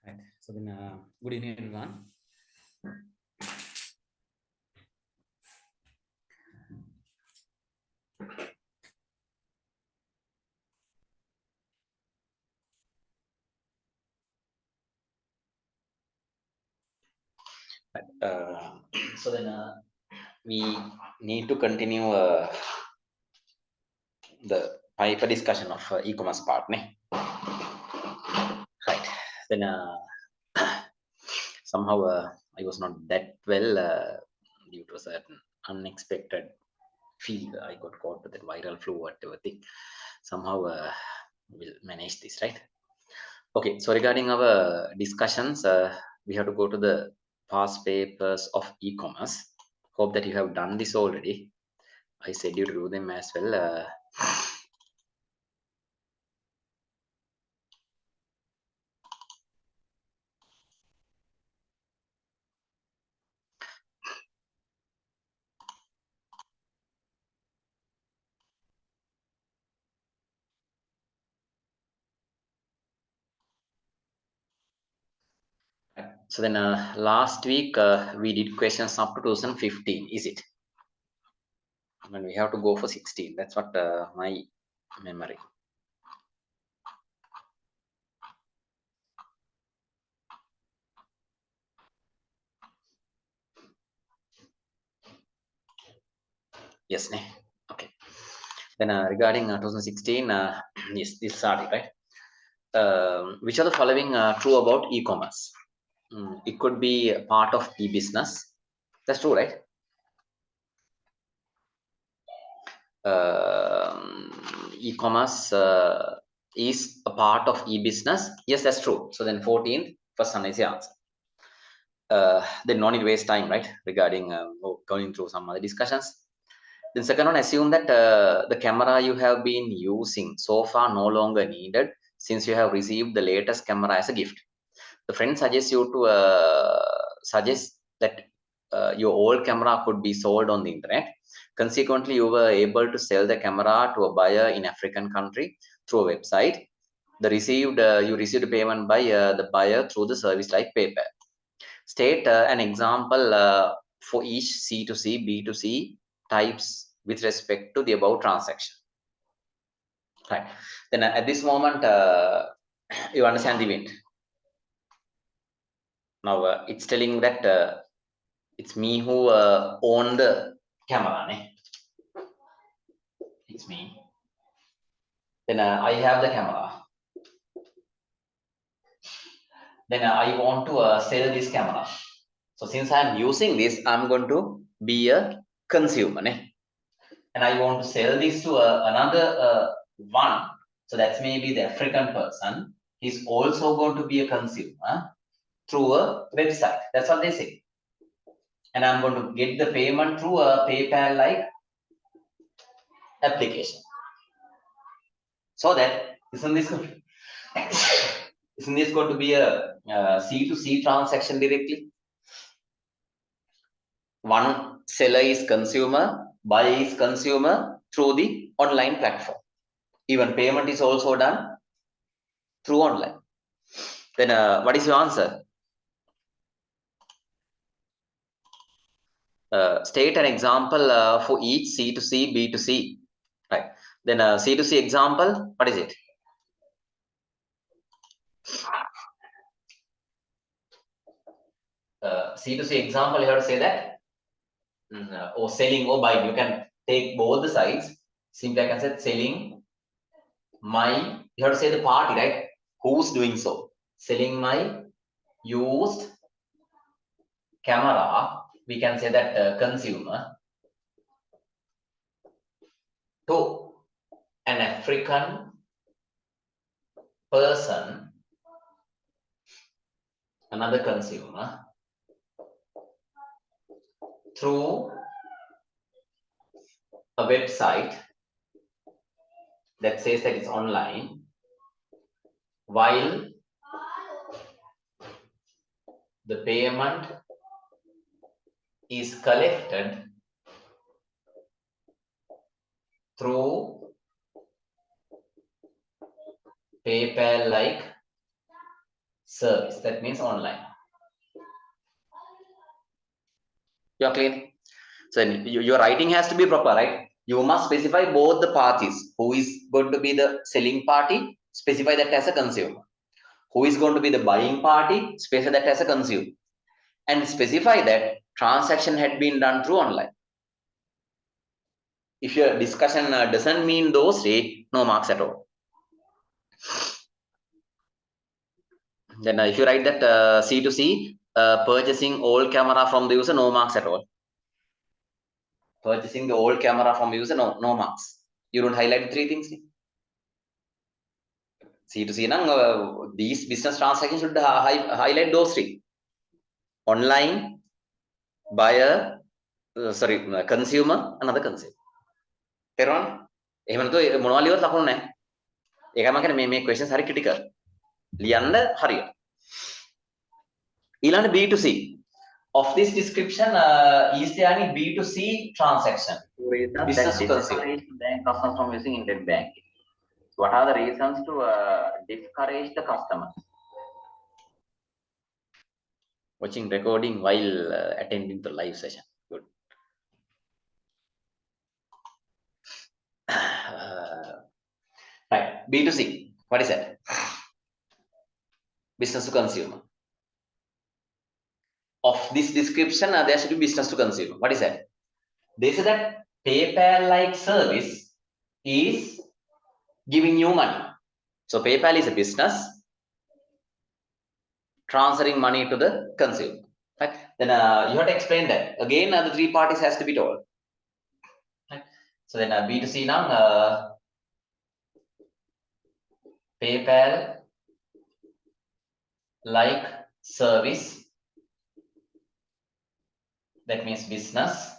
Right. So then, good evening, everyone. Uh, so then, we need to continue the paper discussion of e-commerce part, ne? Right. Then, somehow I was not that well due to a certain unexpected fever. I got caught with that viral flu, whatever thing. Somehow we'll manage this, right? Okay. So regarding our discussions, we have to go to the past papers of e-commerce. Hope that you have done this already. I said you to do them as well. So then last week we did questions up to 2015, is it? When we have to go for 16. That's what my memory. Yes, ne? Okay. Then regarding 2016, yes, this started, right? Which are the following true about e-commerce? It could be a part of e-business. That's true, right? E-commerce is a part of e-business. Yes, that's true. So then 14th, first one is the answer. Then no need to waste time, right? Regarding going through some other discussions. Then second one, assume that the camera you have been using so far no longer needed since you have received the latest camera as a gift. The friend suggests you to suggest that your old camera could be sold on the internet. Consequently, you were able to sell the camera to a buyer in African country through a website. You received payment by the buyer through the service like PayPal. State an example for each C2C, B2C types with respect to the above transaction. Right. Then at this moment, you understand the event. Now it's telling that it's me who own the camera. Ne? It's me. Then I have the camera. Then I want to sell this camera. So since I'm using this, I'm going to be a consumer. Ne? And I want to sell this to another one. So that's maybe the African person. He's also going to be a consumer through a website. That's what they say. And I'm going to get the payment through a PayPal like application. So that isn't this going to be a C2C transaction directly? One seller is consumer, buyer is consumer through the online platform. Even payment is also done through online. Then what is your answer? State an example for each C2C, B2C. Right. Then C2C example, what is it? C2C example, you have to say that, or selling or buying. You can take both the sides. Simply I can say selling my, you have to say the party, right? Who's doing so? Selling my used camera, we can say that consumer, to an African person, another consumer, through a website that says that it's online, while the payment is collected through PayPal like service. That means online. You're clear? So your writing has to be proper, right? You must specify both the parties. Who is going to be the selling party? Specify that as a consumer. Who is going to be the buying party? Specify that as a consumer. And specify that transaction had been done through online. If your discussion doesn't mean those three, no marks at all. Then if you write that C to C, purchasing old camera from the user, no marks at all. Purchasing the old camera from the user, no marks. You don't highlight three things. C to C, these business transactions should highlight those three. Online, buyer, consumer, another consumer. තේරුණාද? එහෙම නැතුව මොනවා ලියවත් ලකුණු නැහැ. ඒකයි මම කියන්නේ මේ questions හරි critical. ලියන්න හරියට. ඊළඟ B2C. Of this description, is there any B2C transaction? Business to consumer. Bank customers from using internet banking. What are the reasons to discourage the customers? Watching recording while attending the live session. Good. Right. B2C. What is that? Business to consumer. Of this description, there should be business to consumer. What is that? They say that PayPal-like service is giving you money. So PayPal is a business transferring money to the consumer. Right? Then you have to explain that. Again, the three parties has to be told. Right? So then B2C now, PayPal-like service. That means business.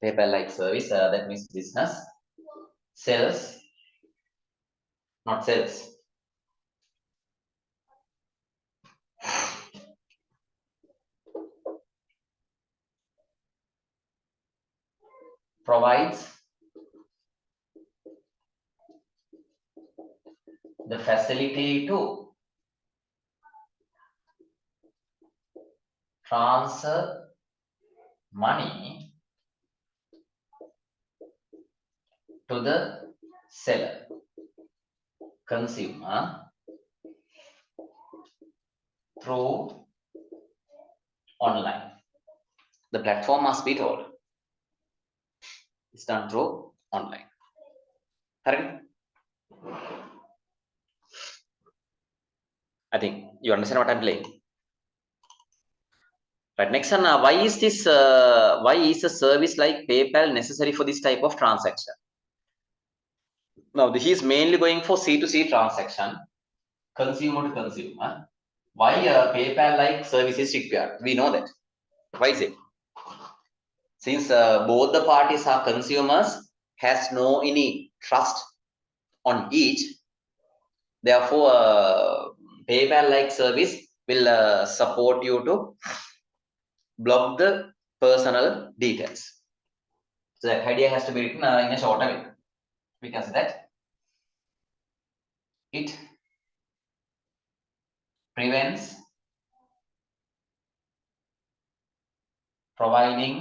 PayPal-like service, that means business. Sells, not sells. Provides the facility to transfer money to the seller, consumer, through online. The platform must be told. It's done through online. Correct? I think you understand what I'm playing. Right. Next one, why is a service like PayPal necessary for this type of transaction? Now, he is mainly going for C2C transaction, consumer to consumer. Why PayPal-like service is required? We know that. Why is it? Since both the parties are consumers, has no any trust on each. Therefore, PayPal-like service will support you to block the personal details. So that idea has to be written in a shorter way. We can say that it prevents providing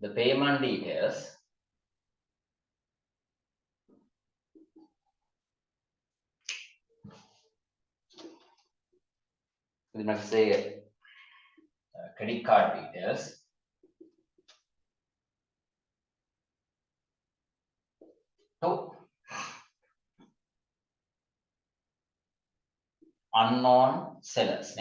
the payment details we must say credit card details to unknown sellers.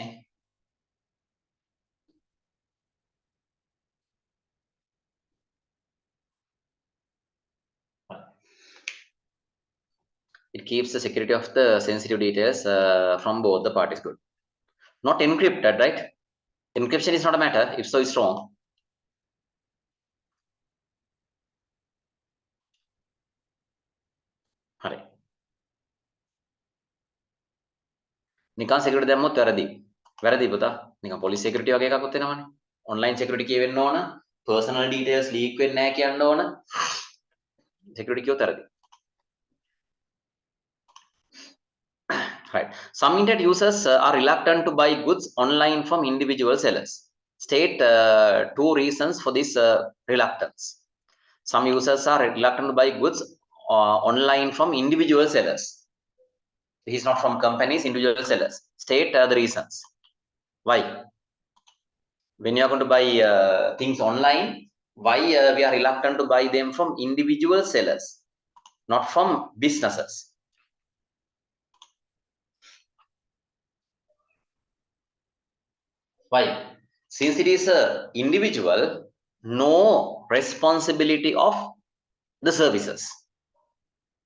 It keeps the security of the sensitive details from both the parties. Good. Not encrypted, right? Encryption is not a matter. If so, it's wrong. හරි. නිකන් security දැම්මොත් වැරදි. වැරදි පුතා. නිකන් police security වගේ එකකුත් එනවනේ. online security කියවෙන්න ඕන. personal details leak වෙන්නේ නැහැ කියන්න ඕන. security කියොත් වැරදි. Right. Some internet users are reluctant to buy goods online from individual sellers. State two reasons for this reluctance. Some users are reluctant to buy goods online from individual sellers. He is not from companies, individual sellers. State the reasons. Why? When you are going to buy things online, why we are reluctant to buy them from individual sellers, not from businesses? Why? Since it is a individual, no responsibility of the services.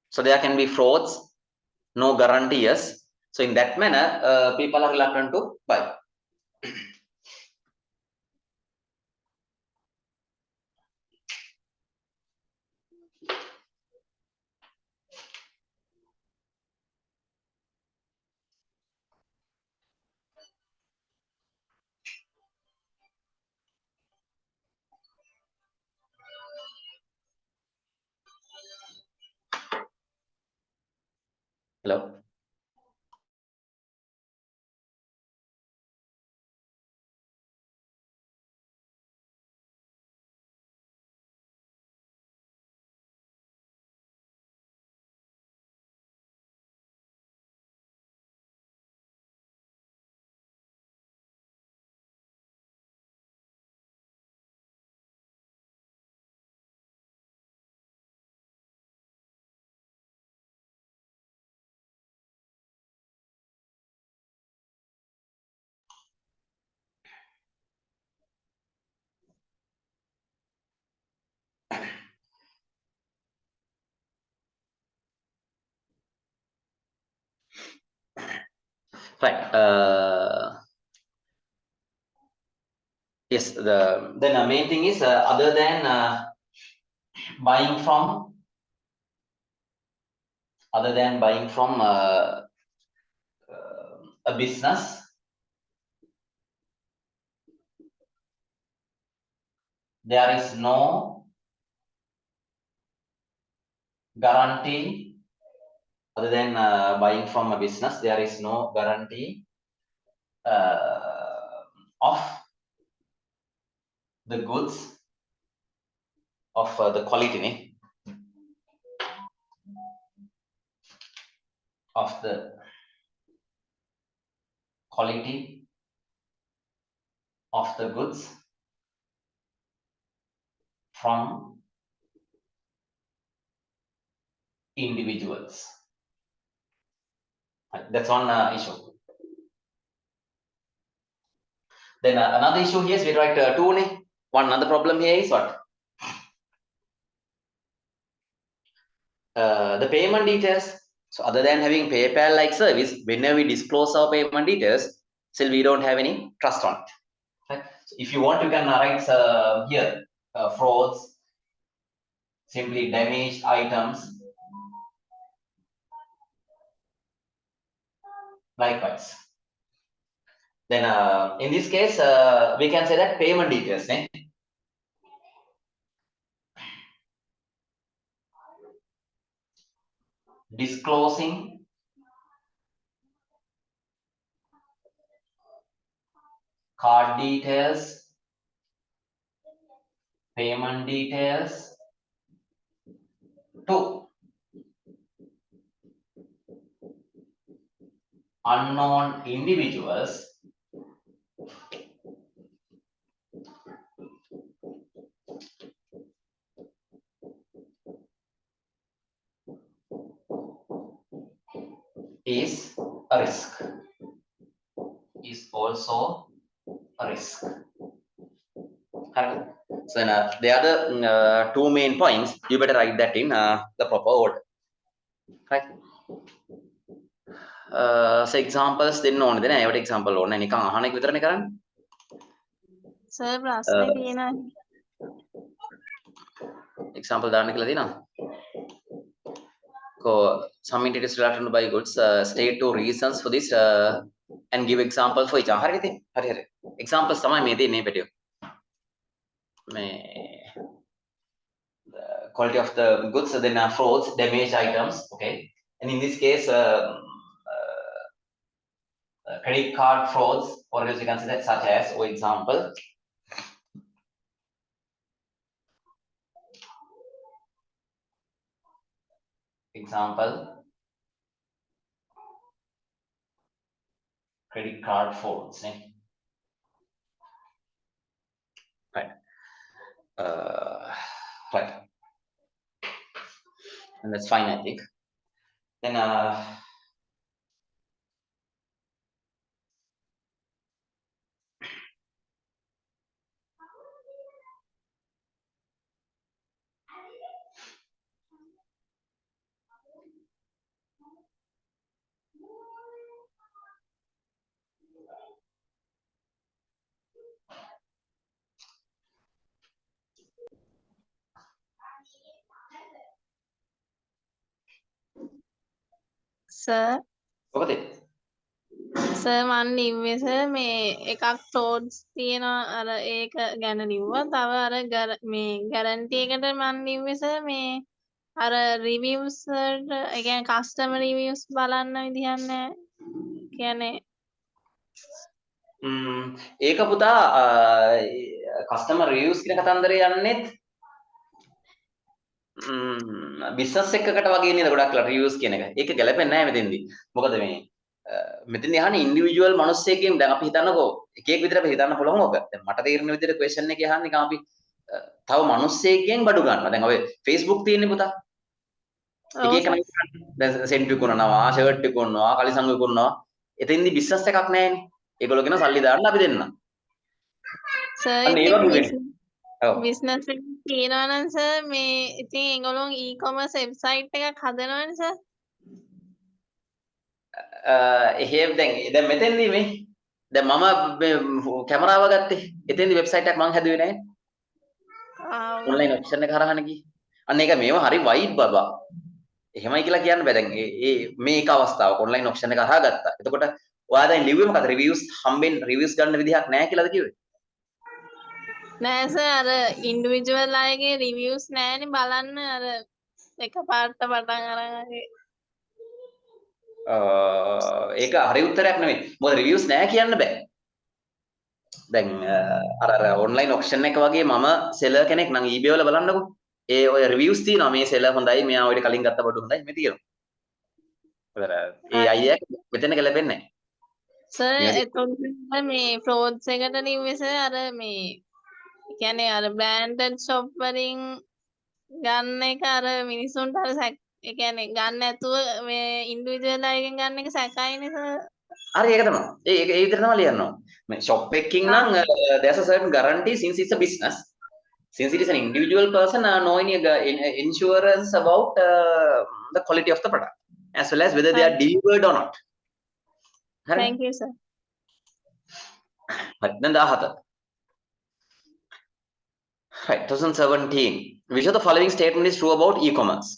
So there can be frauds, no guarantees. So in that manner, people are reluctant to buy. Hello. Right. Yes. Then the main thing is other than buying from a business, there is no guarantee. Other than buying from a business, there is no guarantee of the goods of the quality of the quality of the goods from individuals. That's one issue. Then another issue here is we write two. One another problem here is what? The payment details. So other than having PayPal like service, whenever we disclose our payment details, still we don't have any trust on it. Right? So if you want, you can write here frauds, simply damaged items. Likewise. Then in this case, we can say that payment details. Disclosing card details, payment details to unknown individuals is a risk. Is also a risk. So then, the other two main points, you better write that in the proper order. Right? So examples දෙන්න ඕනද නෑ? ඒවට example ඕනේ නෑ. නිකන් අහන එක විතරනේ කරන්නේ. සර් ප්‍රශ්නේ තියෙනවා. example දාන්න කියලා තියෙනවා. some entities related to buy goods. State two reasons for this and give example for each. Hari examples තමයි මේ දෙන්නේ video. මේ the quality of the goods, then frauds, damaged items. Okay, and in this case, credit card frauds, or else you can say that such as, for example, credit card frauds. Right. Right. And that's fine, I think. Then sir මොකද? Sir මන් ලිව්වේ sir මේ එකක් ෆ්‍රෝඩ්ස් තියෙනවා අර ඒක ගැන ලිව්වා. තව අර මේ ගැරන්ටි එකට මන් ලිව්වේ සර් මේ අර රිවිව්ස් වලට ඒ කියන්නේ කස්ටමර් රිවිව්ස් බලන්න විදිහක් නැහැ. කියන්නේ ඒක පුතා කස්ටමර් රිවිව්ස් කියන කතන්දරේ යන්නේත් බිස්නස් එකකට වගේ නේද ගොඩක් රිවිව්ස් කියන එක. ඒක ගැලපෙන්නේ නැහැ මෙතෙන්දී. මොකද මේ මෙතෙන්දී අහන්නේ ඉන්ඩිවිජුවල් මිනිස්සෙක්ගෙන් දැන් අපි හිතන්නකෝ එක එක විදිහට අපි හිතන්න පුළුවන් ඕක. දැන් මට තේරෙන විදිහට ක්වෙස්චන් එකේ අහන්නේ අපි තව මිනිස්සෙක්ගෙන් බඩු ගන්නවා. දැන් ඔය Facebook තියෙන්නේ පුතා. එක එක නම් දැන් සෙන්ට් විකුණනවා, ෂර්ට් විකුණනවා, කලිසම් විකුණනවා. එතෙන්දී බිස්නස් එකක් නැහැනේ. ඒගොල්ලෝ කියන සල්ලි දාන්න අපි දෙන්න. සර් අන්න ඒ වගේ වෙන්නේ. ඔව්. බිස්නස් එක තියෙනවා නම් සර් මේ ඉතින් ඒගොල්ලෝ e-commerce වෙබ්සයිට් එකක් හදනවනේ සර්. එහෙම දැන් මෙතෙන්දී මේ දැන් මම කැමරාව ගත්තේ. එතෙන්දී වෙබ්සයිට් එකක් මම හැදුවේ නැහැ. ඔන්ලයින් ඔප්ෂන් එක හරහානේ ගියේ. අන්න ඒක මේව හරි වයිඩ් බබා. එහෙමයි කියලා කියන්න බෑ. දැන් මේ එක අවස්ථාවක ඔන්ලයින් ඔප්ෂන් එක හරහා ගත්තා. එතකොට ඔයා දැන් ලිව්වේ මොකද? රිවිව්ස් රිවිව්ස් ගන්න විදිහක් නැහැ කියලාද කිව්වේ? නෑ සර් අර ඉන්ඩිවිජුවල් අයගේ රිවිව්ස් නෑනේ බලන්න අර එකපාරට පටන් අරන් වගේ. ඒක හරි උත්තරයක් නෙමෙයි. මොකද රිවිව්ස් නැහැ කියන්න බෑ. දැන් අර ඔන්ලයින් ඔක්ෂන් එක වගේ මම සෙලර් කෙනෙක් නම් eBay වල බලන්නකෝ. ඒ ඔය රිවිව්ස් තියෙනවා මේ සෙලර් හොඳයි, මෙයා ඔයිට කලින් ගත්ත බඩු හොඳයි මේ තියෙනවා. ඒ අයියා මෙතන ගැලපෙන්නේ නැහැ. සර් එතකොට මේ ෆ්‍රෝඩ්ස් එකට ලිව්වේ සර් අර මේ කියන්නේ අර බ්‍රෑන්ඩඩ් ෂොප් වලින් ගන්න එක අර මිනිසුන්ට අර ඒ කියන්නේ ගන්න නැතුව මේ ඉන්ඩිවිජුවල් අයගෙන් ගන්න එක සැකයිනේ සර්. හරි ඒක තමයි. ඒ විදිහට තමයි ලියන්න ඕන. මේ shop එකකින් නම් there's a certain guarantee since it's a business. Since it is an individual person knowing insurance about the quality of the product as well as whether they are delivered or not. Thank you sir. Right, then 17. Right, 2017. Which of the following statement is true about e-commerce?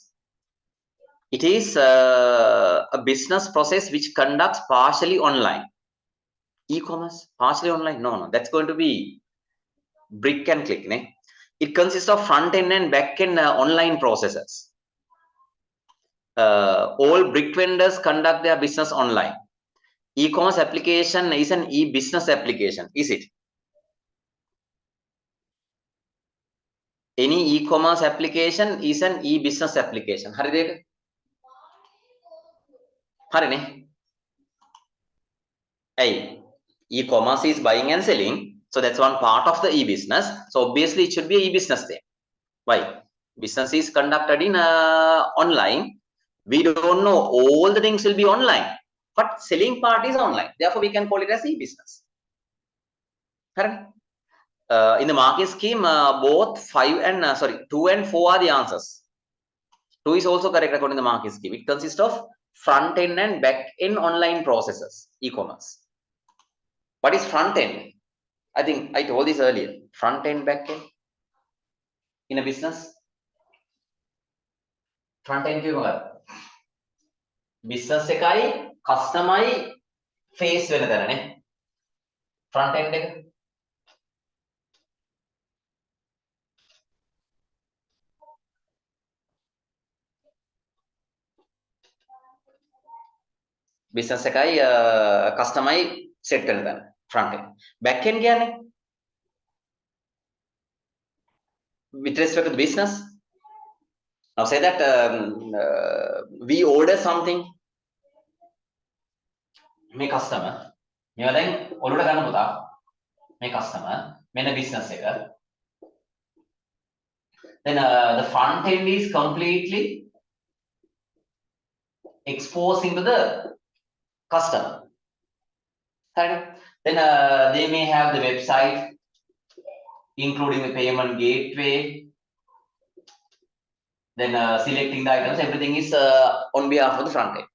It is a business process which conducts partially online. E-commerce, partially online? No, that's going to be brick and click. Ne? It consists of front end and back end online processes. All brick vendors conduct their business online. E-commerce application is an e-business application, is it? Any e-commerce application is an e-business application. Hari dekha? Hari ne? Hey, e-commerce is buying and selling. So that's one part of the e-business. So obviously it should be an e-business there. Why? Business is conducted in online. We don't know all the things will be online, but selling part is online. Therefore, we can call it as e-business. In the market scheme, both 2 and 4 are the answers. 2 is also correct according to the market scheme. It consists of front end and back end online processes, e-commerce. What is front end? I think I told this earlier. Front end, back end in a business. Front end business එකයි customerයි face වෙන තැනනේ front end එක. business එකයි customerයි set වෙන තැන front end. back end කියන්නේ with respect to the business. Now say that we order something. මේ customer මේවා දැන් ඔලුවට ගන්න පුතා. මේ customer මෙන්න business එක. Then the front end is completely exposing to the customer. Right? Then they may have the website, including the payment gateway. Then selecting the items, everything is on behalf of the front end.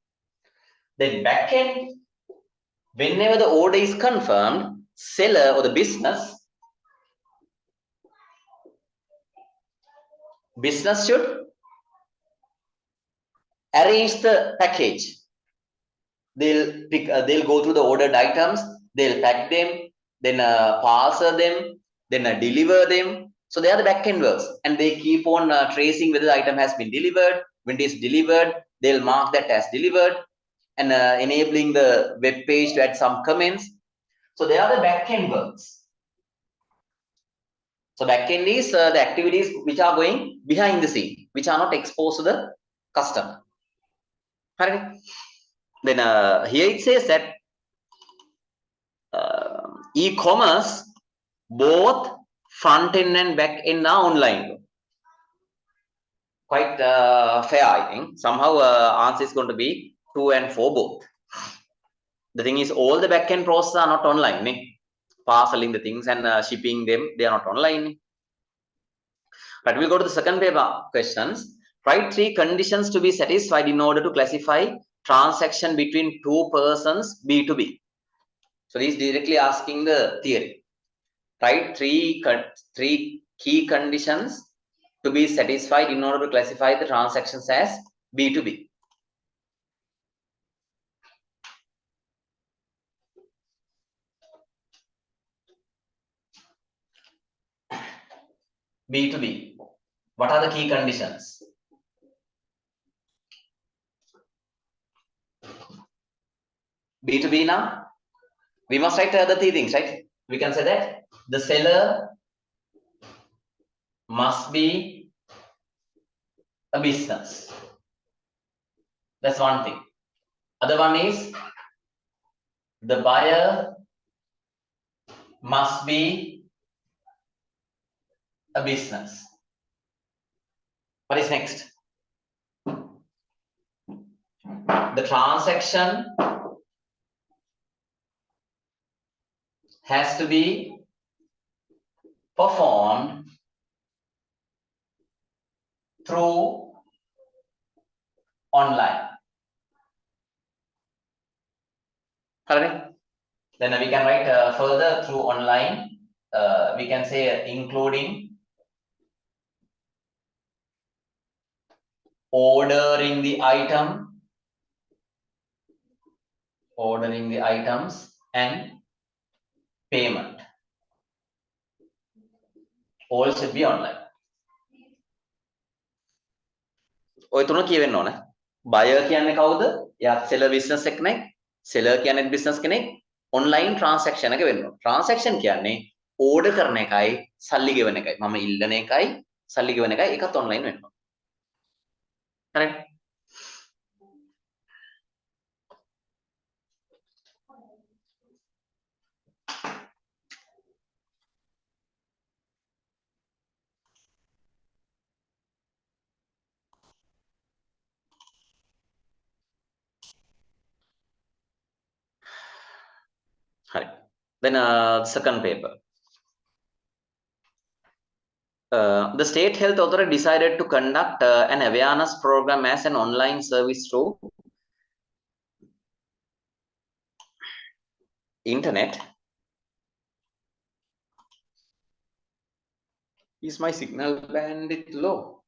Then back end, whenever the order is confirmed, seller or the business should arrange the package. They'll go through the ordered items, they'll pack them, then parcel them, then deliver them. So they are the back end works, and they keep on tracing whether the item has been delivered. When it is delivered, they'll mark that as delivered, and enabling the web page to add some comments. So they are the back end works. So back end is the activities which are going behind the scene, which are not exposed to the customer. Right? Then here it says that e-commerce, both front end and back end are online. Quite fair, I think. Somehow answer is going to be 2 and 4 both. The thing is, all the back end processes are not online. Parceling the things and shipping them, they are not online. But we'll go to the second paper questions. Write 3 conditions to be satisfied in order to classify transaction between 2 persons B2B. So this is directly asking the theory. Write 3 key conditions to be satisfied in order to classify the transactions as B2B. B2B. What are the key conditions? B2B now, we must write the 3 things, right? We can say that the seller must be a business. That's one thing. Other one is the buyer must be a business. What is next? The transaction has to be performed through online. Correct? Then we can write further through online. We can say including ordering the items and payment. All should be online. ඔය තුන කියවෙන්න ඕන. buyer කියන්නේ කවුද? එයා seller business එකනේ. seller කියන්නේ business කෙනෙක්. online transaction එක වෙන්න ඕන. transaction කියන්නේ order කරන එකයි සල්ලි ගෙවන එකයි. මම ඉල්ලන එකයි සල්ලි ගෙවන එකයි එකත් online වෙන්න ඕන. Correct? Right. Then second paper. The state health authority decided to conduct an awareness program as an online service through internet. Is my signal bandwidth low?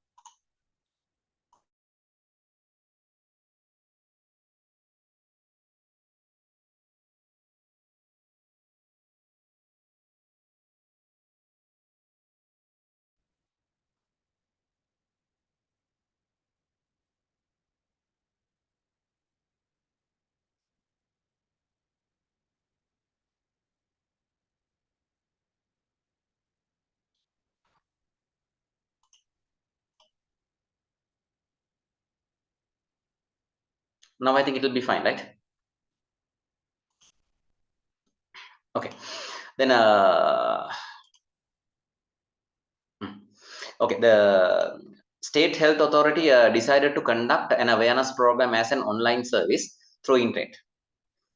Now I think it will be fine, right? Okay. Then okay, the state health authority decided to conduct an awareness program as an online service through internet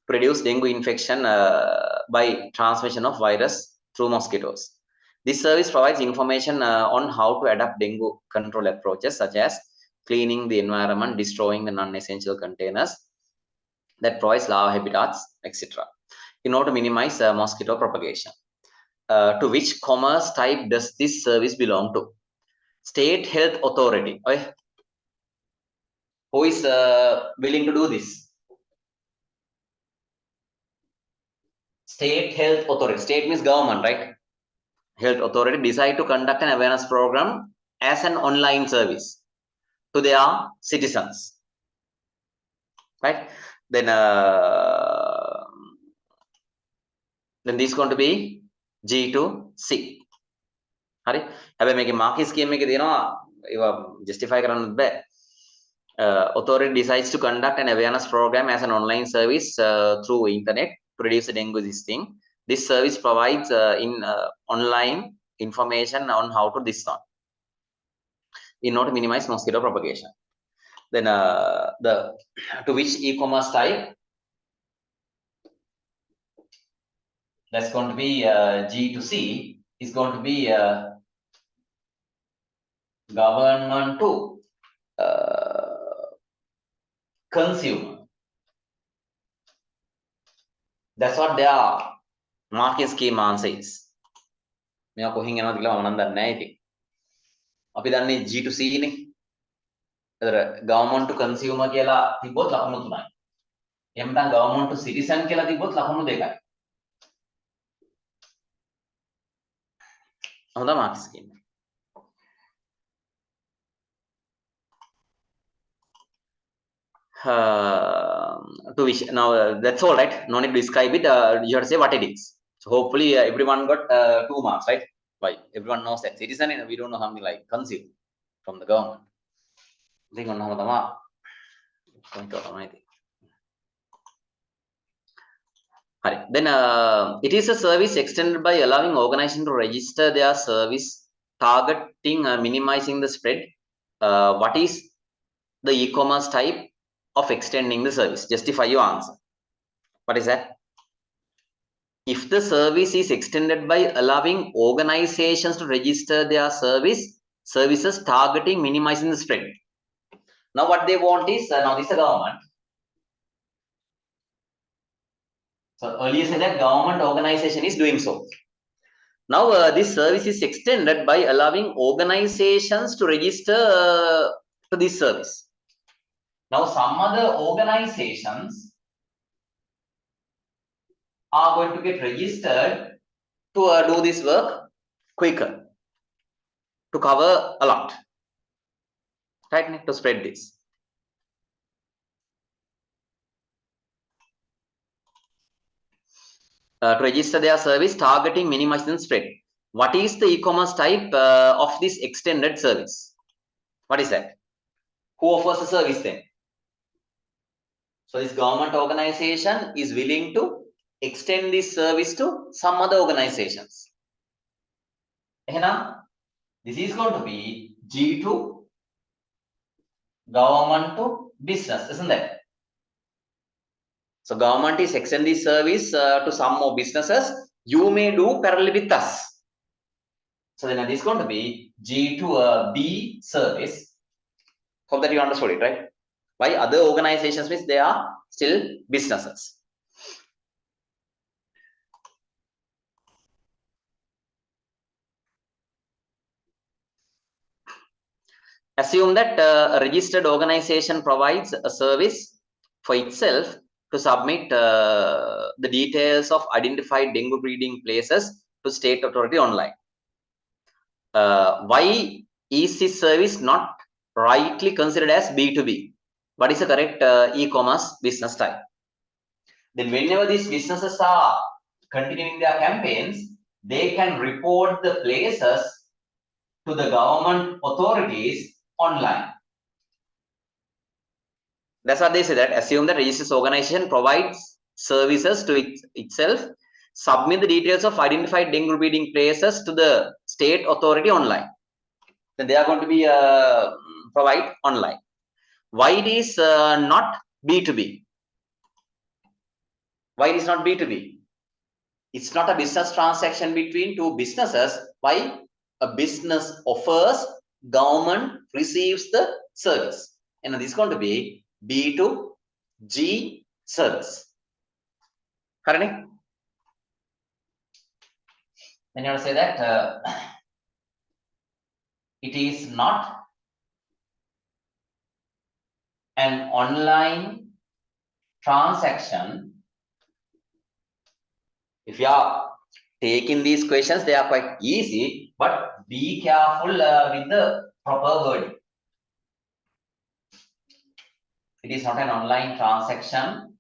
to reduce dengue infection by transmission of virus through mosquitoes. This service provides information on how to adapt dengue control approaches, such as cleaning the environment, destroying the non-essential containers that provides larva habitats, etc., in order to minimize mosquito propagation. To which commerce type does this service belong to? State health authority. Okay. Who is willing to do this? State health authority. State means government, right? Health authority decide to conduct an awareness program as an online service to their citizens, right? Then this is going to be G to C. හරි හැබැයි මේකේ මාකි scheme එකේ තියෙනවා ඒවා justify කරන්නත් බෑ. Authority decides to conduct an awareness program as an online service through internet to reduce the dengue this thing. This service provides online information on how to this one in order to minimize mosquito propagation. Then the to which e-commerce type? That's going to be G to C is going to be government to consumer. That's what their market scheme answer is. මේවා කොහෙන් යනවද කියලා මම නම් දන්නේ නැහැ ඉතින්. අපි දන්නේ G to C නේ. ඒතර government to consumer කියලා තිබ්බොත් ලකුණු 3යි. එහෙම නැත්නම් government to citizen කියලා තිබ්බොත් ලකුණු 2යි. හොඳ market scheme. To which now that's all right, no need to describe it, you have to say what it is. So hopefully everyone got 2 marks, right? Why everyone knows that citizen and we don't know something like consume from the government. Think on how then it is a service extended by allowing organizations to register their service targeting minimizing the spread. What is the e-commerce type of extending the service? Justify your answer. What is that? If the service is extended by allowing organizations to register their services targeting minimizing the spread. Now what they want is now this is the government. So earlier said that government organization is doing so. Now this service is extended by allowing organizations to register to this service. Now some other organizations are going to get registered to do this work quicker, to cover a lot, right? To spread this. To register their service targeting minimizing spread. What is the e-commerce type of this extended service? What is that? Who offers the service then? So this government organization is willing to extend this service to some other organizations. This is going to be G to government to business, isn't it? So government is extending this service to some more businesses. You may do parallel with us. So then this is going to be G to B service. Hope that you understood it, right? Why other organizations means they are still businesses. Assume that a registered organization provides a service for itself to submit the details of identified dengue breeding places to state authority online. Why is this service not rightly considered as B2B? What is the correct e-commerce business type? Then whenever these businesses are continuing their campaigns, they can report the places to the government authorities online. That's what they say, that assume that registered organization provides services to itself, submit the details of identified dengue breeding places to the state authority online. Then they are going to be provide online. Why it is not B2B? Why it is not B2B? It's not a business transaction between two businesses. Why? A business offers, government receives the service. And this is going to be B2G service. Correct? Then you have to say that it is not an online transaction. If you are taking these questions, they are quite easy, but be careful with the proper wording. It is not an online transaction.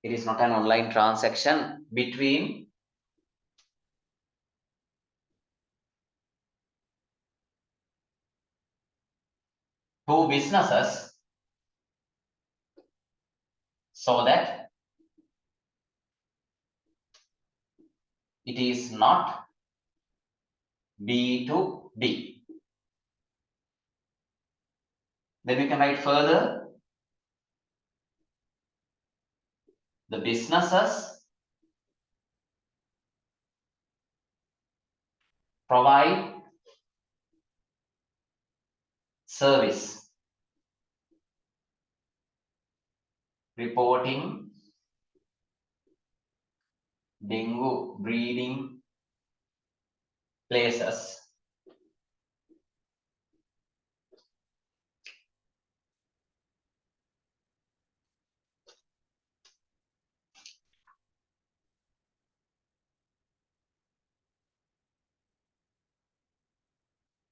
It is not an online transaction between two businesses, so that it is not B2B. Then we can write further, the businesses provide service reporting dengue breeding places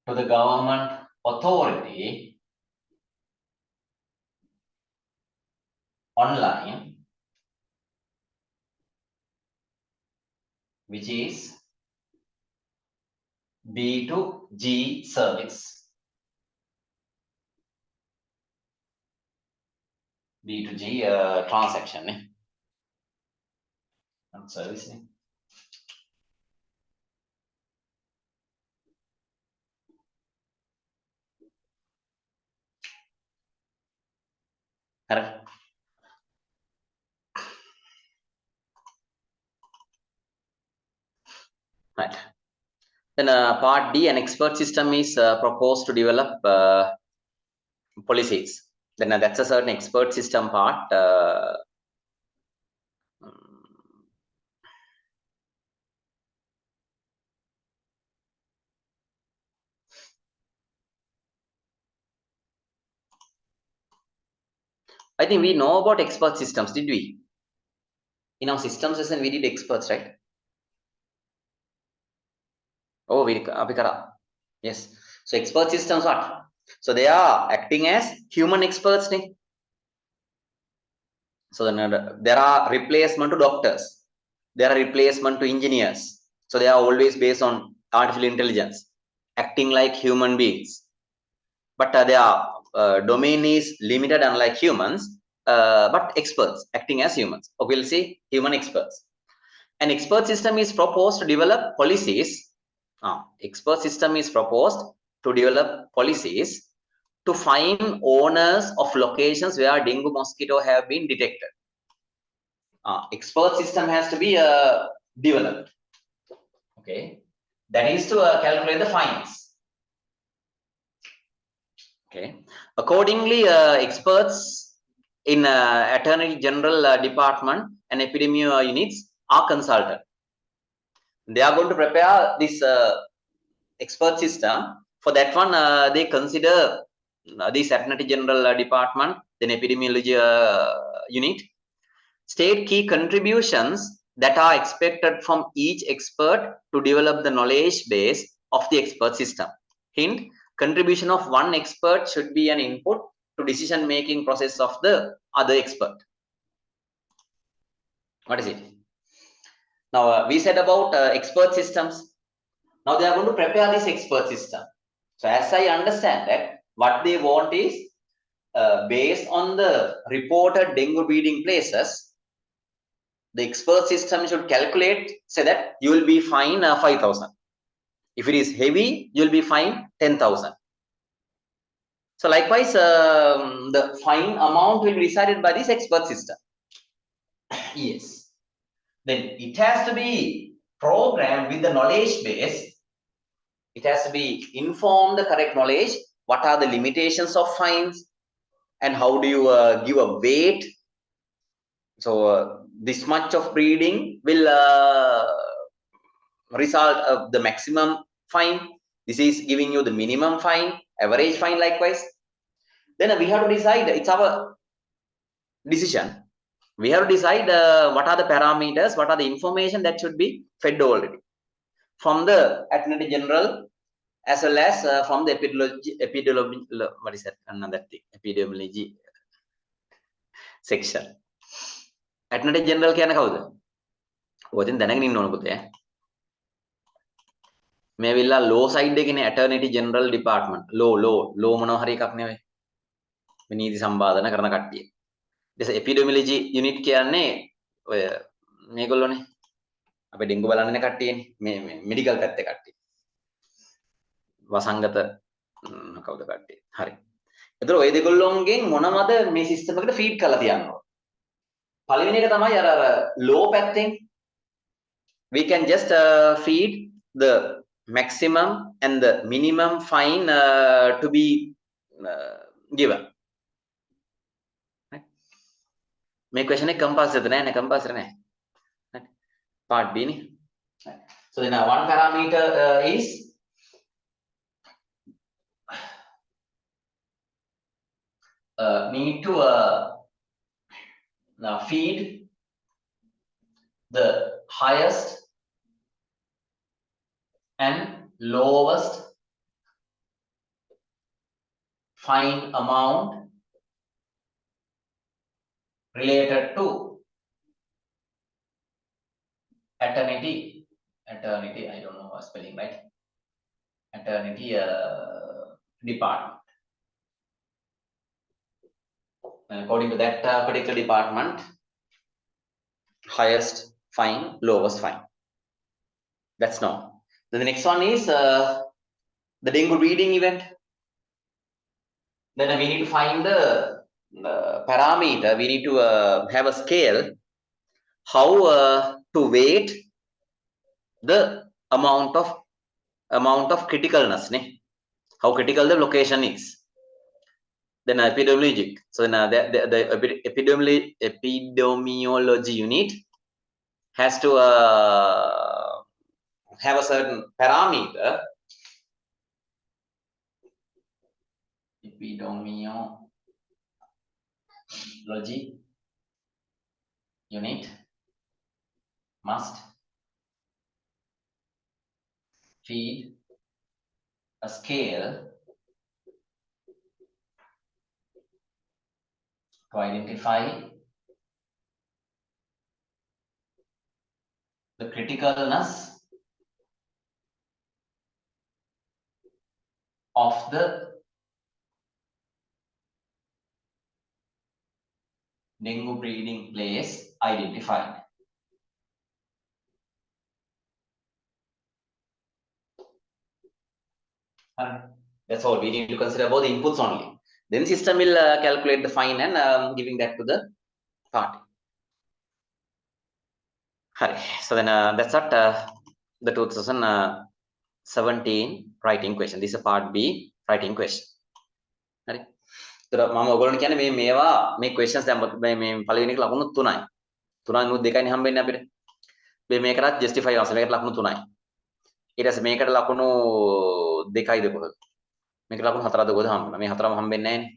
to the government authority online, which is B2G service. B2G transaction. Not service. Correct. Right. Then part D, an expert system is proposed to develop policies. Then that's a certain expert system part. I think we know about expert systems, did we? In our systems lesson, we did experts, right? Oh, Abhikara. Yes. So expert systems, what? So they are acting as human experts. So then there are replacement to doctors. There are replacement to engineers. So they are always based on artificial intelligence, acting like human beings. But their domain is limited, unlike humans, but experts acting as humans. Okay, we'll see human experts. An expert system is proposed to develop policies. Expert system is proposed to develop policies to find owners of locations where dengue mosquito have been detected. Expert system has to be developed. Okay, that is to calculate the fines. Okay, accordingly, experts in Attorney General Department and epidemiology units are consulted. They are going to prepare this expert system. For that one, they consider this Attorney General Department, then epidemiology unit, state key contributions that are expected from each expert to develop the knowledge base of the expert system. Hint, contribution of one expert should be an input to decision making process of the other expert. What is it? Now we said about expert systems. Now they are going to prepare this expert system. So as I understand that, What they want is based on the reported dengue breeding places, the expert system should calculate, say that you will be fined 5,000. If it is heavy, you will be fined 10,000. So likewise, the fine amount will be decided by this expert system. Yes. Then it has to be programmed with the knowledge base. It has to be informed the correct knowledge. What are the limitations of fines, and how do you give a weight? So this much of breeding will result of the maximum fine. This is giving you the minimum fine, average fine likewise. Then we have to decide, it's our decision. We have to decide what are the parameters, what are the information that should be fed already from the Attorney General, as well as from the epidemiology, what is that? Another thing, epidemiology section. Attorney General කියන්නේ කවුද? ඔතෙන් දැනගෙන ඉන්න ඕන පුතේ. මේ වෙලා law side එකනේ Attorney General Department. law මොනවා හරි එකක් නෙවෙයි. මේ නීති සම්පාදන කරන කට්ටිය. ඊට epidemiology unit කියන්නේ ඔය මේගොල්ලෝනේ. අපේ ඩෙන්ගු බලන්නේ කට්ටියනේ. මේ මෙඩිකල් පැත්තේ කට්ටිය. වසංගත කවුද කට්ටිය. හරි. එතකොට ඔය දෙගොල්ලොන්ගෙන් මොනවද මේ සිස්ටම් එකට ෆීඩ් කරලා තියන්න ඕන. පළවෙනි එක තමයි අර law පැත්තෙන් we can just feed the maximum and the minimum fine to be given. Right? මේ question එක compulsory නෑ compulsory නෑ. Right? Part B නේ. Right. So then one parameter is need to feed the highest and lowest fine amount related to eternity, I don't know what spelling, right? Eternity department. And according to that particular department, highest fine, lowest fine. That's known. Then the next one is the dengue breeding event. Then we need to find the parameter. We need to have a scale how to weight the amount of criticalness, ne? How critical the location is. Then epidemiologic. So then the epidemiology unit has to have a certain parameter. Epidemiology unit must feed a scale to identify the criticalness of the dengue breeding place identified. That's all. We need to consider about the inputs only. Then system will calculate the fine and giving that to the party. So then that's what the 2017 writing question. This is a part B writing question. මම ඔයගොල්ලන්ට කියන්නේ මේවා මේ questions දැන් මේ පළවෙනි එක ලකුණු 3යි. 3යි නුත් 2යිනේ හම්බෙන්නේ අපිට. මේකටත් justify අවශ්‍ය. මේකට ලකුණු 3යි. ඊට පස්සේ මේකට ලකුණු 2යිද කොහොමද? මේකට ලකුණු 4ද කොහොමද හම්බුනේ? මේ 4ම හම්බෙන්නේ නැහැනේ.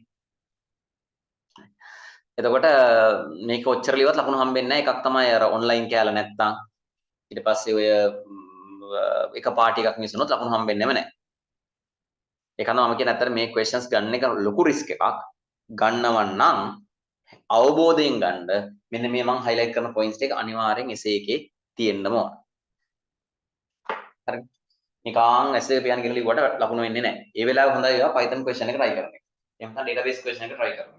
එතකොට මේක ඔච්චර ලියවත් ලකුණු හම්බෙන්නේ නැහැ. එකක් තමයි අර online කෑල්ල නැත්තම්. ඊට පස්සේ ඔය එක පාටි එකක් මිස් වුණොත් ලකුණු හම්බෙන්නේම නැහැ. ඒකනම් මම කියන අතර මේ questions ගන්න එක ලොකු risk එකක්. ගන්නව නම් අවබෝධයෙන් ගන්න මෙන්න මේ මම highlight කරන points ටික අනිවාර්යෙන් essay එකේ තියෙන්නම ඕන. හරි. නිකං ඇස් දෙක පියන් කියලා ලිව්වට ලකුණු වෙන්නේ නැහැ. ඒ වෙලාව හොඳයි ඒවා Python question එක try කරන එක. එහෙනම් database question එක try කරන්න.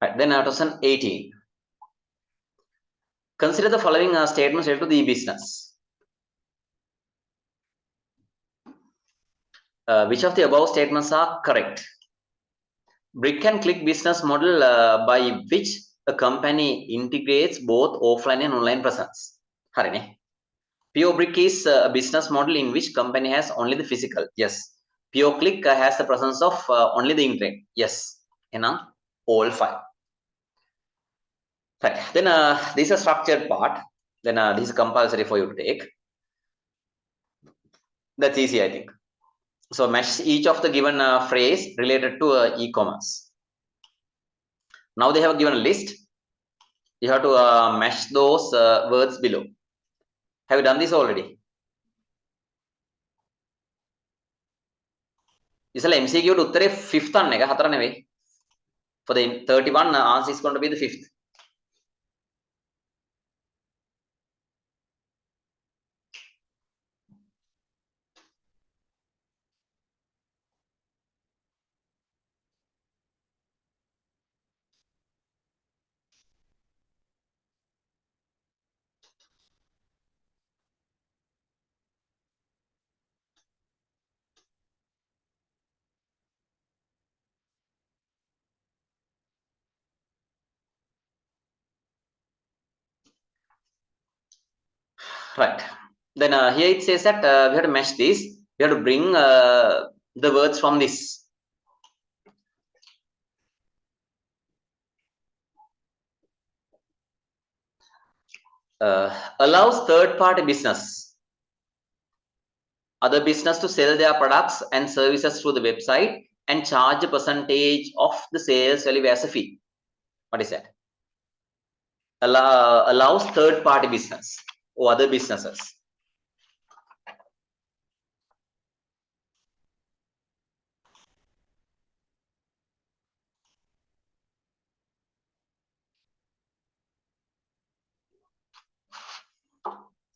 Right, then question 18. Consider the following statements related to the business. Which of the above statements are correct? Brick and click business model by which a company integrates both offline and online presence. හරිනේ. Pure Brick is a business model in which company has only the physical. Yes. Pure Click has the presence of only the internet. Yes. Enam all five. Right. Then this is a structured part. Then this is compulsory for you to take. That's easy, I think. So match each of the given phrase related to e-commerce. Now they have given a list. You have to match those words below. Have you done this already? ඉතල MCQ ට උත්තරේ 5th අන්න එක 4 නෙවෙයි. For the 31 answer is going to be the 5th. Right. Then here it says that we have to match this. We have to bring the words from this. Allows third-party business, other business to sell their products and services through the website and charge a percentage of the sales value as a fee. What is that? Allows third-party business or other businesses.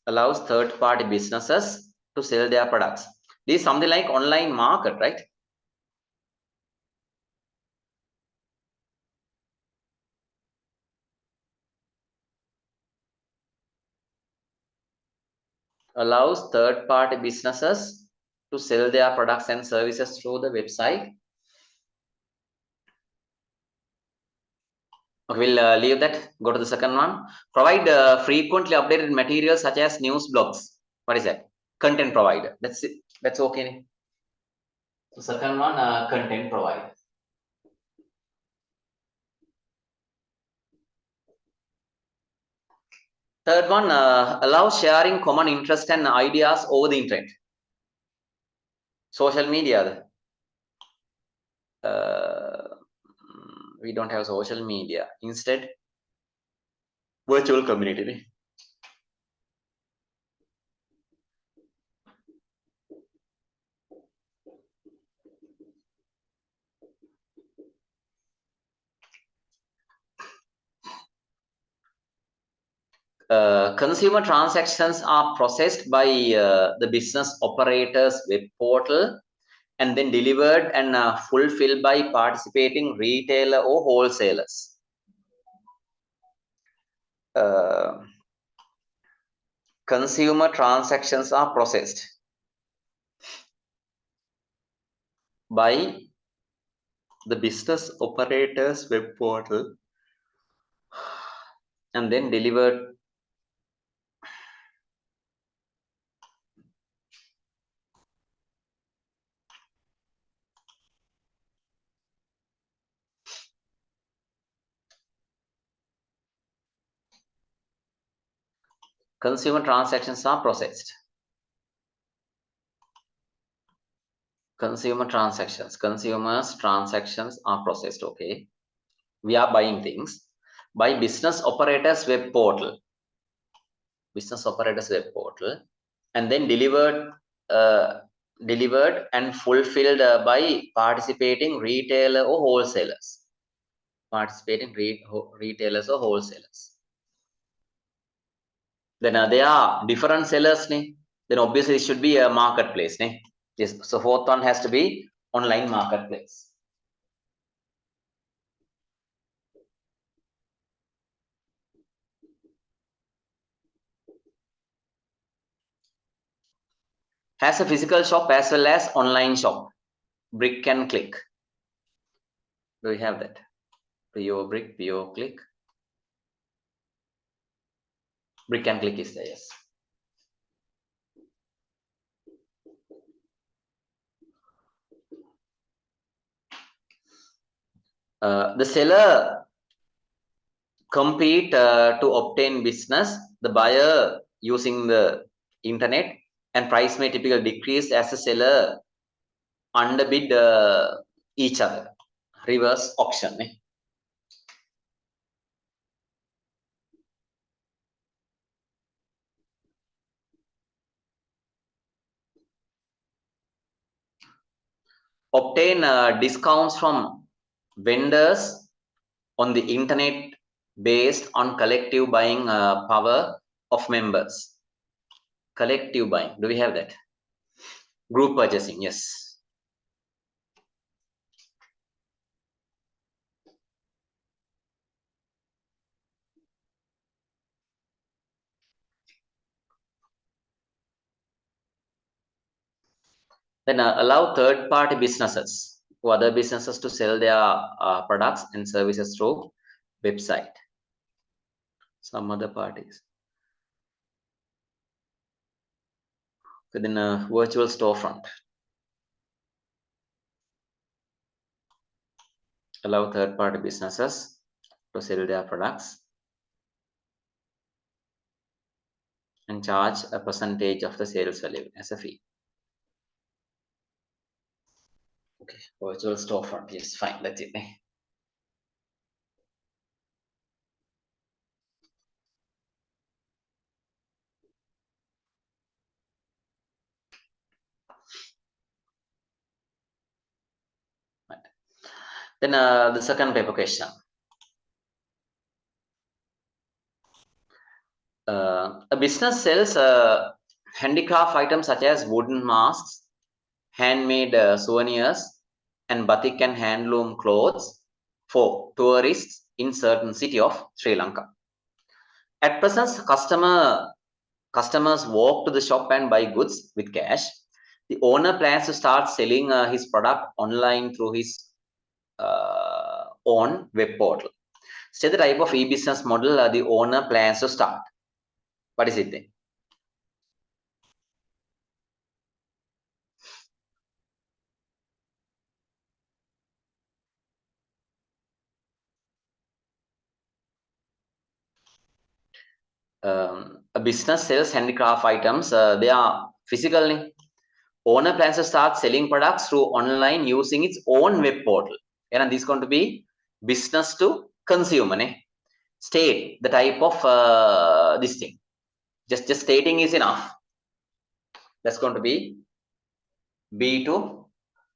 Allows third-party businesses to sell their products. This is something like online market, right? Allows third-party businesses to sell their products and services through the website. Okay, we'll leave that. Go to the second one. Provide frequently updated materials such as news blogs. What is that? Content provider. That's it. That's okay. So second one, content provider. Third one, allows sharing common interest and ideas over the internet. Social media. We don't have social media. Instead, virtual community. Consumer transactions are processed by the business operator's web portal and then delivered and fulfilled by participating retailer or wholesalers. Consumer transactions are processed by the business operator's web portal and then delivered Consumer transactions are processed. Consumers transactions are processed. Okay, we are buying things by business operators web portal, and then delivered and fulfilled by participating retailer or wholesalers. Retailers or wholesalers. Then there are different sellers. Then obviously it should be a marketplace. Yes. So fourth one has to be online marketplace. Has a physical shop as well as online shop. Brick and click. Do we have that? PO brick, PO click. Brick and click is there, yes. The seller compete to obtain business. The buyer using the internet, and price may typically decrease as the seller underbid each other. Reverse auction. Obtain discounts from vendors on the internet based on collective buying power of members. Collective buying. Do we have that? Group purchasing. Yes. Then allow third-party businesses or other businesses to sell their products and services through website. Some other parties. So then virtual storefront. Allow third-party businesses to sell their products and charge a percentage of the sales value as a fee. Okay, virtual storefront. Yes, fine. That's it. Right. Then the second paper question. A business sells handicraft items such as wooden masks, handmade souvenirs, and batik and handloom clothes for tourists in certain city of Sri Lanka. At present, customers walk to the shop and buy goods with cash. The owner plans to start selling his product online through his own web portal. State the type of e-business model the owner plans to start. What is it then? A business sells handicraft items. They are physically. Owner plans to start selling products through online using its own web portal. And this is going to be business to consumer. State the type of this thing. Just stating is enough. That's going to be B to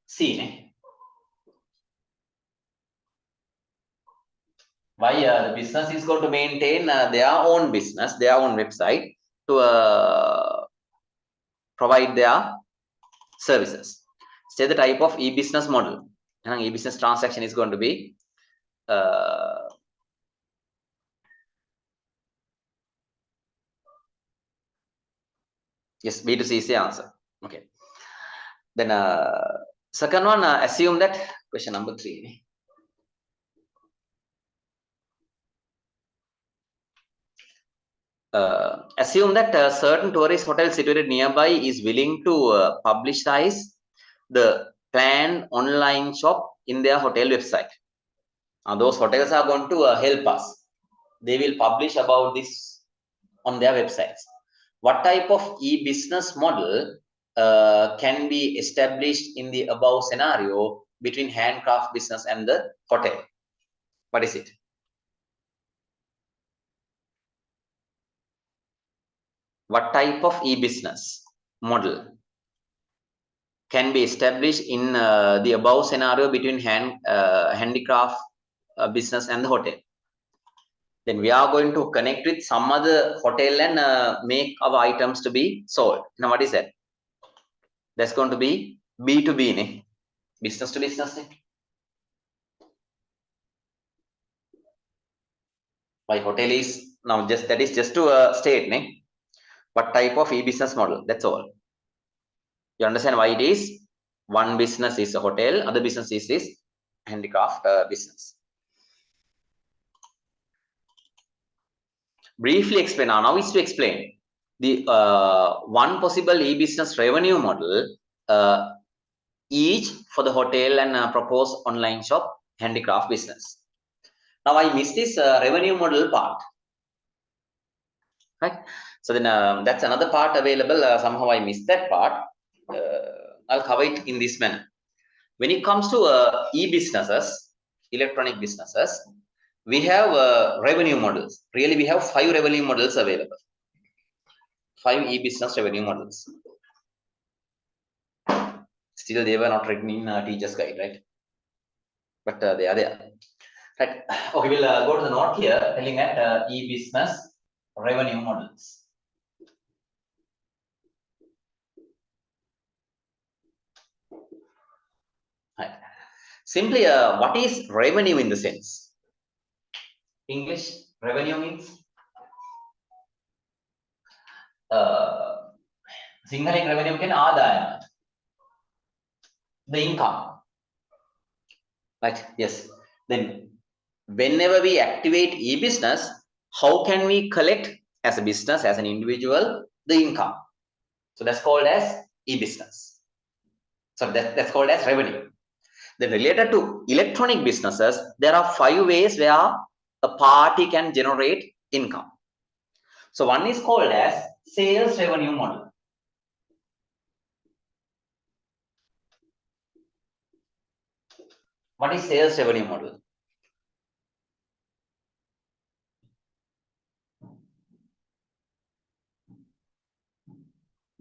C. Why the business is going to maintain their own business, their own website to provide their services. Say the type of e-business model. And e-business transaction is going to be yes, B to C is the answer. Okay. Then second one, assume that question number 3. Assume that a certain tourist hotel situated nearby is willing to publicize the planned online shop in their hotel website. Those hotels are going to help us. They will publish about this on their websites. What type of e-business model can be established in the above scenario between handcraft business and the hotel? What is it? What type of e-business model can be established in the above scenario between handicraft business and the hotel? Then we are going to connect with some other hotel and make our items to be sold. Now, what is that? That's going to be B2B, ne? Business to business. Ne? Why hotel is now just that is just to state, ne? What type of e-business model? That's all. You understand why it is? One business is a hotel, other business is this handicraft business. Briefly explain now is to explain the one possible e-business revenue model each for the hotel and proposed online shop handicraft business. Now I missed this revenue model part, right? So then that's another part available. Somehow I missed that part. I'll cover it in this manner. When it comes to e-businesses, electronic businesses, we have revenue models. Really, we have 5 revenue models available. 5 e-business revenue models. Still, they were not written in teacher's guide, right? But they are there. Right. Okay, we'll go to the note here, telling that e-business revenue models. Right. Simply, what is revenue in the sense? English revenue means Singaling revenue can adaya, the income. Right. Yes. Then, whenever we activate e-business, how can we collect as a business, as an individual, the income? So that's called as e-business. So that's called as revenue. Then related to electronic businesses, there are 5 ways where a party can generate income. So one is called as sales revenue model. What is sales revenue model?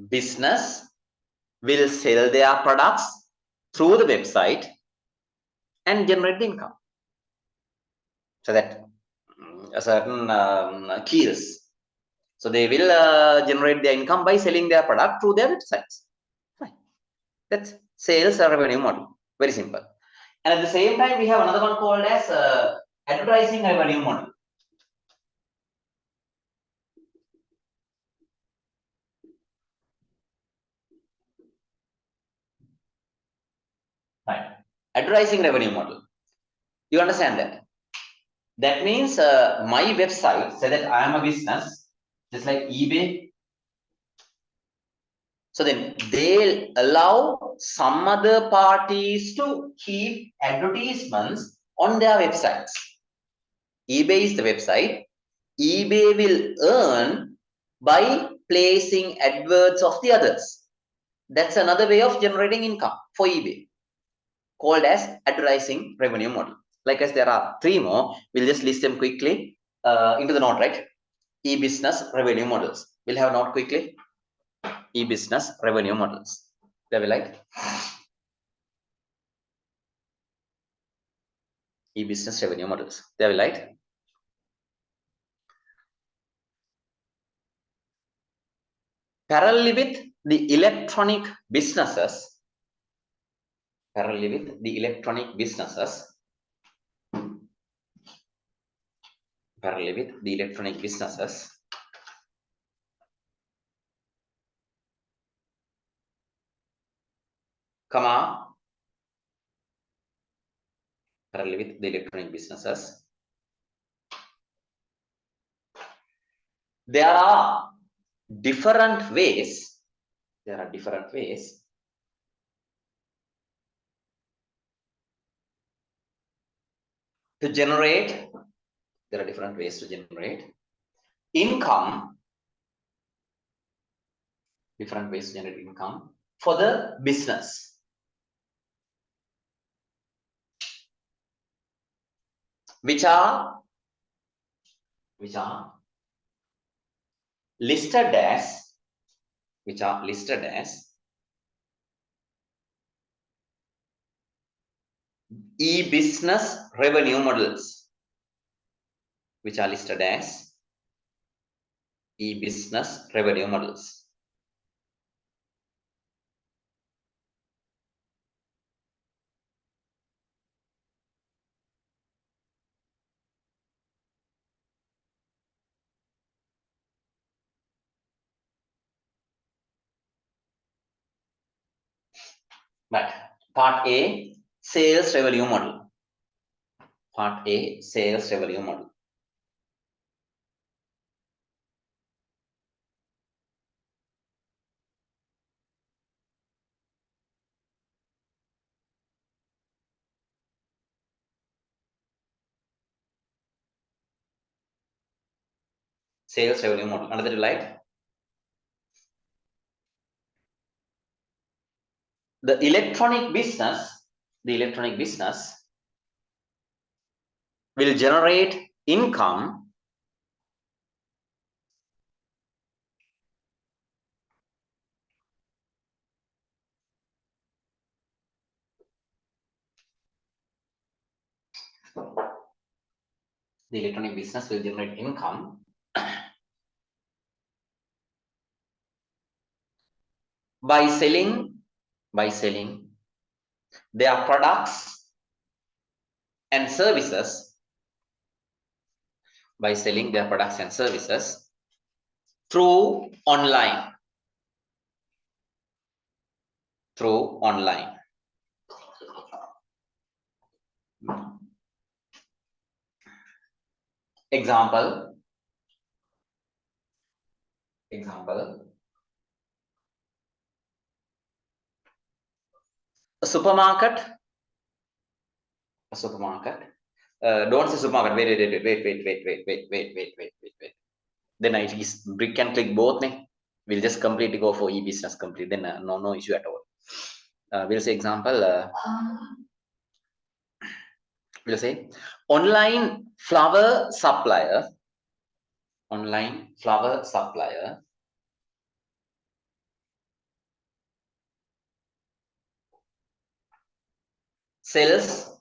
Business will sell their products through the website and generate income. So that a certain keys. So they will generate their income by selling their product through their websites. Fine. That's sales revenue model. Very simple. And at the same time, we have another one called as advertising revenue model. Right. Advertising revenue model. You understand that? That means my website say that I am a business, just like eBay. So then they'll allow some other parties to keep advertisements on their websites. eBay is the website. eBay will earn by placing adverts of the others. That's another way of generating income for eBay, called as advertising revenue model. Like as there are 3 more, we'll just list them quickly into the note, right? E-business revenue models. We'll have a note quickly. E-business revenue models. They will like e-business revenue models. They will like parallelly with the electronic businesses. Parallelly with the electronic businesses. Parallelly with the electronic businesses. Comma. Parallelly with the electronic businesses. There are different ways. There are different ways to generate. There are different ways to generate income Different ways to generate income for the business. Which are listed as e-business revenue models. Which are listed as e-business revenue models. Right. Part A, sales revenue model. Part A, sales revenue model. Sales revenue model. Another light. The electronic business will generate income by selling their products and services through online. Example, a supermarket. Don't say supermarket. Wait. Then it is brick and click both. We'll just completely go for e-business complete. Then no issue at all. We'll say example. We'll say online flower supplier sells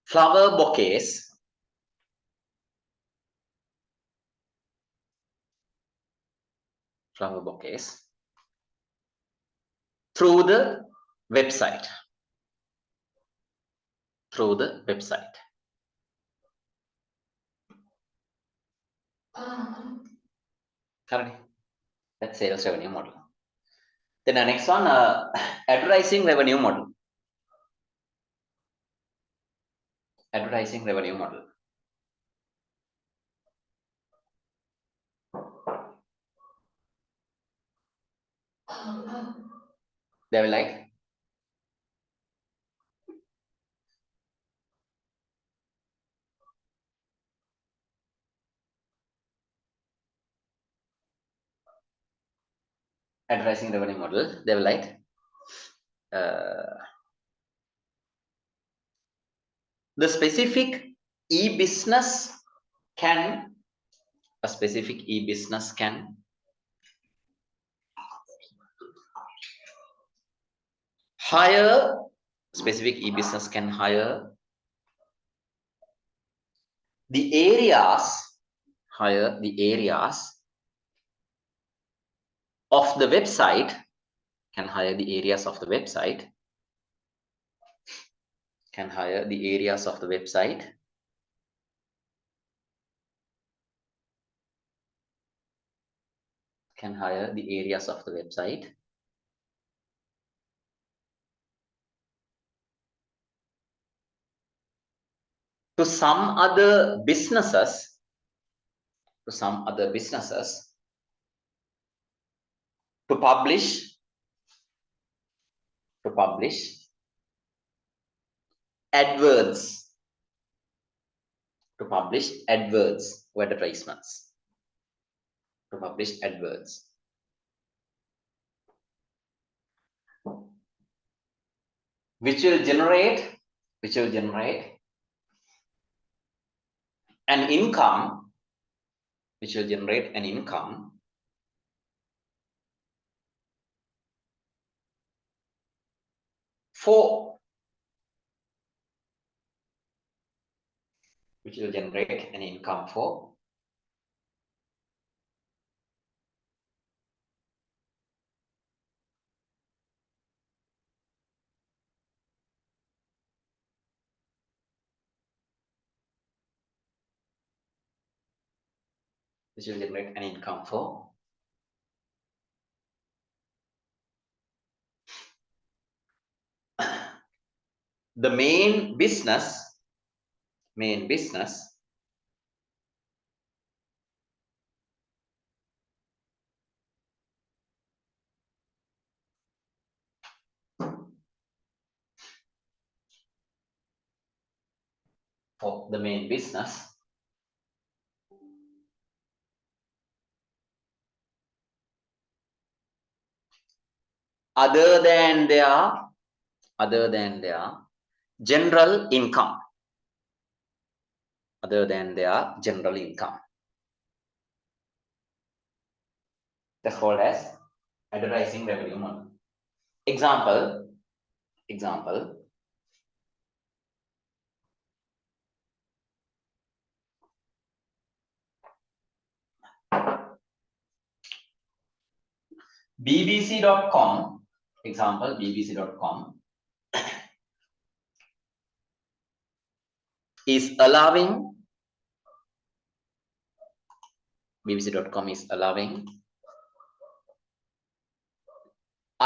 flower bouquets through the website. Correct. That's sales revenue model. Then the next one, advertising revenue model. They will like advertising revenue model. They will like the specific e-business can hire the areas of the website to some other businesses to publish adverts advertisements, to publish adverts. Which will generate an income, for the main business other than their general income. That's called as advertising revenue model. Example, bbc.com, is allowing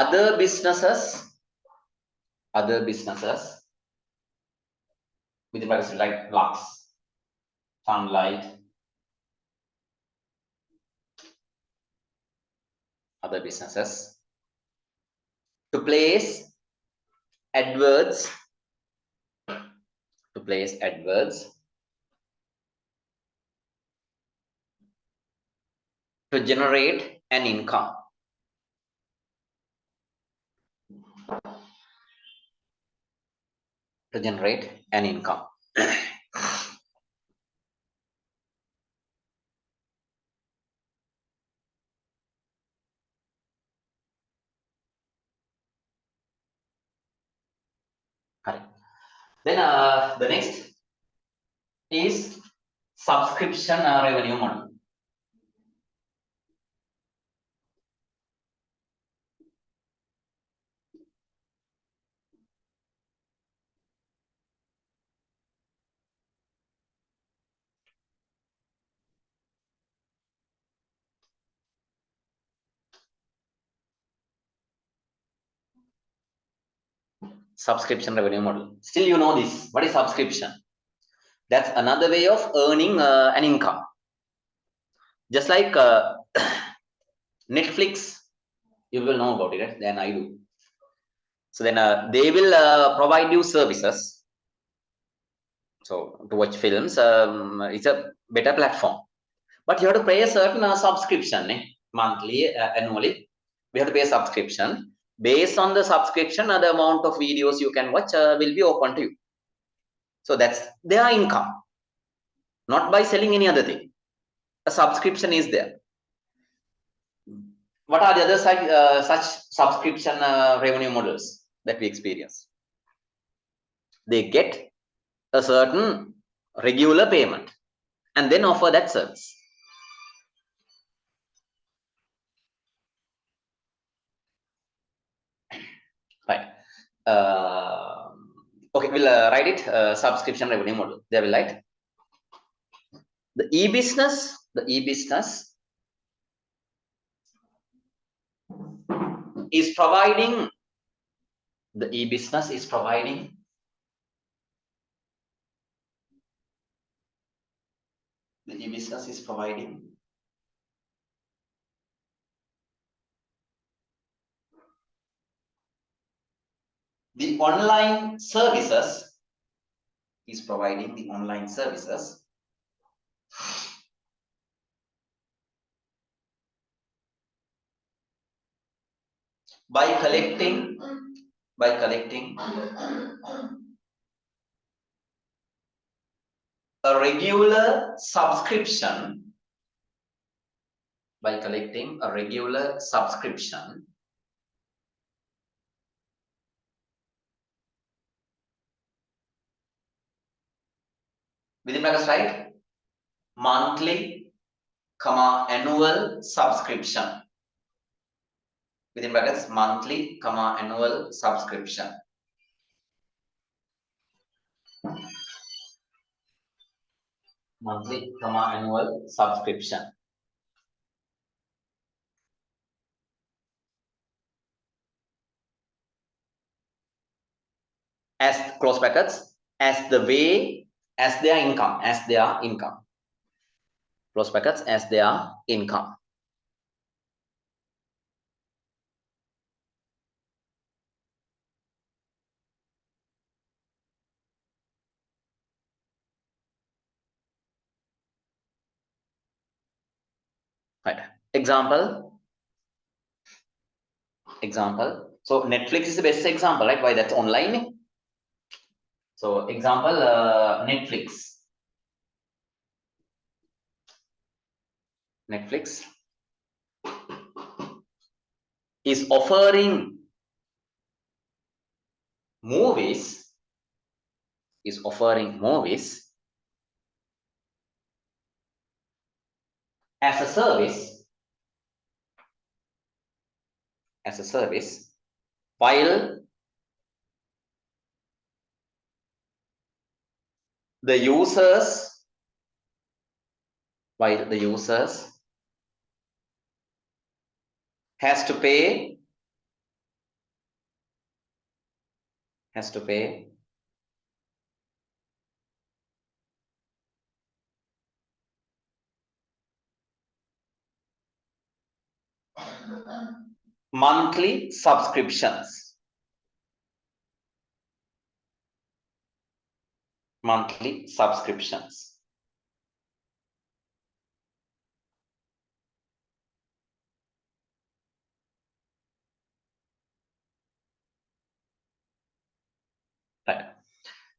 other businesses with regards to like Lux, Sunlight, other businesses to place adverts to generate an income. Correct. Then the next is subscription revenue model. Still, you know this. What is subscription? That's another way of earning an income. Just like Netflix, you will know about it, right? Than I do. So then they will provide you services. So to watch films, it's a better platform. But you have to pay a certain subscription, monthly, annually. We have to pay a subscription. Based on the subscription, the amount of videos you can watch will be open to you. So that's their income, not by selling any other thing. A subscription is there. What are the other such subscription revenue models that we experience? They get a certain regular payment and then offer that service. Right. Okay, we'll write it subscription revenue model. They will write the e-business is providing the online services by collecting a regular subscription, within brackets, right? Monthly, annual subscription. Within brackets, monthly, annual subscription. Monthly, annual subscription. As close brackets, as their income, close brackets, as their income. Right. Example. So Netflix is the best example, right? Why? That's online. So example, Netflix is offering movies as a service, while the users has to pay monthly subscriptions. Right.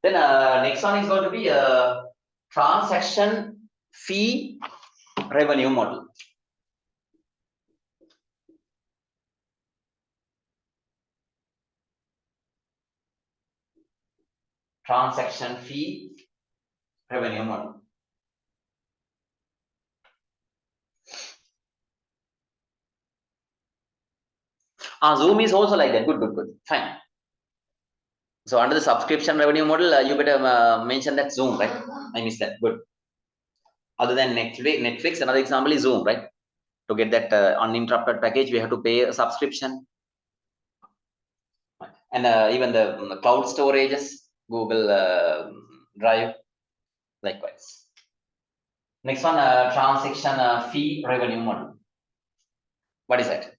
Then next one is going to be a transaction fee revenue model. Transaction fee revenue model. Zoom is also like that. Good. Fine. So under the subscription revenue model, you better mention that Zoom, right? I missed that. Good. Other than Netflix, another example is Zoom, right? To get that uninterrupted package, we have to pay a subscription. And even the cloud storages, Google Drive, likewise. Next one, transaction fee revenue model. What is that?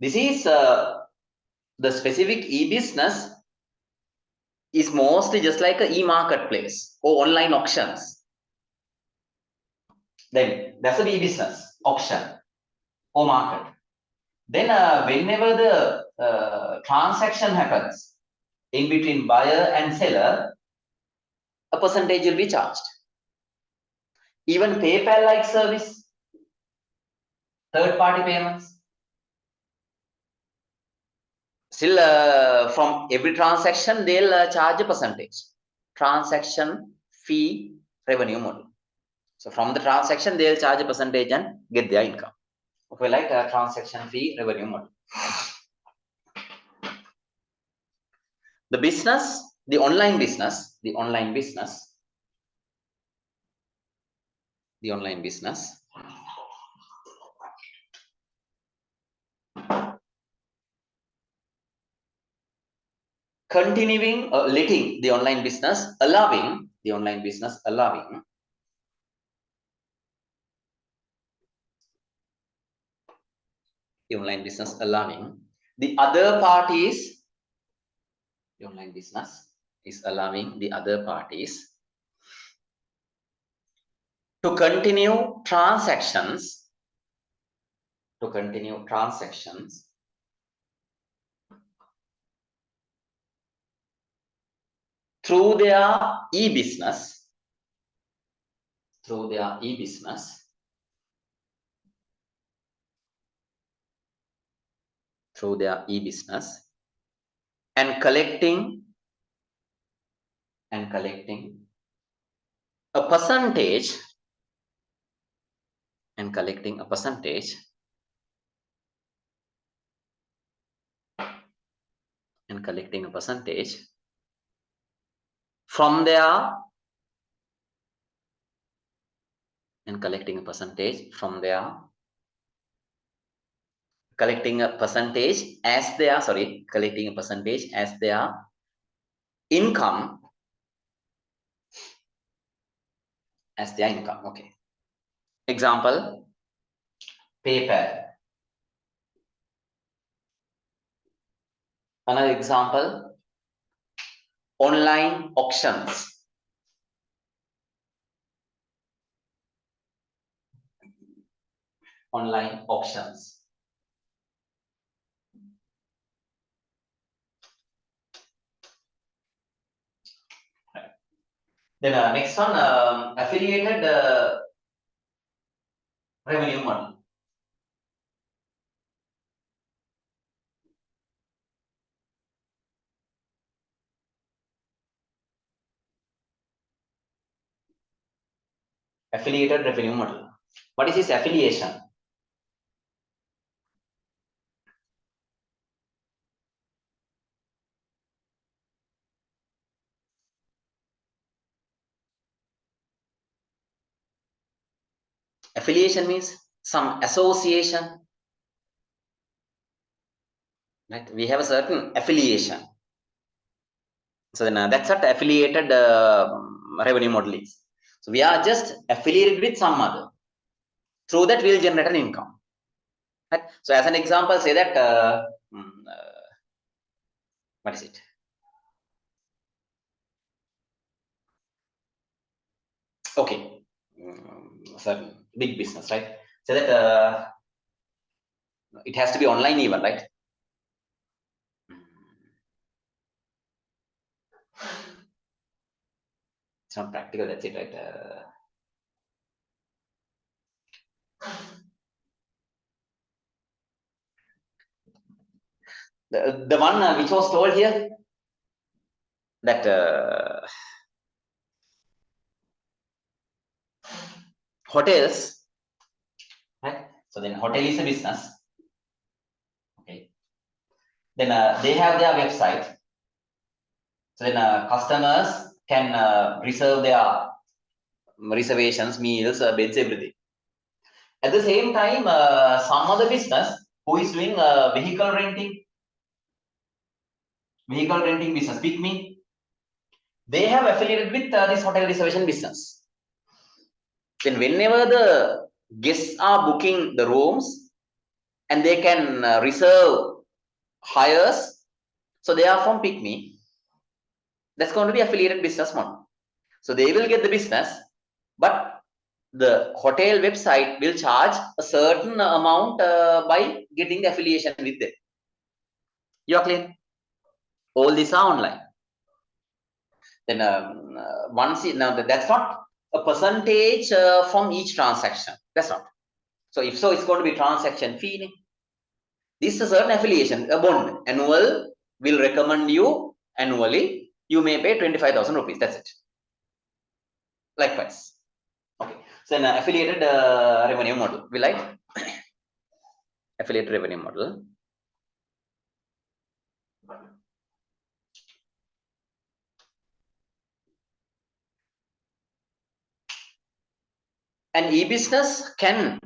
This is the specific e-business is mostly just like a e-marketplace or online auctions. Then that's a e-business auction or market. Then whenever the transaction happens in between buyer and seller, a percentage will be charged. Even PayPal-like service, third-party payments. Still, from every transaction, they'll charge a percentage. Transaction fee revenue model. So from the transaction, they'll charge a percentage and get their income. Okay, like a transaction fee revenue model. The business, the online business, continuing, letting the online business, allowing the online business, allowing the other parties, the online business is allowing the other parties to continue transactions through their e-business, through their e-business, through their e-business, and collecting a percentage, and collecting a percentage, and collecting a percentage from their, and collecting a percentage from their, collecting a percentage as their, sorry, collecting a percentage as their income, as their income. Okay. Example, PayPal. Another example, online auctions. Online auctions. Then next one, affiliated revenue model. Affiliated revenue model. What is this affiliation? Affiliation means some association, right? We have a certain affiliation. So then that's what affiliated revenue model is. So we are just affiliated with some other. Through that, we will generate an income. Right? So as an example, say that what is it? Okay, certain big business, right? So that it has to be online even, right? It's not practical. That's it, right? The one which was told here, that hotels, right? So then hotel is a business. Okay. Then they have their website. So then customers can reserve their reservations, meals, beds, everything. At the same time, some other business who is doing vehicle renting business, pick me, they have affiliated with this hotel reservation business. Then whenever the guests are booking the rooms and they can reserve hires, so they are from pick me. That's going to be affiliated business model. So they will get the business, but the hotel website will charge a certain amount by getting the affiliation with them. You are clear? All these are online. Then once now that's not a percentage from each transaction. That's not. So if so, it's going to be transaction fee. This is a certain affiliation, a bond. Annual will recommend you annually. You may pay 25,000 rupees. That's it. Likewise. Okay. So an affiliated revenue model. We like affiliate revenue model. An e-business can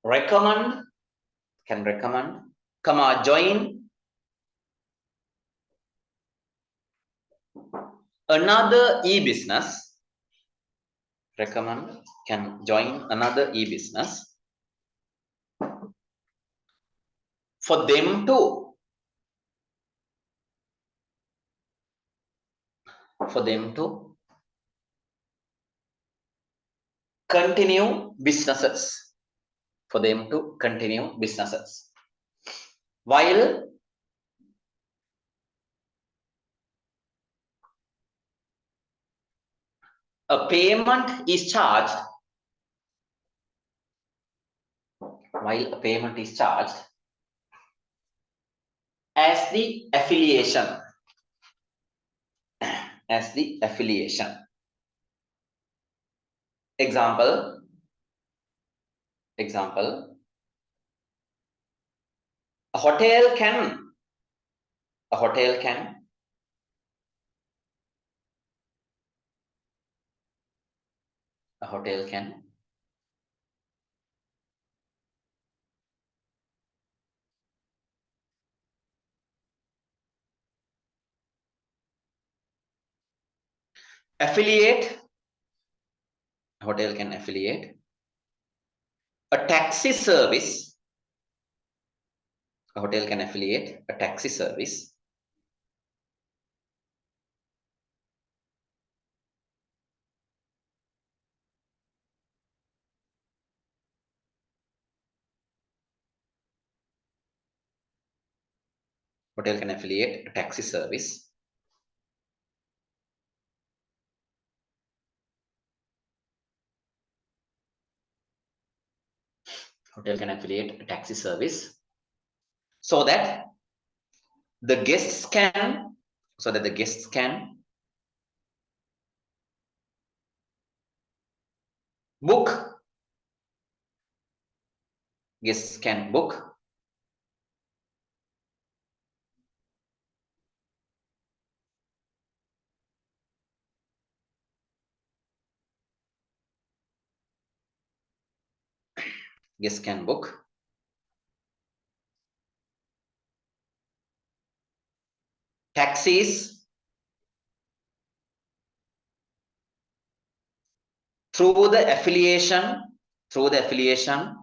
recommend, join another e-business, can join another e-business for them to continue businesses, while a payment is charged, while a payment is charged as the affiliation, as the affiliation. Example, a hotel can, a hotel can a hotel can affiliate, a hotel can affiliate a taxi service, a hotel can affiliate a taxi service hotel can affiliate a taxi service hotel can affiliate a taxi service so that the guests can, so that the guests can book, guests can book guests can book taxis through the affiliation, through the affiliation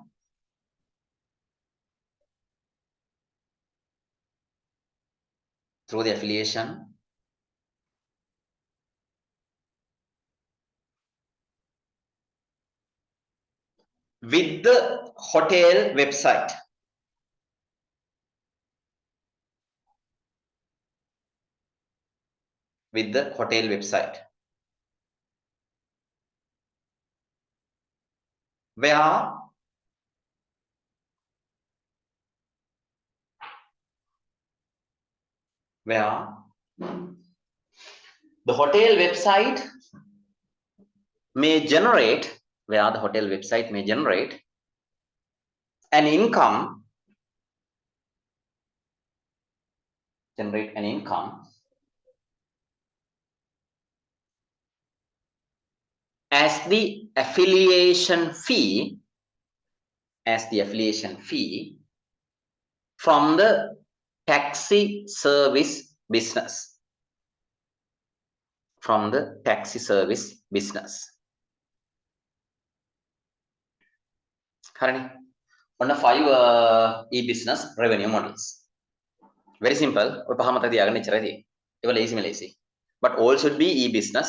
through the affiliation with the hotel website, with the hotel website where where the hotel website may generate, where the hotel website may generate an income, generate an income as the affiliation fee, as the affiliation fee from the taxi service business, from the taxi service business. හරිනේ. ඔන්න 5 e-business revenue models. Very simple. ඔය පහ මතක තියාගන්න ඉච්චරයි තියෙන්නේ. ඒවා lazy. But all should be e-business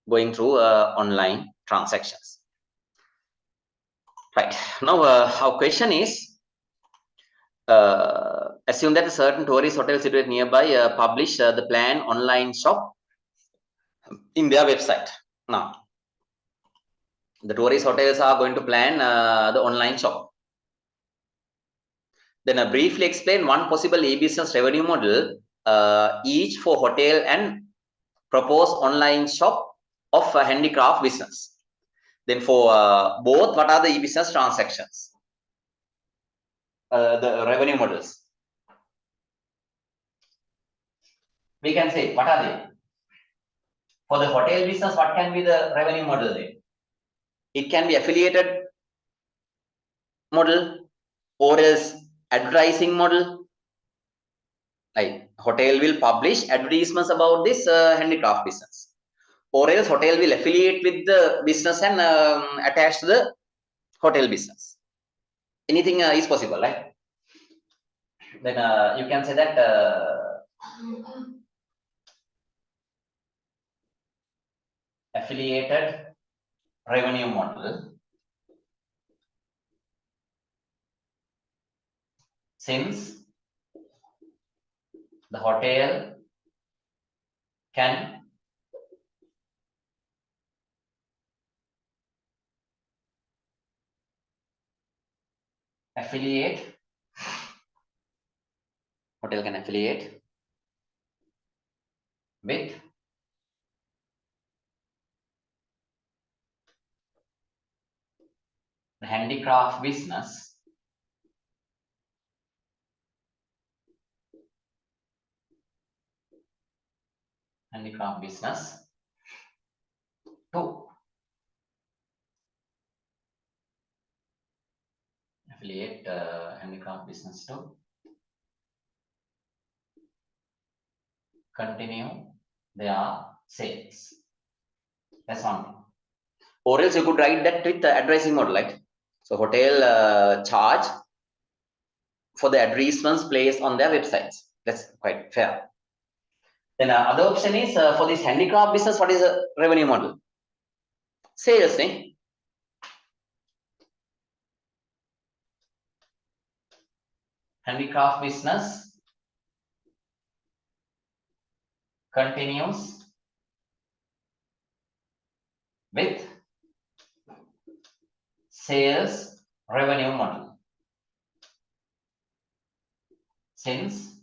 going through online transactions. Right. Now our question is, assume that a certain tourist hotel situated nearby publish the plan online shop in their website. Now, the tourist hotels are going to plan the online shop. Then briefly explain one possible e-business revenue model each for hotel and propose online shop of handicraft business. Then for both, what are the e-business transactions? The revenue models. We can say, what are they? For the hotel business, what can be the revenue model there? It can be affiliated model or else advertising model. Like hotel will publish advertisements about this handicraft business, or else hotel will affiliate with the business and attach to the hotel business. Anything is possible, right? Then you can say that affiliated revenue model since the hotel can affiliate. Hotel can affiliate with the handicraft business to affiliate handicraft business to continue their sales. That's one thing. Or else you could write that with the advertising model, right? So hotel charge for the advertisements placed on their websites. That's quite fair. Then other option is for this handicraft business, what is the revenue model? Sales, eh? Handicraft business continues with sales revenue model. Since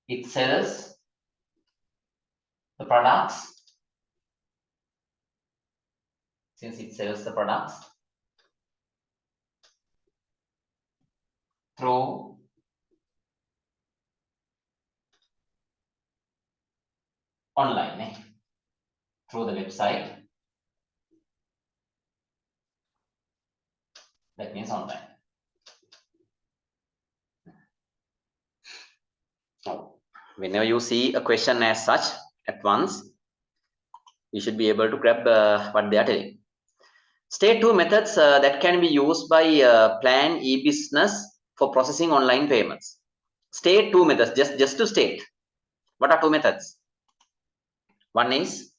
it sells the products, through online, eh? Through the website, that means online. Now, whenever you see a question as such at once, you should be able to grab what they are telling. State two methods that can be used by Plan e-business for processing online payments. State two methods, just to state. What are two methods? One is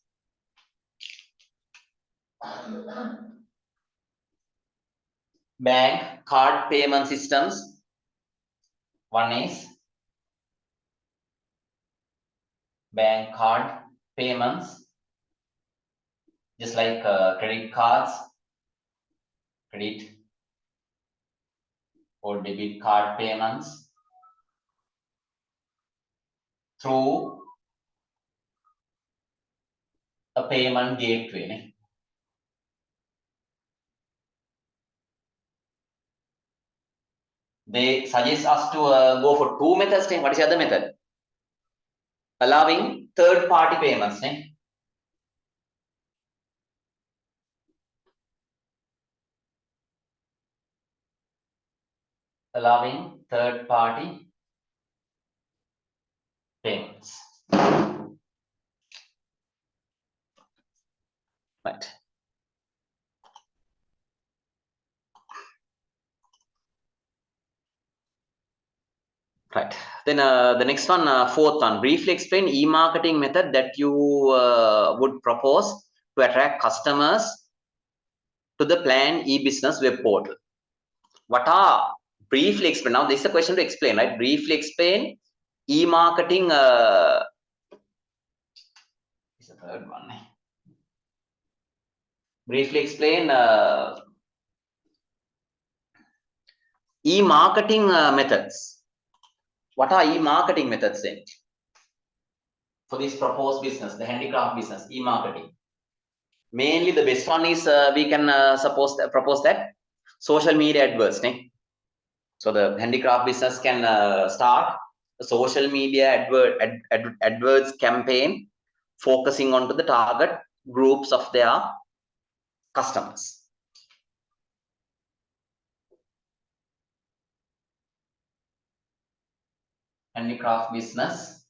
bank card payment systems. One is bank card payments, just like credit cards, credit or debit card payments through a payment gateway. They suggest us to go for two methods. What is the other method? Allowing third-party payments. Allowing third-party payments. Right. Right. Then the next one, fourth one, briefly explain e-marketing method that you would propose to attract customers to the Plan e-business web portal. What are, briefly explain, now this is a question to explain, right? Briefly explain e-marketing, is the third one. Briefly explain e-marketing methods. What are e-marketing methods then? For this proposed business, the handicraft business, e-marketing. Mainly the best one is we can propose that social media adverts. So the handicraft business can start a social media adverts campaign focusing on to the target groups of their customers. Handicraft business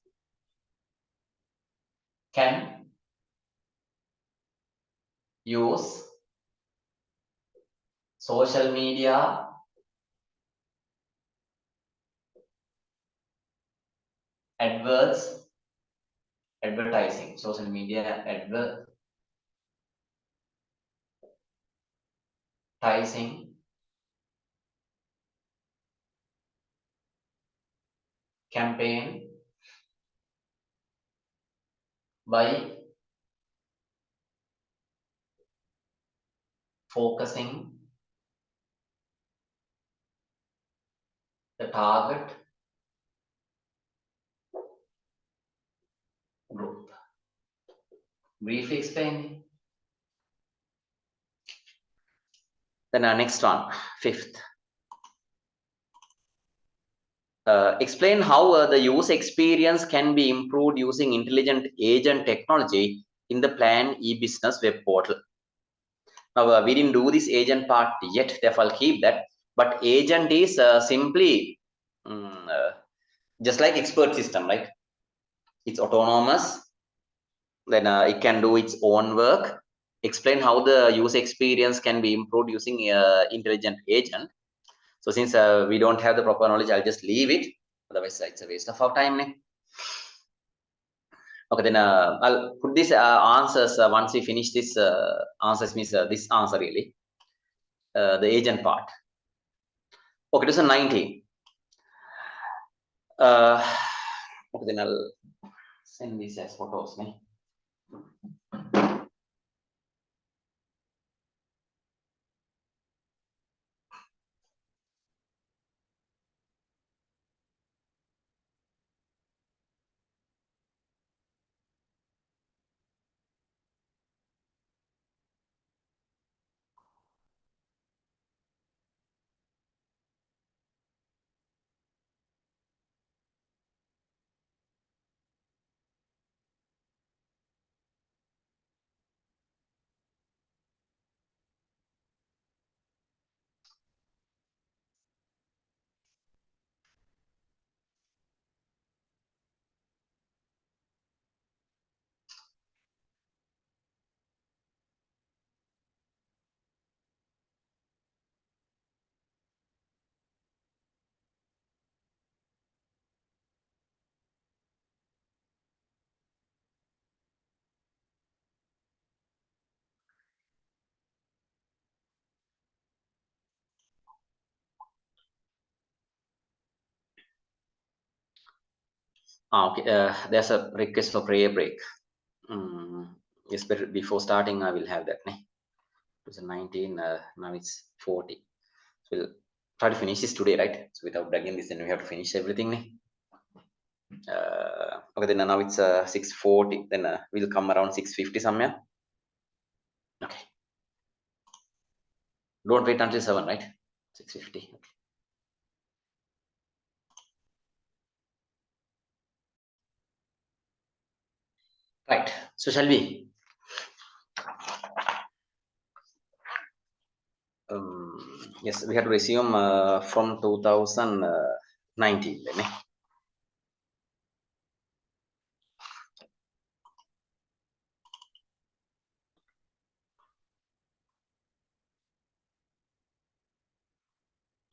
can use social media advertising, social media advertising campaign by focusing the target group. Briefly explain. Then next one, fifth. Explain how the user experience can be improved using intelligent agent technology in the Plan e-business web portal. Now, we didn't do this agent part yet, therefore I'll keep that. But agent is simply just like expert system, right? It's autonomous. Then it can do its own work. Explain how the user experience can be improved using intelligent agent. So since we don't have the proper knowledge, I'll just leave it. Otherwise, it's a waste of our time. Okay, then I'll put these answers once we finish this answers means this answer really, the agent part. Okay, this is 19. Okay, then I'll send these as photos. Okay, there's a request for prayer break. Yes, but before starting, I will have that. It was 19, now it's 40. So we'll try to finish this today, right? So without dragging this, then we have to finish everything. Okay, then now it's 6:40. Then we'll come around 6:50 somewhere. Okay. Don't wait until 7, right? 6:50. Okay. Right. So shall we? Yes, we have to resume from 2019. Then,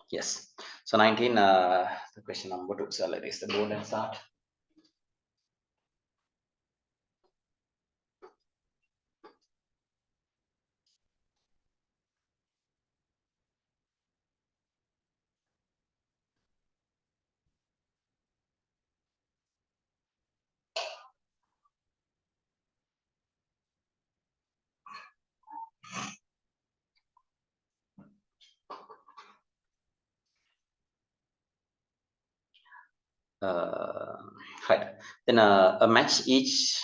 yes. So 19, the question number 2. So let us the board and start. Right. Then match each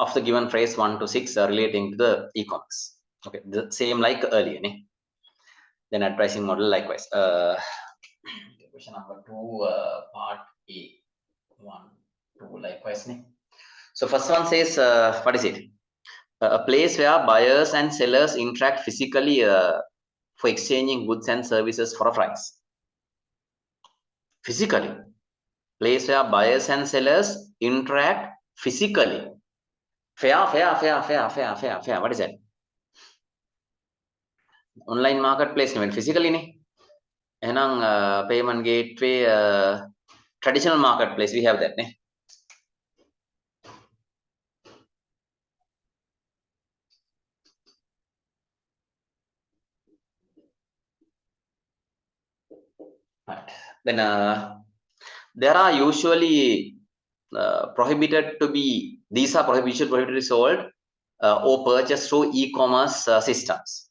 of the given phrase 1 to 6 relating to the e-commerce. Okay, the same like earlier. Then advertising model likewise. Question number 2, part A. 1, 2 likewise. So first one says, what is it? A place where buyers and sellers interact physically for exchanging goods and services for a price. Physically. Place where buyers and sellers interact physically. Fair. What is that? Online marketplace නෙවෙයි physically නේ. එහෙනම් payment gateway traditional marketplace we have that නේ. Right. Then there are usually prohibited to be, these are prohibited to be sold or purchased through e-commerce systems.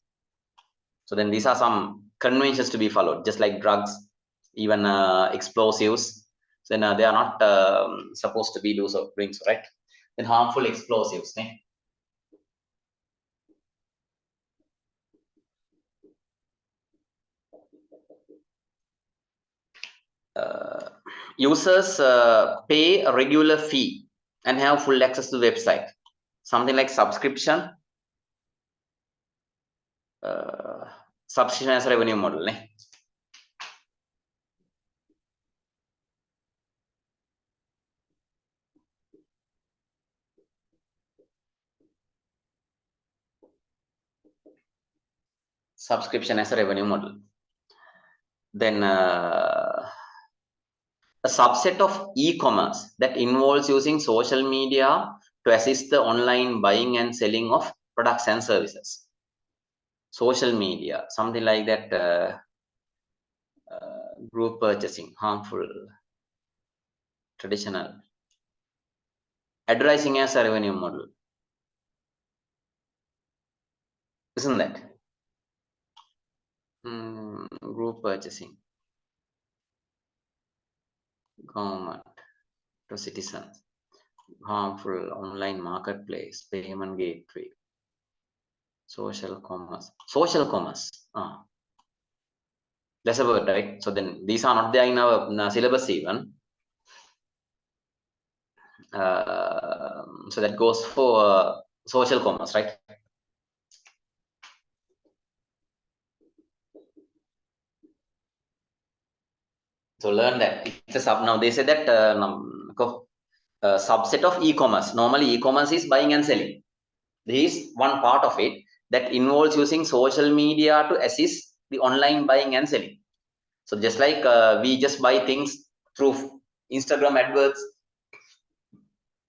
So then these are some conventions to be followed, just like drugs, even explosives. Then they are not supposed to be doing so, right? Then harmful explosives. Users pay a regular fee and have full access to the website. Something like subscription. Subscription as a revenue model. Subscription as a revenue model. Then a subset of e-commerce that involves using social media to assist the online buying and selling of products and services. Social media, something like that. Group purchasing, harmful. Traditional. Advertising as a revenue model. Isn't that? Group purchasing. Government to citizens. Harmful. Online marketplace. Payment gateway. Social commerce. Social commerce. That's a word, right? So then these are not there in our syllabus even. So that goes for social commerce, right? So learn that. It's a sub. Now they say that subset of e-commerce. Normally e-commerce is buying and selling. There is one part of it that involves using social media to assist the online buying and selling. So just like we just buy things through Instagram adverts,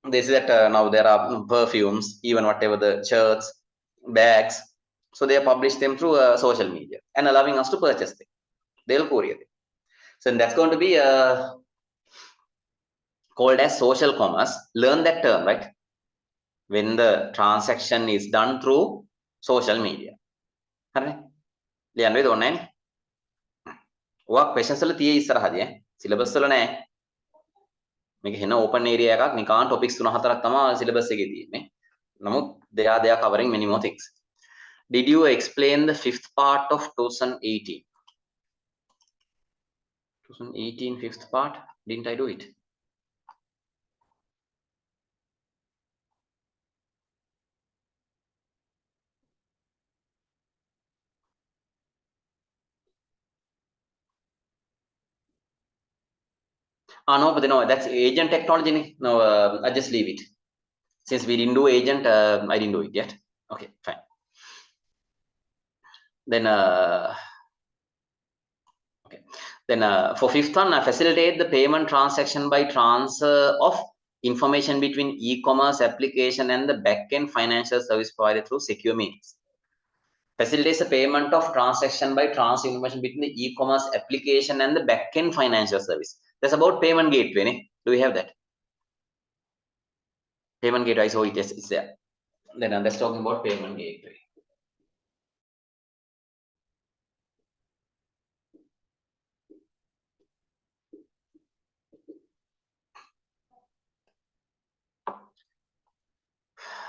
they say that now there are perfumes, even whatever the shirts, bags. So they publish them through social media and allowing us to purchase them. They'll courier them. So that's going to be called as social commerce. Learn that term, right? When the transaction is done through social media. හරිනේ. ලියන්න වේද ඕනේ නැහැ. ඔයා questions වල තියෙයි ඉස්සරහදී syllabus වල නැහැ. මේක හෙන open area එකක් නිකාන් topics 3-4ක් තමයි syllabus එකේ තියෙන්නේ. නමුත් they are covering many more things. Did you explain the fifth part of 2018? 2018 fifth part? Didn't I do it? No, but no, that's agent technology. No, I just leave it. Since we didn't do agent, I didn't do it yet. Okay, fine. Then, for fifth one, facilitate the payment transaction by transfer of information between e-commerce application and the back-end financial service provided through secure means. Facilitates the payment of transaction by transfer information between the e-commerce application and the back-end financial service. That's about payment gateway. Do we have that? Payment gateway, so it is there. Then that's talking about payment gateway.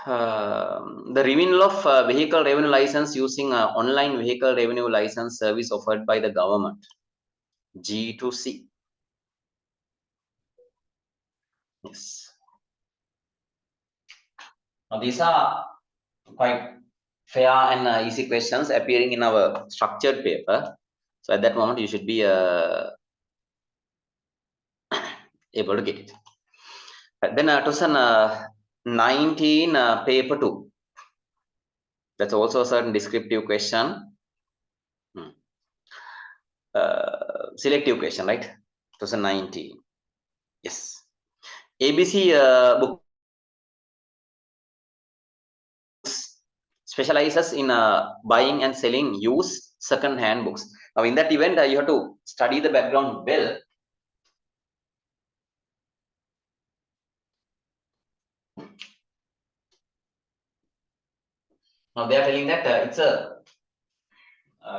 The renewal of vehicle revenue license using online vehicle revenue license service offered by the government, G2C. Yes. Now these are quite fair and easy questions appearing in our structured paper. So at that moment you should be able to get it. But then 2019 paper 2. That's also a certain descriptive question. Selective question, right? 2019. Yes. ABC book specializes in buying and selling used second-hand books. Now, in that event, you have to study the background well. Now, they are telling that it's a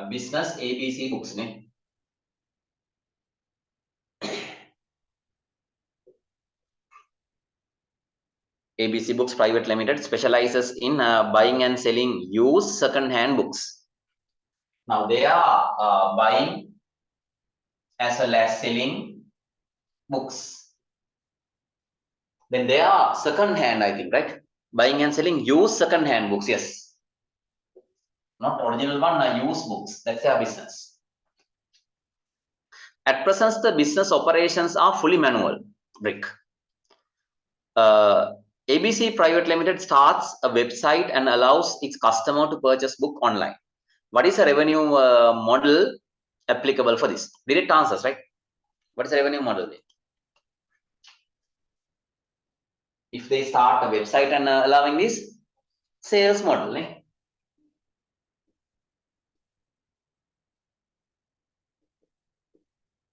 business ABC books. ABC Books Private Limited specializes in buying and selling used second-hand books. Now they are buying as well as selling books. Then they are second-hand, I think, right? Buying and selling used second-hand books, yes. Not original one, used books. That's their business. At present, the business operations are fully manual, Brick. ABC Private Limited starts a website and allows its customer to purchase book online. What is the revenue model applicable for this? Direct answers, right? What is the revenue model? If they start a website and allowing this sales model,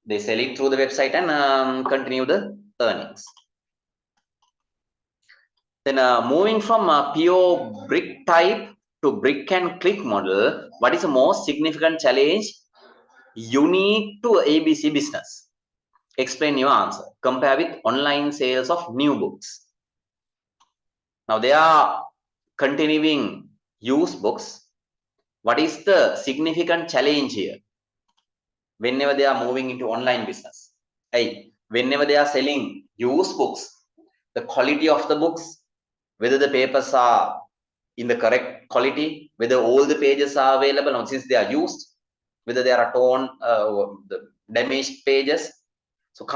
they sell it through the website and continue the earnings. Then moving from pure brick type to brick and click model, what is the most significant challenge unique to ABC business? Explain your answer. Compare with online sales of new books. Now they are continuing used books. What is the significant challenge here? Whenever they are moving into online business, whenever they are selling used books, the quality of the books, whether the papers are in the correct quality, whether all the pages are available, now since they are used, whether they are torn, the damaged pages. So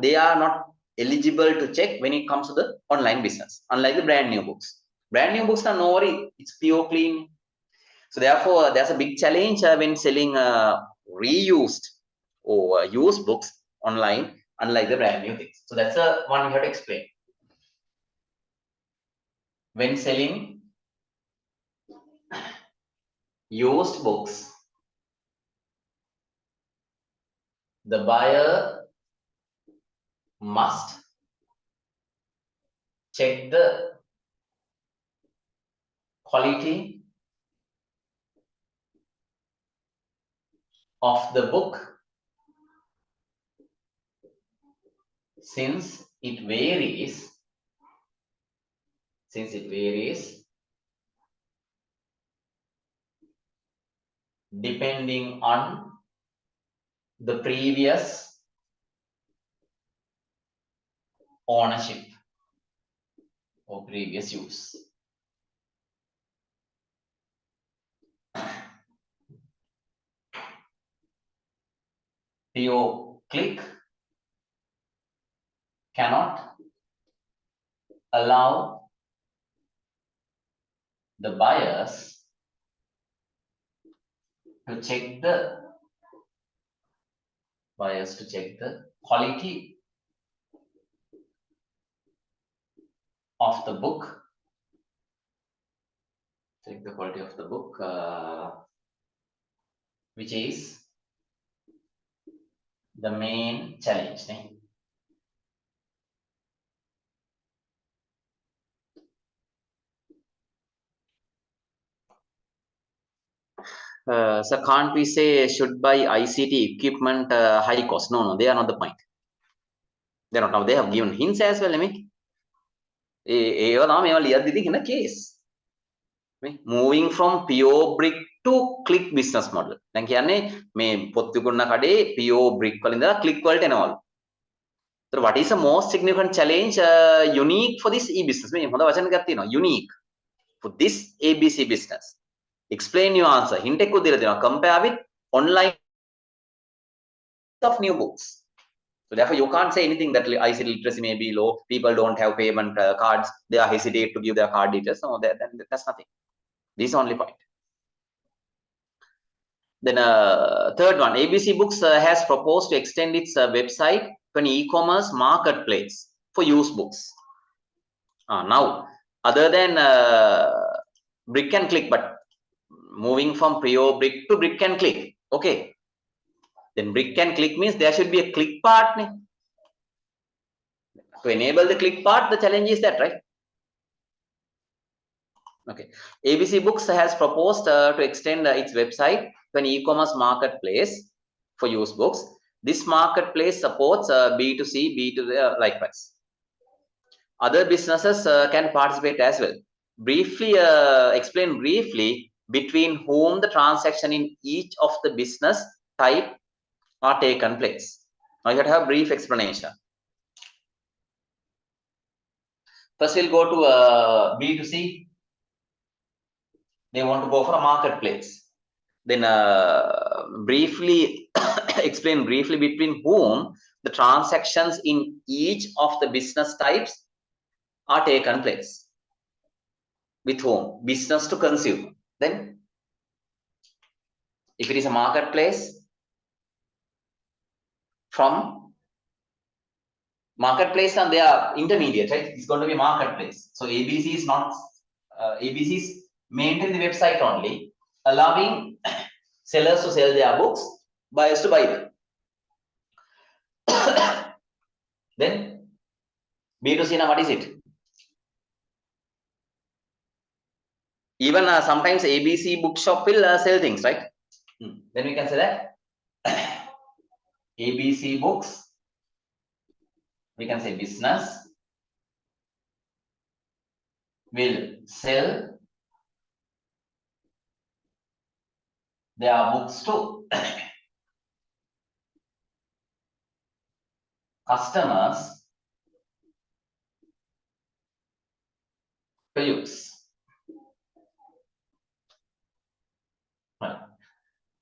they are not eligible to check when it comes to the online business, unlike the brand new books. Brand new books are no worry, it's pure clean. So therefore, there's a big challenge when selling reused or used books online, unlike the brand new things. So that's the one we have to explain. When selling used books, the buyer must check the quality of the book since it varies depending on the previous ownership or previous use. Pure click cannot allow the buyers to check the quality of the book. Check the quality of the book, which is the main challenge. So can't we say should buy ICT equipment high cost? No, they are not the point. They're not. Now they have given hints as well. In a case. Moving from pure brick to click business model. Then මේ පොත් විකුණන කඩේ pure brick වලින් ඉඳලා click වලට එනවා. So what is the most significant challenge unique for this e-business? මේ හොඳ වචන එකක් තියෙනවා. Unique for this ABC business. Explain your answer. Hint එකක් දීලා දෙනවා. Compare with online of new books. So therefore, you can't say anything that ICT literacy may be low. People don't have payment cards. They are hesitate to give their card details. No, that's nothing. This is only point. Then third one, ABC Books has proposed to extend its website to an e-commerce marketplace for used books. Now, other than brick and click, but moving from pure brick to brick and click. Okay. Then brick and click means there should be a click part. To enable the click part, the challenge is that, right? Okay. ABC Books has proposed to extend its website to an e-commerce marketplace for used books. This marketplace supports B2C, B2C likewise. other businesses can participate as well. Briefly, explain briefly between whom the transaction in each of the business type are taken place. Now you have to have brief explanation. First, we'll go to B2C. They want to go for a marketplace. Then briefly explain briefly between whom the transactions in each of the business types are taken place. With whom? Business to consumer. Then if it is a marketplace, from marketplace and they are intermediate, right? It's going to be marketplace. So ABC is not ABC is maintain the website only, allowing sellers to sell their books, buyers to buy them. Then B2C, now what is it? Even sometimes ABC bookshop will sell things, right? Then we can say that ABC books, we can say business will sell their books to customers to use. Right.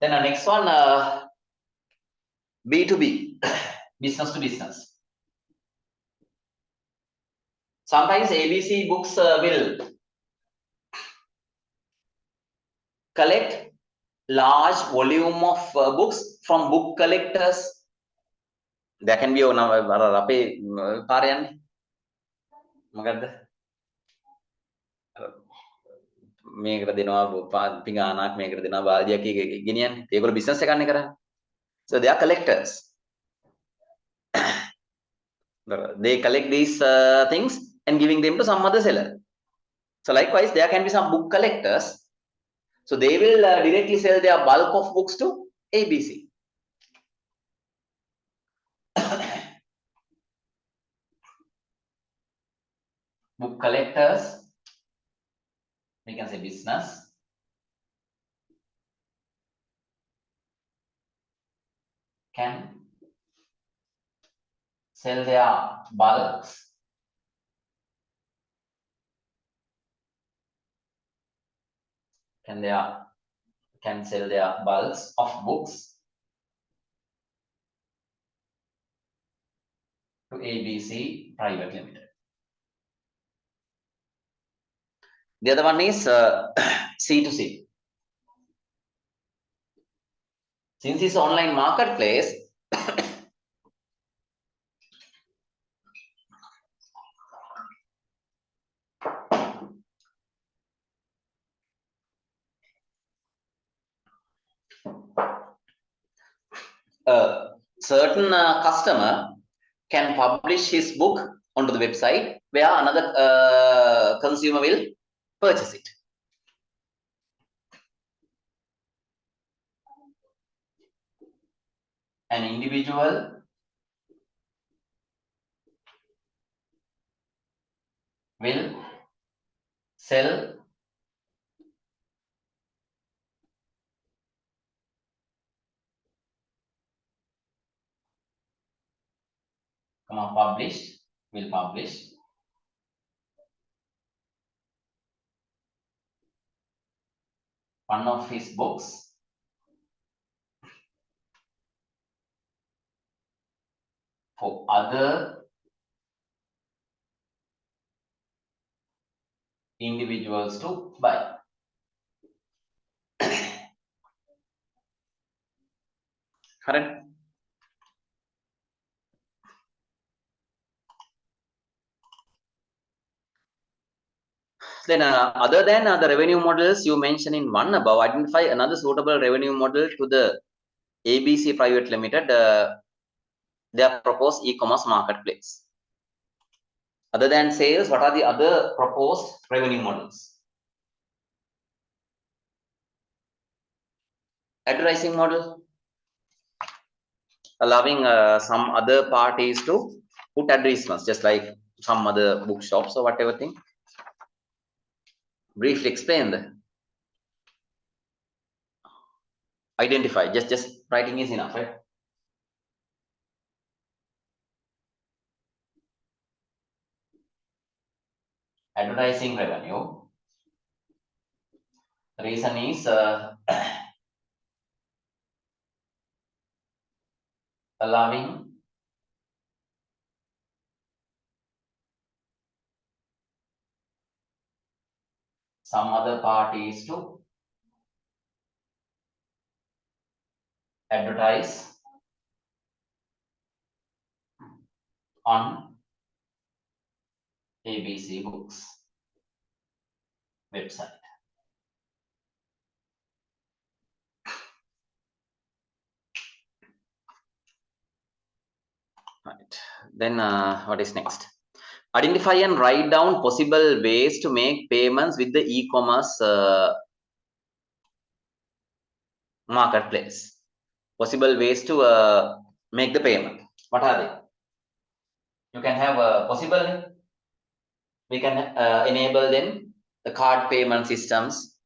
Then the next one, B2B, business to business. Sometimes ABC books will collect large volume of books from book collectors. There can be අපේ පාර යන්නේ මොකද්ද මේකට දෙනවා පිඟානක් මේකට දෙනවා බාල්දියක් ගෙනියන්නේ ඒගොල්ලෝ business එකක් කරන්නේ. So they are collectors. They collect these things and giving them to some other seller. So likewise, there can be some book collectors. So they will directly sell their bulk of books to ABC. Book collectors, we can say business. Can sell their bulks can sell their bulks of books to ABC Private Limited. The other one is C2C. Since it's online marketplace, a certain customer can publish his book onto the website where another consumer will purchase it. An individual will sell will publish one of his books for other individuals to buy. Correct? Then other than the revenue models you mentioned in one above, identify another suitable revenue model to the ABC Private Limited, their proposed e-commerce marketplace. Other than sales, what are the other proposed revenue models? Advertising model, allowing some other parties to put advertisements, just like some other bookshops or whatever thing. Briefly explain the identify. Just writing is enough, right? Advertising revenue. The reason is allowing some other parties to advertise on ABC Books website. Right. Then what is next? Identify and write down possible ways to make payments with the e-commerce marketplace. Possible ways to make the payment. What are they? You can have a possible. We can enable them the card payment systems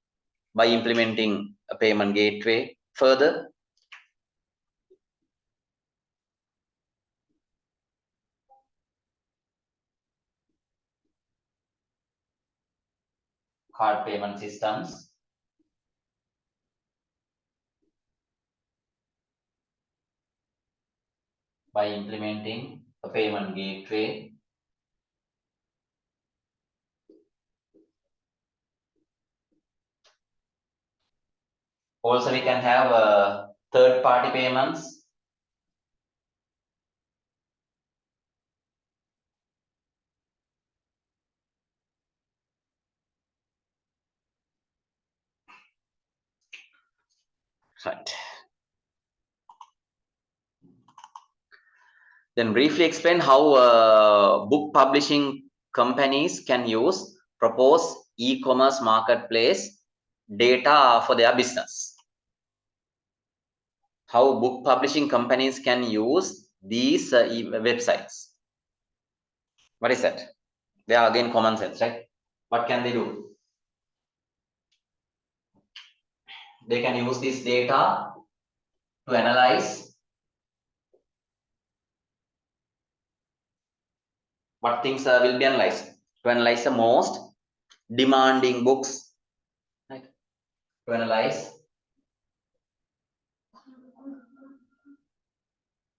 by implementing a payment gateway. Further, card payment systems by implementing a payment gateway. Also, we can have third-party payments right. Then briefly explain how book publishing companies can use proposed e-commerce marketplace data for their business. How book publishing companies can use these websites. What is that? They are again common sense, right? What can they do? They can use this data to analyze what things will be analyzed. To analyze the most demanding books, right? To analyze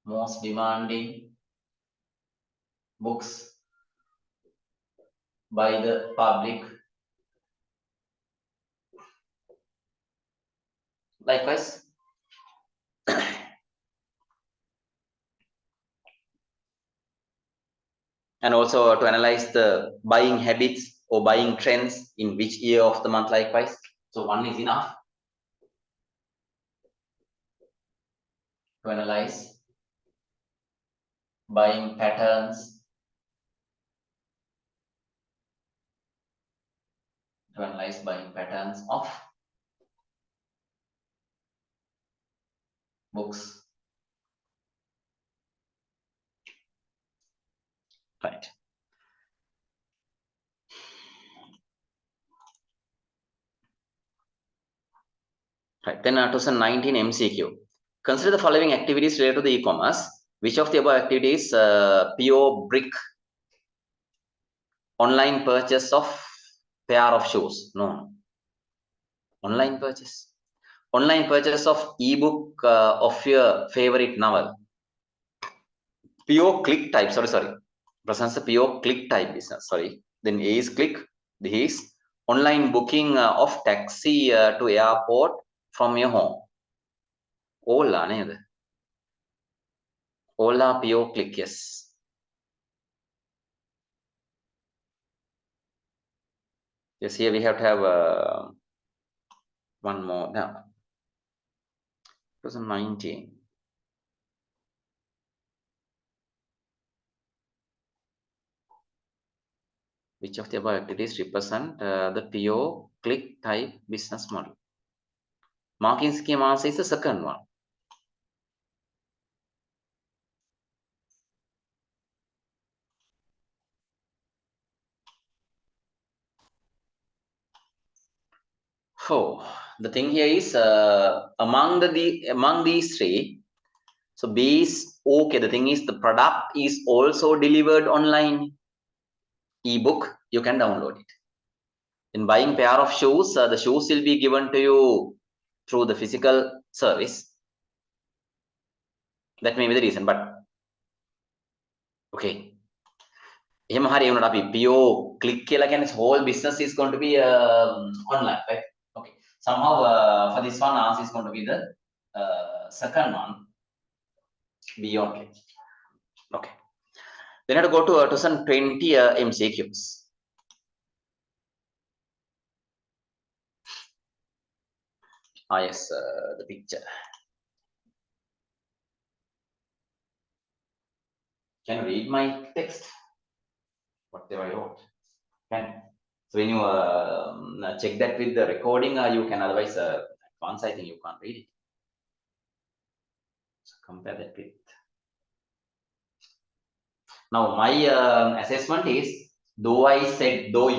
most demanding books by the public. Likewise, and also to analyze the buying habits or buying trends in which year of the month. Likewise, so one is enough to analyze buying patterns, to analyze buying patterns of books. Right. Right. Then 2019 MCQ. Consider the following activities related to the e-commerce. Which of the above activities PO brick online purchase of pair of shoes? No. Online purchase. Online purchase of ebook of your favorite novel. PO click type. Sorry. Presents the PO click type business. Sorry. Then A is click. D is online booking of taxi to airport from your home. All are neda. All are PO click. Yes. Yes. Here we have to have one more. Now, 2019. Which of the above activities represent the PO click type business model? Marking scheme answer is the second one. Oh, the thing here is among these three. So B is okay. The thing is the product is also delivered online. Ebook, you can download it. In buying pair of shoes, the shoes will be given to you through the physical service. That may be the reason, but okay. එහෙම හරි වුණාට අපි PO click කියලා කියන්නේ whole business is going to be online, right? Okay. Somehow for this one, answer is going to be the second one, beyond click. Okay. Then I have to go to 2020 MCQs. Yes, the picture. Can you read my text? Whatever I wrote. Can. So when you check that with the recording, you can. Otherwise, once I think you can't read it. So compare that with. Now my assessment is, though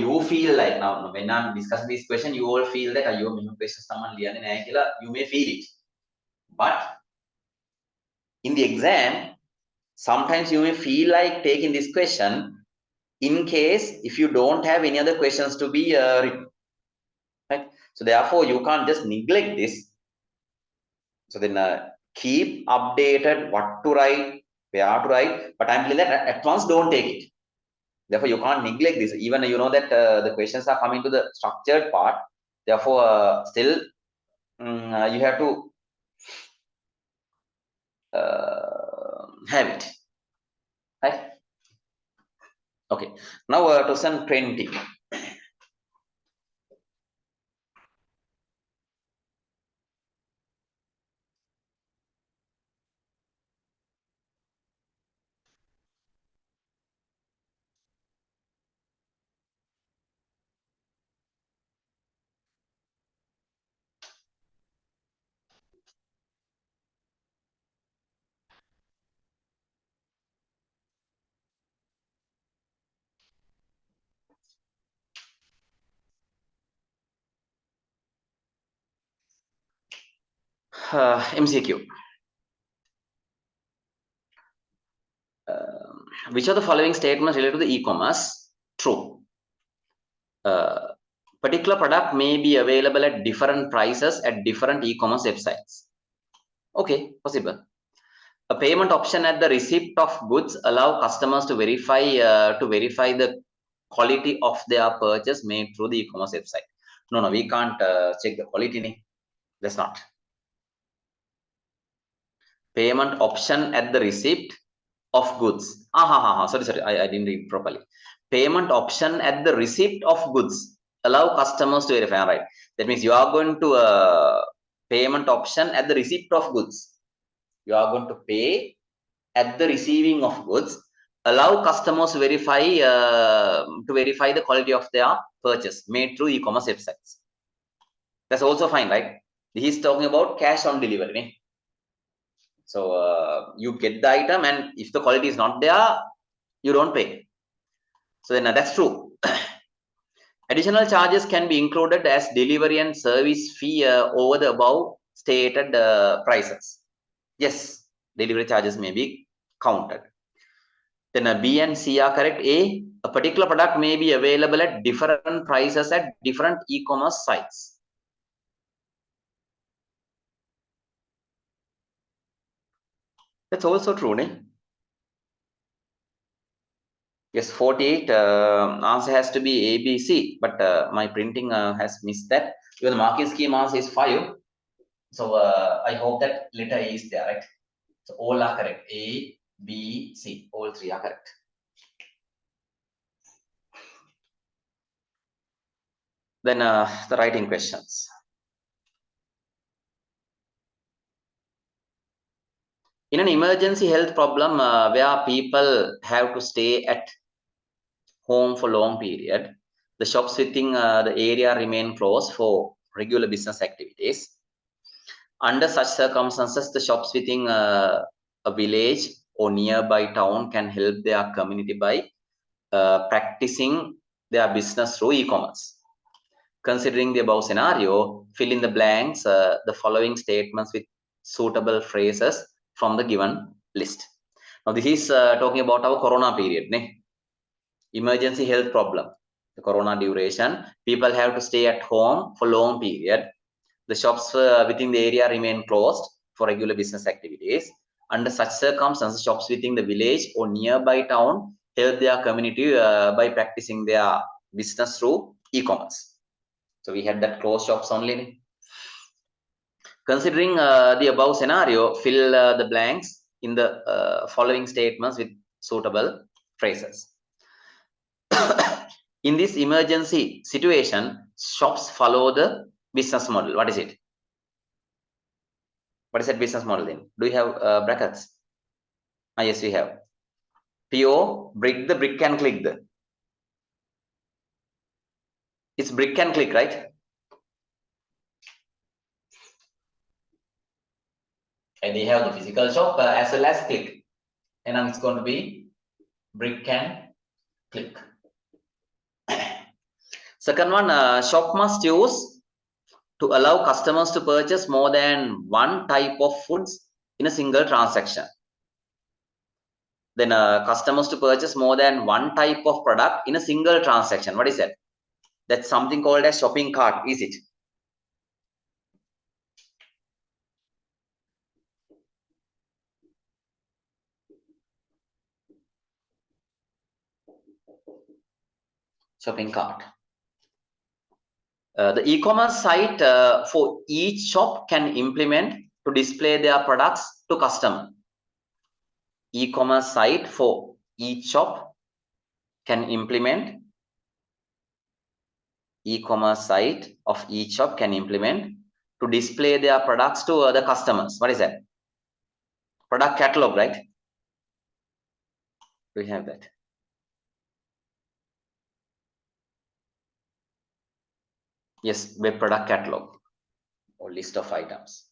you feel like now when I'm discussing this question, you all feel that you questions someone you may feel it, but in the exam, sometimes you may feel like taking this question in case if you don't have any other questions to be written, right? So therefore, you can't just neglect this. So then keep updated what to write, where to write, but I'm telling that at once don't take it. Therefore, you can't neglect this. Even you know that the questions are coming to the structured part. Therefore, still you have to have it, right? Okay. Now 2020. MCQ. Which of the following statements related to the e-commerce? True. Particular product may be available at different prices at different e-commerce websites. Okay, possible. A payment option at the receipt of goods allow customers to verify the quality of their purchase made through the e-commerce website. No, we can't check the quality. That's not. Payment option at the receipt of goods. Sorry, I didn't read properly. Payment option at the receipt of goods allow customers to verify, right? That means you are going to payment option at the receipt of goods. You are going to pay at the receiving of goods, allow customers to verify the quality of their purchase made through e-commerce websites. That's also fine, right? He's talking about cash on delivery. So you get the item, and if the quality is not there, you don't pay. So then that's true. Additional charges can be included as delivery and service fee over the above stated prices. Yes, delivery charges may be counted. Then B and C are correct. A particular product may be available at different prices at different e-commerce sites. That's also true, ne? Yes, 48 answer has to be A, B, C, but my printing has missed that. Because the marking scheme answer is 5. So I hope that letter A is there, right? So all are correct. A, B, C, all three are correct. Then the writing questions. In an emergency health problem where people have to stay at home for long period, the shops within the area remain closed for regular business activities. Under such circumstances, the shops within a village or nearby town can help their community by practicing their business through e-commerce. Considering the above scenario, fill in the blanks, the following statements with suitable phrases from the given list. Now, this is talking about our corona period. Emergency health problem, the corona duration. People have to stay at home for long period. The shops within the area remain closed for regular business activities. Under such circumstances, shops within the village or nearby town help their community by practicing their business through e-commerce. So we had that closed shops only. Considering the above scenario, fill the blanks in the following statements with suitable phrases. In this emergency situation, shops follow the business model. What is it? What is that business model then? Do you have brackets? Yes, we have. PO, brick the brick and click the. It's brick and click, right? And they have the physical shop as well as click. And now it's going to be brick and click. Second one, shop must use to allow customers to purchase more than one type of foods in a single transaction. Then customers to purchase more than one type of product in a single transaction. What is that? That's something called as shopping cart, is it? Shopping cart. The e-commerce site for each shop can implement to display their products to customer. E-commerce site for each shop can implement. E-commerce site of each shop can implement to display their products to the customers. What is that? Product catalog, right? We have that. Yes, web product catalog or list of items.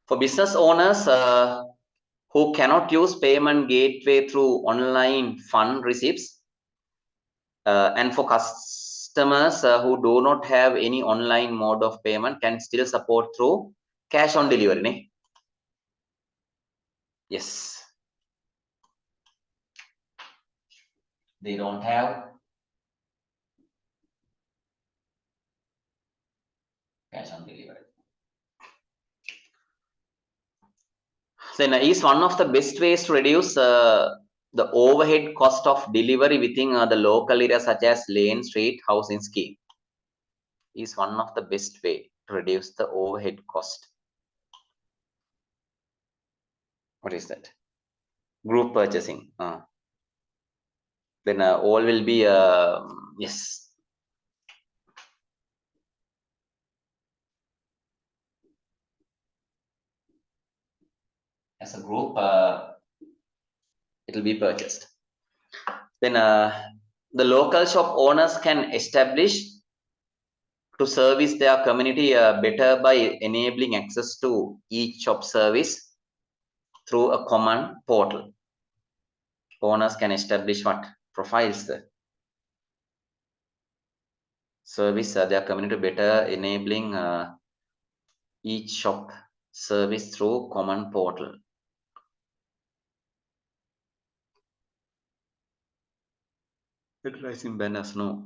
For business owners who cannot use payment gateway through online fund receipts, and for customers who do not have any online mode of payment can still support through cash on delivery. Yes. They don't have cash on delivery. Then is one of the best ways to reduce the overhead cost of delivery within the local area such as lane, street, housing scheme. Is one of the best way to reduce the overhead cost. What is that? Group purchasing. Then all will be yes. As a group, it will be purchased. Then the local shop owners can establish to service their community better by enabling access to each shop service through a common portal. Owners can establish what? Profiles the service their community better, enabling each shop service through common portal. Advertising banners, no.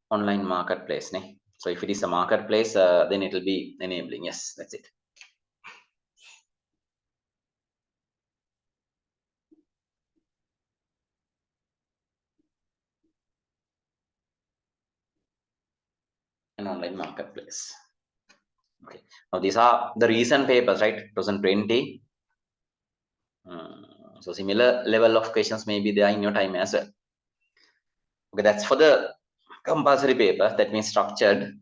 Online marketplace. So if it is a marketplace, then it will be enabling. Yes, that's it. An online marketplace. Okay. Now these are the recent papers, right? 2020. So similar level of questions may be there in your time as well. Okay, that's for the compulsory paper. That means structured.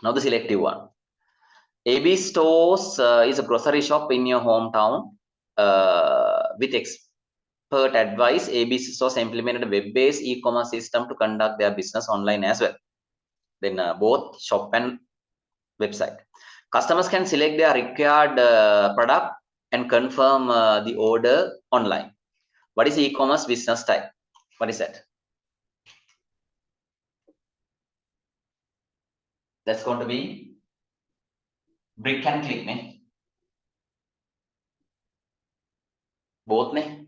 Now the selective one. AB Stores is a grocery shop in your hometown with expert advice, ABC stores implemented a web-based e-commerce system to conduct their business online as well. Then both shop and website. Customers can select their required product and confirm the order online. What is e-commerce business type? What is that? That's going to be brick and click, ne? Both, ne?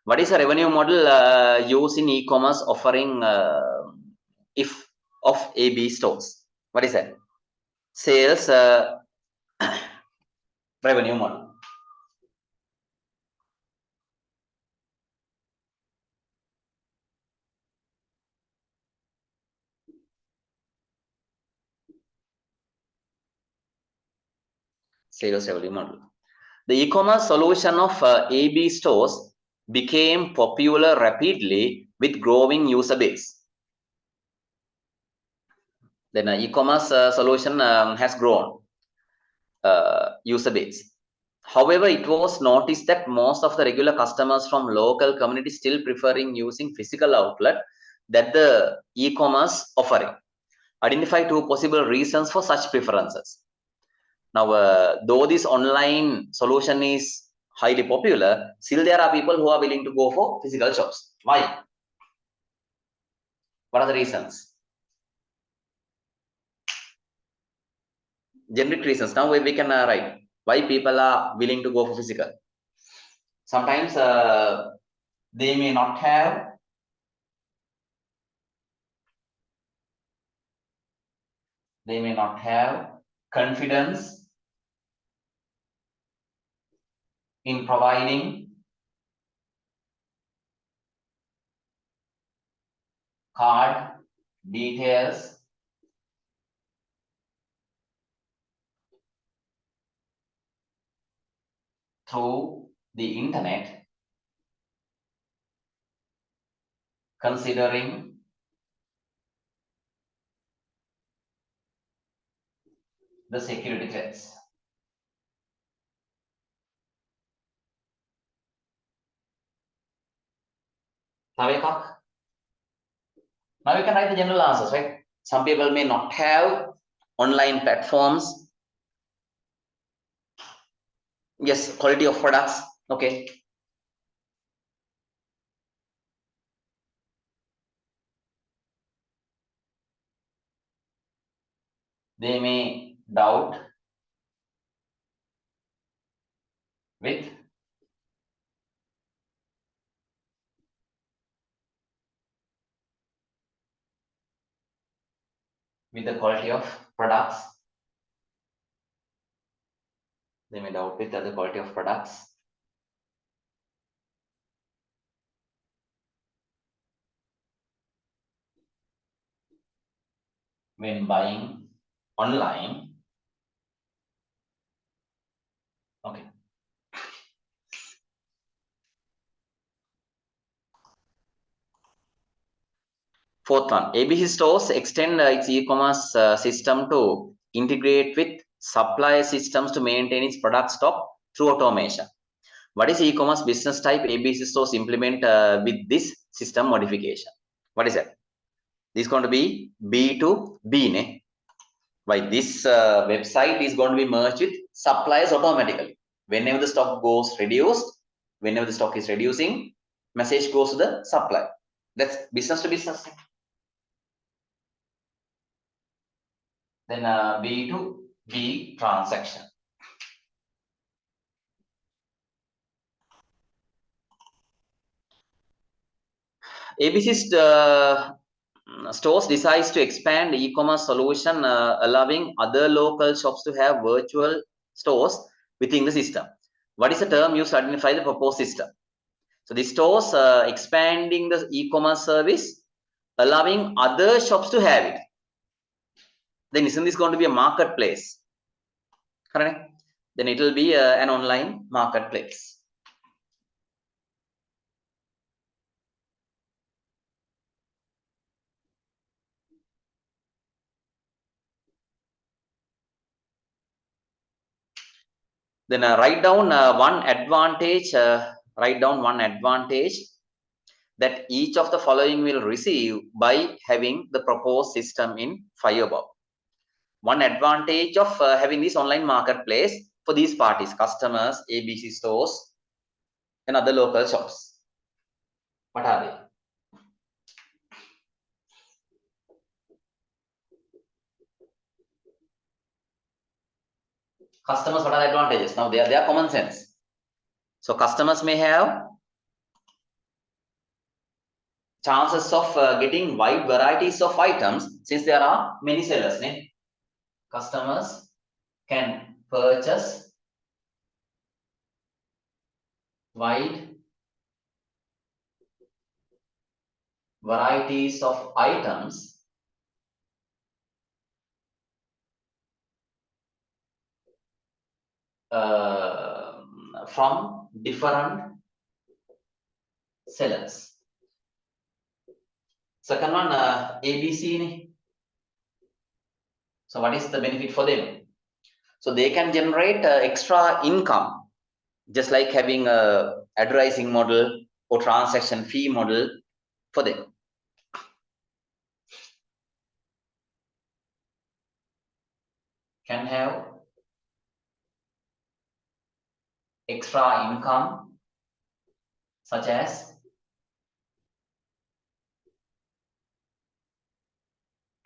What is a revenue model used in e-commerce offering if of AB stores? What is that? Sales revenue model. Sales revenue model. The e-commerce solution of AB stores became popular rapidly with growing user base. Then e-commerce solution has grown user base. However, it was noticed that most of the regular customers from local communities still preferring using physical outlet that the e-commerce offering. Identify two possible reasons for such preferences. Now, though this online solution is highly popular, still there are people who are willing to go for physical shops. Why? What are the reasons? Generic reasons. Now we can write why people are willing to go for physical. Sometimes they may not have confidence in providing card details through the internet, considering the security threats. Now we can write the general answers, right? Some people may not have online platforms. Yes, quality of products. Okay. They may doubt with the quality of products. They may doubt with the quality of products. When buying online. Okay. Fourth one, ABC stores extend its e-commerce system to integrate with supply systems to maintain its product stock through automation. What is e-commerce business type ABC stores implement with this system modification? What is that? This is going to be B2B. Ne? Why this website is going to be merged with suppliers automatically. Whenever the stock goes reduced, whenever the stock is reducing, message goes to the supplier. That's business to business. Then B2B transaction. ABC's stores decides to expand e-commerce solution, allowing other local shops to have virtual stores within the system. What is the term used to identify the proposed system? So the stores expanding the e-commerce service, allowing other shops to have it. Then isn't this going to be a marketplace? Correct? Then it will be an online marketplace. Then write down one advantage write down one advantage that each of the following will receive by having the proposed system in Fireball. One advantage of having this online marketplace for these parties, customers, ABC stores, and other local shops. What are they? Customers, what are the advantages? Now they are common sense. So customers may have chances of getting wide varieties of items since there are many sellers. Customers can purchase wide varieties of items from different sellers. Second one, ABC. So what is the benefit for them? So they can generate extra income, just like having a advertising model or transaction fee model for them. Can have extra income such as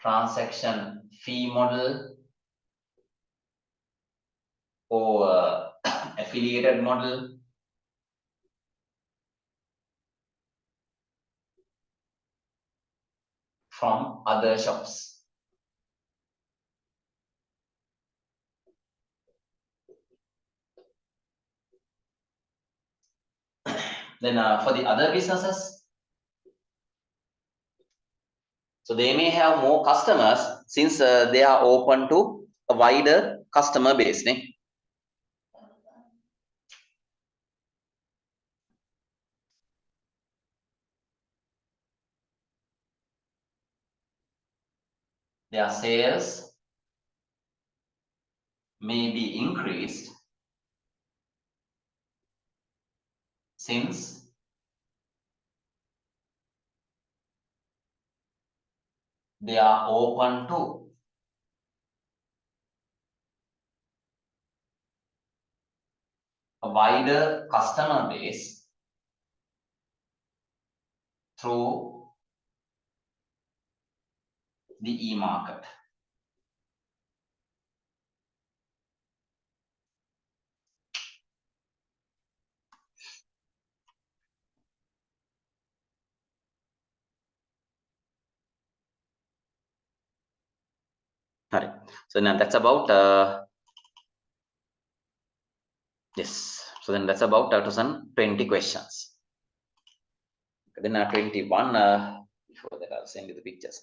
transaction fee model or affiliated model from other shops. Then for the other businesses, so they may have more customers since they are open to a wider customer base. Their sales may be increased since they are open to a wider customer base through the e-market. Right. So now that's about yes. So then that's about 2020 questions. Then 21. Before that, I'll send you the pictures.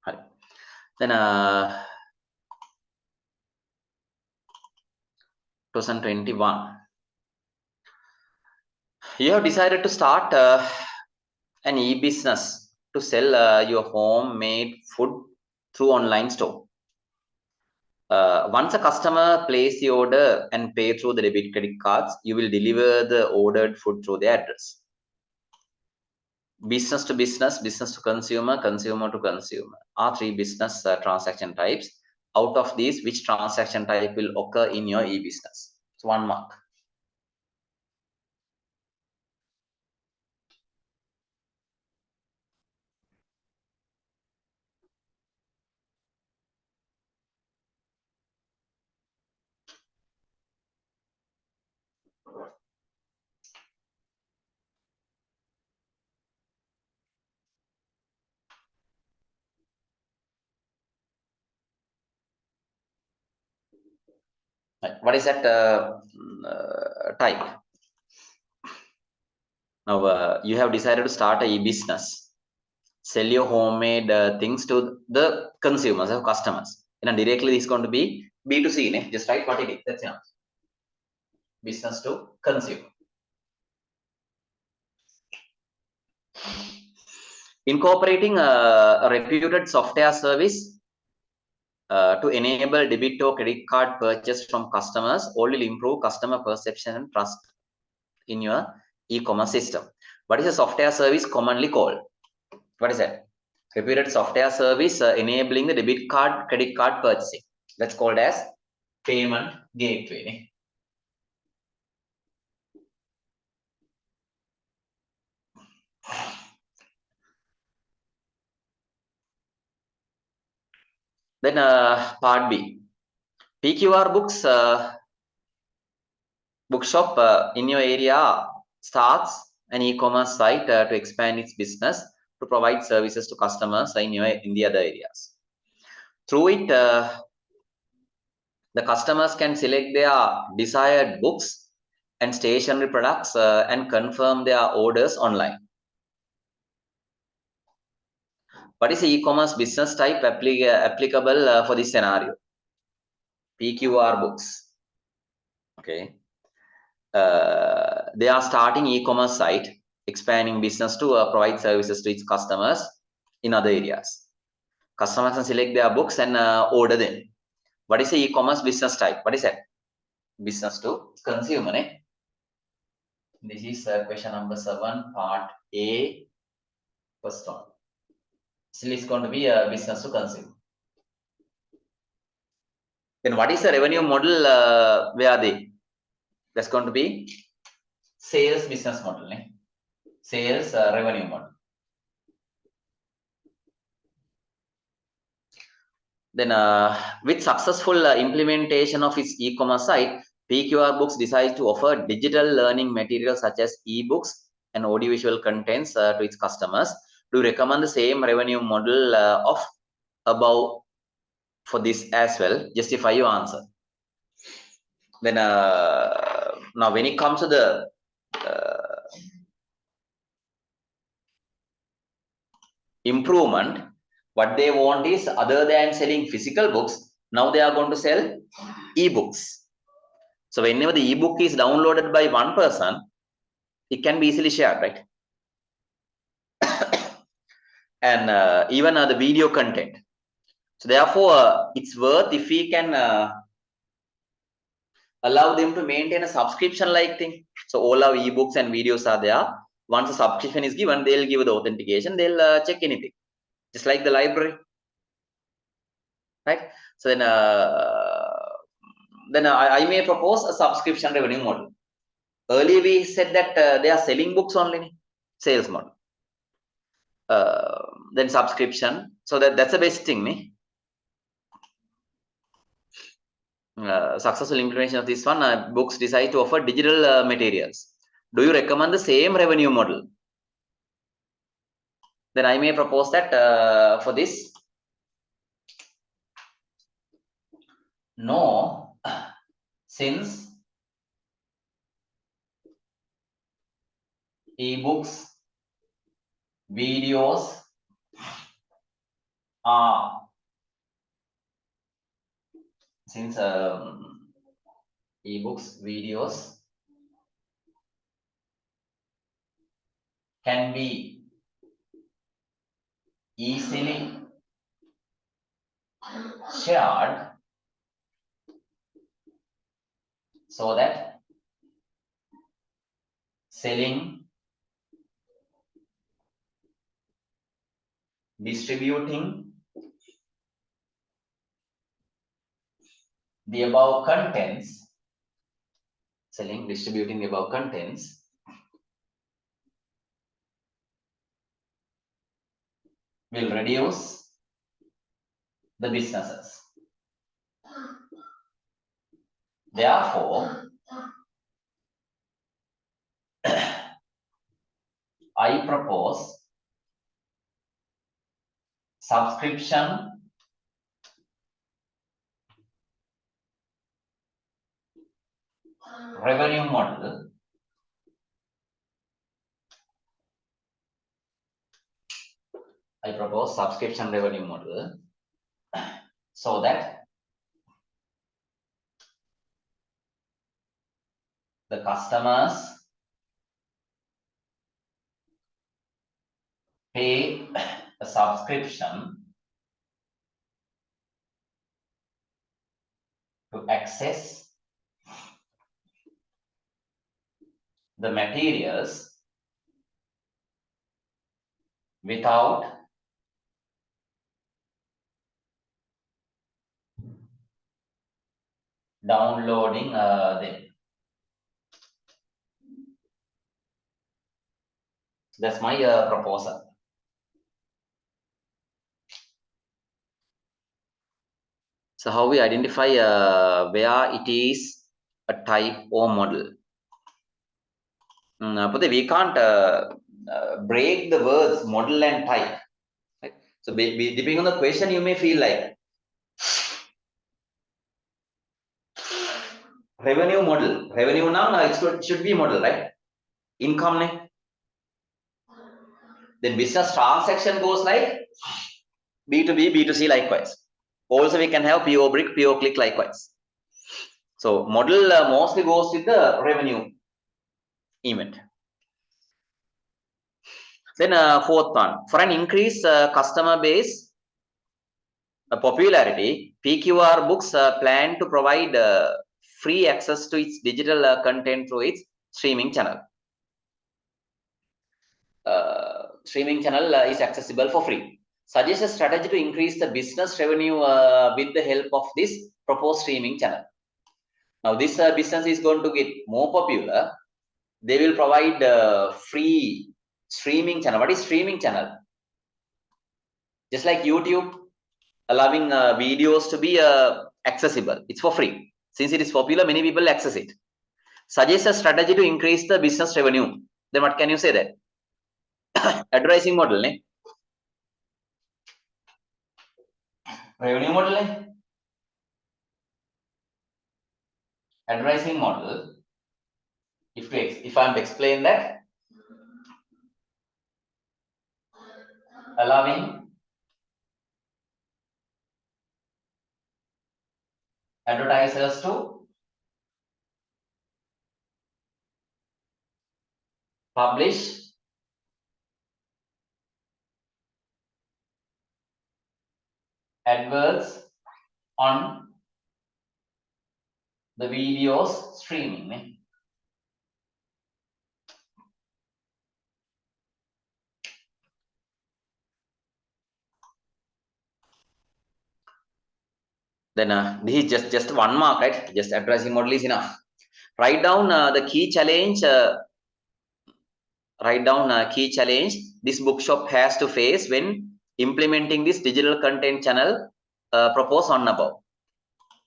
Right. Then 2021. You have decided to start an e-business to sell your homemade food through online store. Once a customer place the order and pay through the debit credit cards, you will deliver the ordered food through their address. Business to business, business to consumer, consumer to consumer are three business transaction types. Out of these, which transaction type will occur in your e-business? So 1 mark. What is that type? Now you have decided to start a e-business, sell your homemade things to the consumers or customers. And directly it's going to be B2C, ne? Just write what it is. That's enough. Business to consumer. Incorporating a reputed software service to enable debit or credit card purchase from customers all will improve customer perception and trust in your e-commerce system. What is a software service commonly called? What is that? Reputed software service enabling the debit card, credit card purchasing. That's called as payment gateway. Then part B, PQR books bookshop in your area starts an e-commerce site to expand its business to provide services to customers in the other areas. Through it, the customers can select their desired books and stationery products and confirm their orders online. What is the e-commerce business type applicable for this scenario? PQR books. Okay. They are starting e-commerce site, expanding business to provide services to its customers in other areas. Customers can select their books and order them. What is the e-commerce business type? What is that? Business to consumer. Eh? This is question number 7, part A, first one. Still, it's going to be a business to consumer. Then what is the revenue model? Where are they? That's going to be sales business model. Eh? Sales revenue model. Then with successful implementation of its e-commerce site, PQR Books decides to offer digital learning materials such as e-books and audiovisual contents to its customers. Do you recommend the same revenue model of above for this as well? Justify your answer. Then now when it comes to the improvement, what they want is, other than selling physical books, now they are going to sell e-books. So whenever the ebook is downloaded by one person, it can be easily shared, right? And even the video content. So therefore, it's worth if we can allow them to maintain a subscription-like thing. So all our ebooks and videos are there. Once a subscription is given, they'll give the authentication. They'll check anything, just like the library, right? So then I may propose a subscription revenue model. Earlier we said that they are selling books only, sales model. Then subscription. So that's the best thing, me. Successful implementation of this one, books decide to offer digital materials. Do you recommend the same revenue model? Then I may propose that for this. No, since ebooks, videos are ebooks, videos can be easily shared so that selling, distributing the above contents, selling, distributing the above contents will reduce the businesses. Therefore, I propose subscription revenue model, I propose subscription revenue model so that the customers pay a subscription to access the materials without downloading them. That's my proposal. So how we identify where it is a type or model? But we can't break the words model and type. Right? So depending on the question, you may feel like revenue model. Revenue now it should be model, right? Income. Then business transaction goes like B2B, B2C likewise. Also, we can have PO brick, PO click likewise. So model mostly goes with the revenue event. Then fourth one, for an increased customer base popularity, PQR Books plan to provide free access to its digital content through its streaming channel. Streaming channel is accessible for free. Suggest a strategy to increase the business revenue with the help of this proposed streaming channel. Now, this business is going to get more popular. They will provide free streaming channel. What is streaming channel? Just like YouTube, allowing videos to be accessible. It's for free. Since it is popular, many people access it. Suggest a strategy to increase the business revenue. Then what can you say that? Advertising model, ne? Revenue model, ne? Advertising model. If I'm to explain that, allowing advertisers to publish adverts on the videos streaming. Ne? Then this is just one mark, right? Just advertising model is enough. Write down the key challenge. Write down a key challenge this bookshop has to face when implementing this digital content channel proposed on above.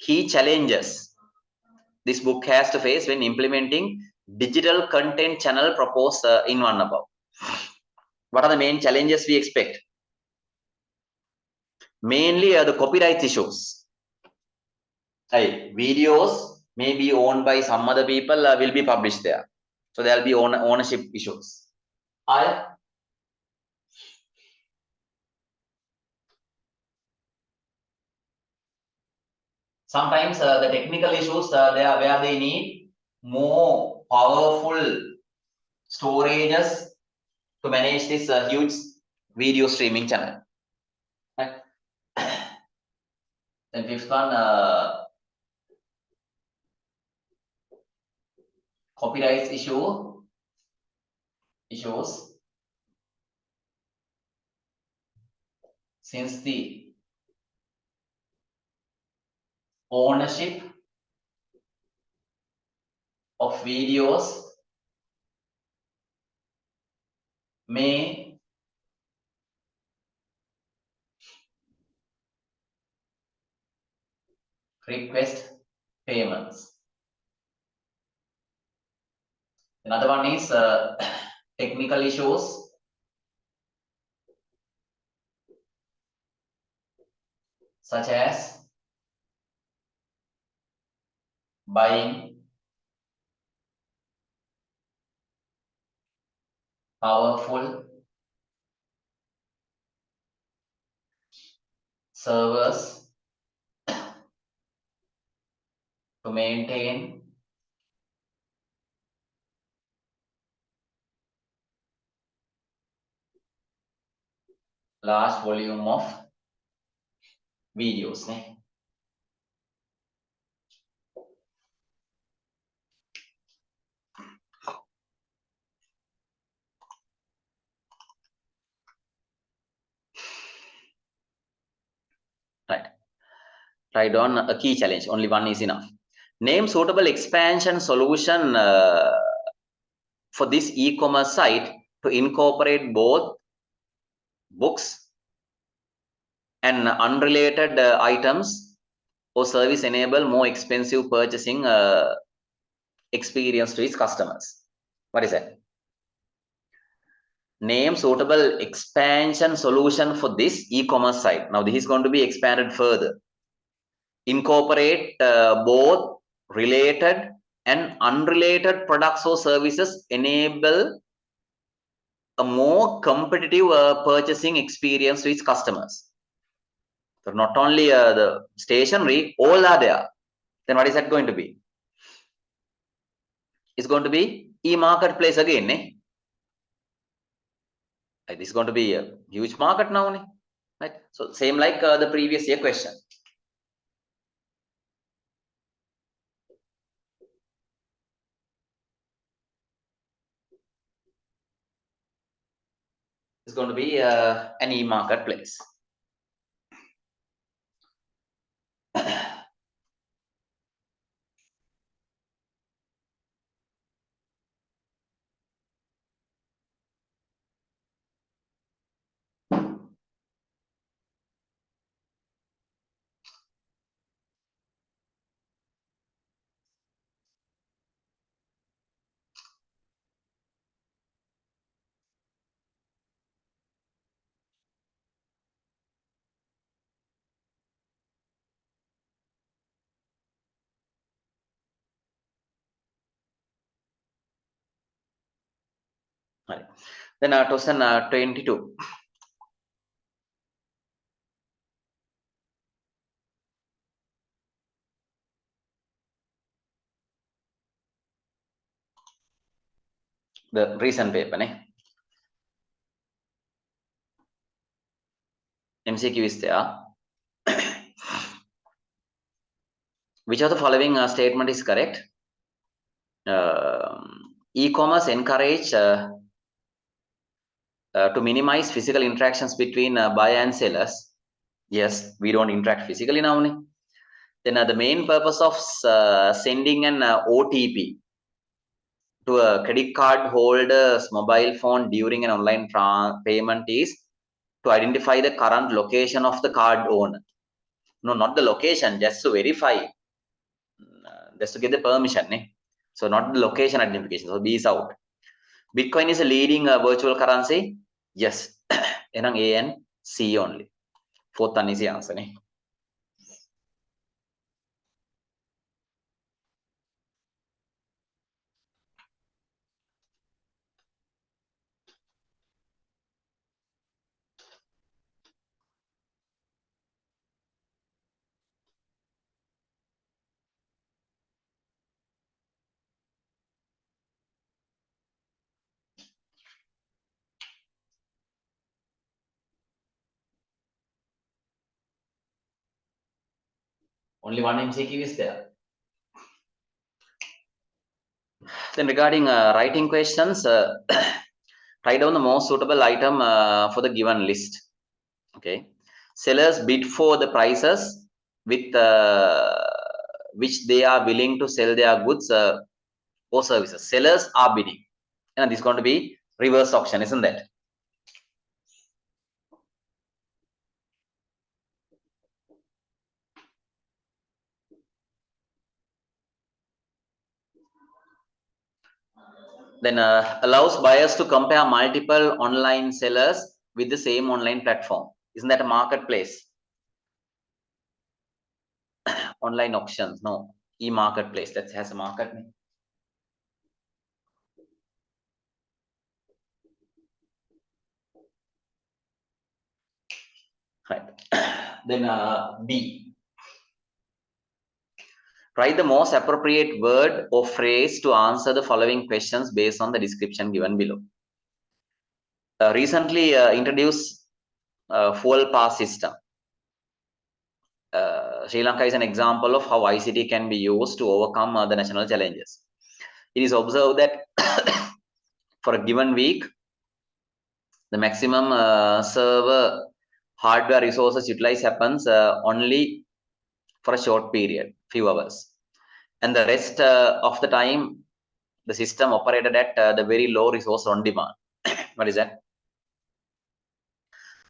Key challenges this book has to face when implementing digital content channel proposed in one above. What are the main challenges we expect? Mainly the copyright issues. Videos may be owned by some other people will be published there. So there will be ownership issues. Sometimes the technical issues they are where they need more powerful storages to manage this huge video streaming channel. Right? Then fifth one, copyright issues. Since the ownership of videos may request payments. Another one is technical issues such as buying powerful servers to maintain large volume of videos. Right. Write down a key challenge. Only one is enough. Name suitable expansion solution for this e-commerce site to incorporate both books and unrelated items or service enable more expensive purchasing experience to its customers. What is that? Name suitable expansion solution for this e-commerce site. Now this is going to be expanded further. Incorporate both related and unrelated products or services, enable a more competitive purchasing experience to its customers. So not only the stationery, all are there. Then what is that going to be? It's going to be e-marketplace again. This is going to be a huge market now. Right? So same like the previous year question. It's going to be an e-marketplace. Right. Then 2022. The recent paper. MCQ is there. Which of the following statement is correct? E-commerce encourage to minimize physical interactions between buyer and sellers. Yes, we don't interact physically now. Then the main purpose of sending an OTP to a credit card holder's mobile phone during an online payment is to identify the current location of the card owner. No, not the location, just to verify, just to get the permission. So not the location identification. So B is out. Bitcoin is a leading virtual currency. Yes. A and C only. Fourth one is the answer. Only one MCQ is there. Then regarding writing questions, write down the most suitable item for the given list. Okay. Sellers bid for the prices with which they are willing to sell their goods or services. Sellers are bidding. And this is going to be reverse auction, isn't that? Then allows buyers to compare multiple online sellers with the same online platform. Isn't that a marketplace? Online auctions, no. E-marketplace, that has a market. Right. Then B. Write the most appropriate word or phrase to answer the following questions based on the description given below. Recently introduced fuel pass system. Sri Lanka is an example of how ICT can be used to overcome the national challenges. It is observed that for a given week, the maximum server hardware resources utilized happens only for a short period, few hours. And the rest of the time, the system operated at the very low resource on demand. What is that?